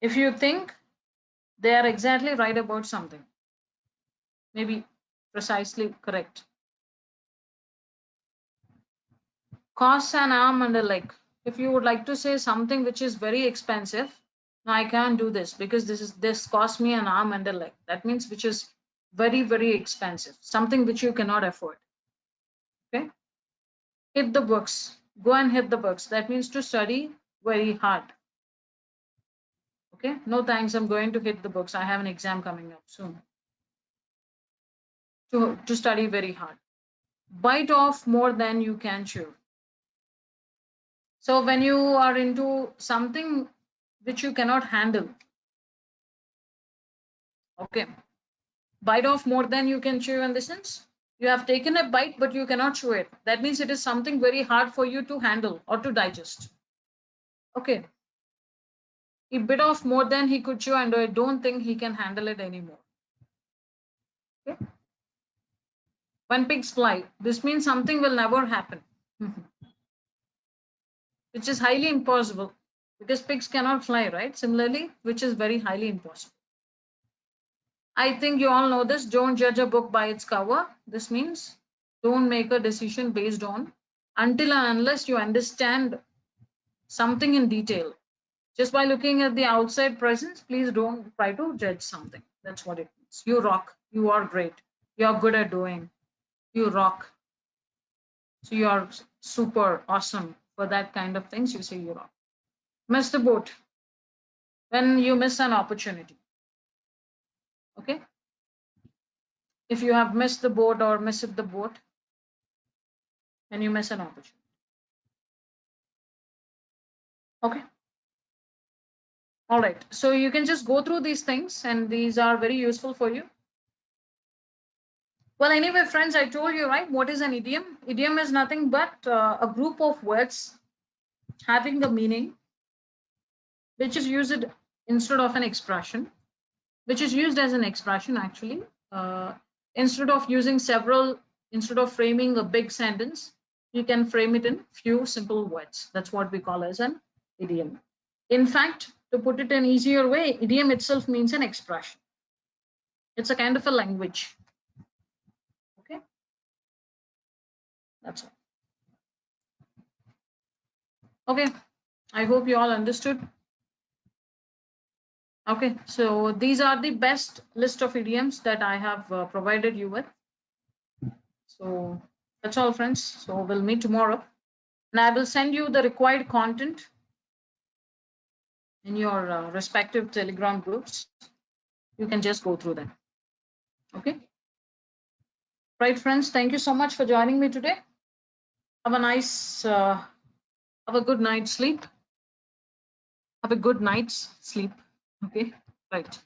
If you think they are exactly right about something, maybe precisely correct. Costs an arm and a leg. If you would like to say something which is very expensive, no, I can't do this because this cost me an arm and a leg. That means which is very, very expensive, something which you cannot afford. Okay. Hit the books. Go and hit the books. That means to study very hard. Okay. No thanks. I'm going to hit the books. I have an exam coming up soon. To study very hard. Bite off more than you can chew. So when you are into something which you cannot handle, okay, bite off more than you can chew in the sense you have taken a bite but you cannot chew it. That means it is something very hard for you to handle or to digest. Okay, he bit off more than he could chew and I don't think he can handle it anymore. Okay, when pigs fly, this means something will never happen. Which is highly impossible because pigs cannot fly, right? Similarly, which is very highly impossible. I think you all know this. Don't judge a book by its cover. This means don't make a decision based on until and unless you understand something in detail. Just by looking at the outside presence, please don't try to judge something. That's what it means. You rock. You are great. You are good at doing. You rock. So you are super awesome for that kind of things. You say you rock. Miss the boat when you miss an opportunity. Okay. If you have missed the boat or missed the boat, then you miss an opportunity. Okay. All right. So you can just go through these things and these are very useful for you. Well, anyway, friends, I told you, right? What is an idiom? Idiom is nothing but a group of words having a meaning, which is used instead of an expression, which is used as an expression actually. Instead of using several, instead of framing a big sentence, you can frame it in few simple words. That's what we call as an idiom. In fact, to put it in easier way, idiom itself means an expression. It's a kind of a language. Okay, that's all. Okay, I hope you all understood. Okay, so these are the best list of idioms that I have provided you with. So that's all, friends. So we'll meet tomorrow. And I will send you the required content in your respective Telegram groups. You can just go through them. Okay. Right, friends. Thank you so much for joining me today. Have a nice, have a good night's sleep. Have a good night's sleep. Okay. Right.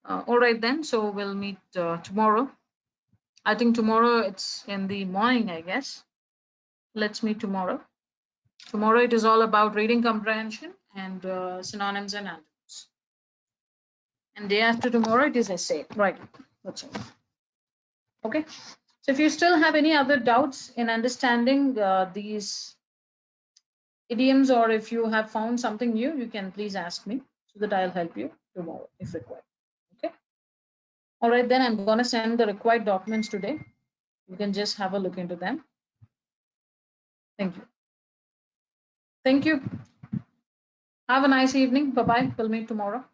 All right then. So we'll meet tomorrow. I think tomorrow it's in the morning, I guess. Let's meet tomorrow. Tomorrow it is all about reading comprehension and synonyms and antonyms. And day after tomorrow it is essay. Right. That's all. Okay. So if you still have any other doubts in understanding these idioms, or if you have found something new, you can please ask me so that I'll help you tomorrow if required. Okay. All right, then I'm going to send the required documents today. You can just have a look into them. Thank you. Thank you. Have a nice evening. Bye bye. We'll meet tomorrow.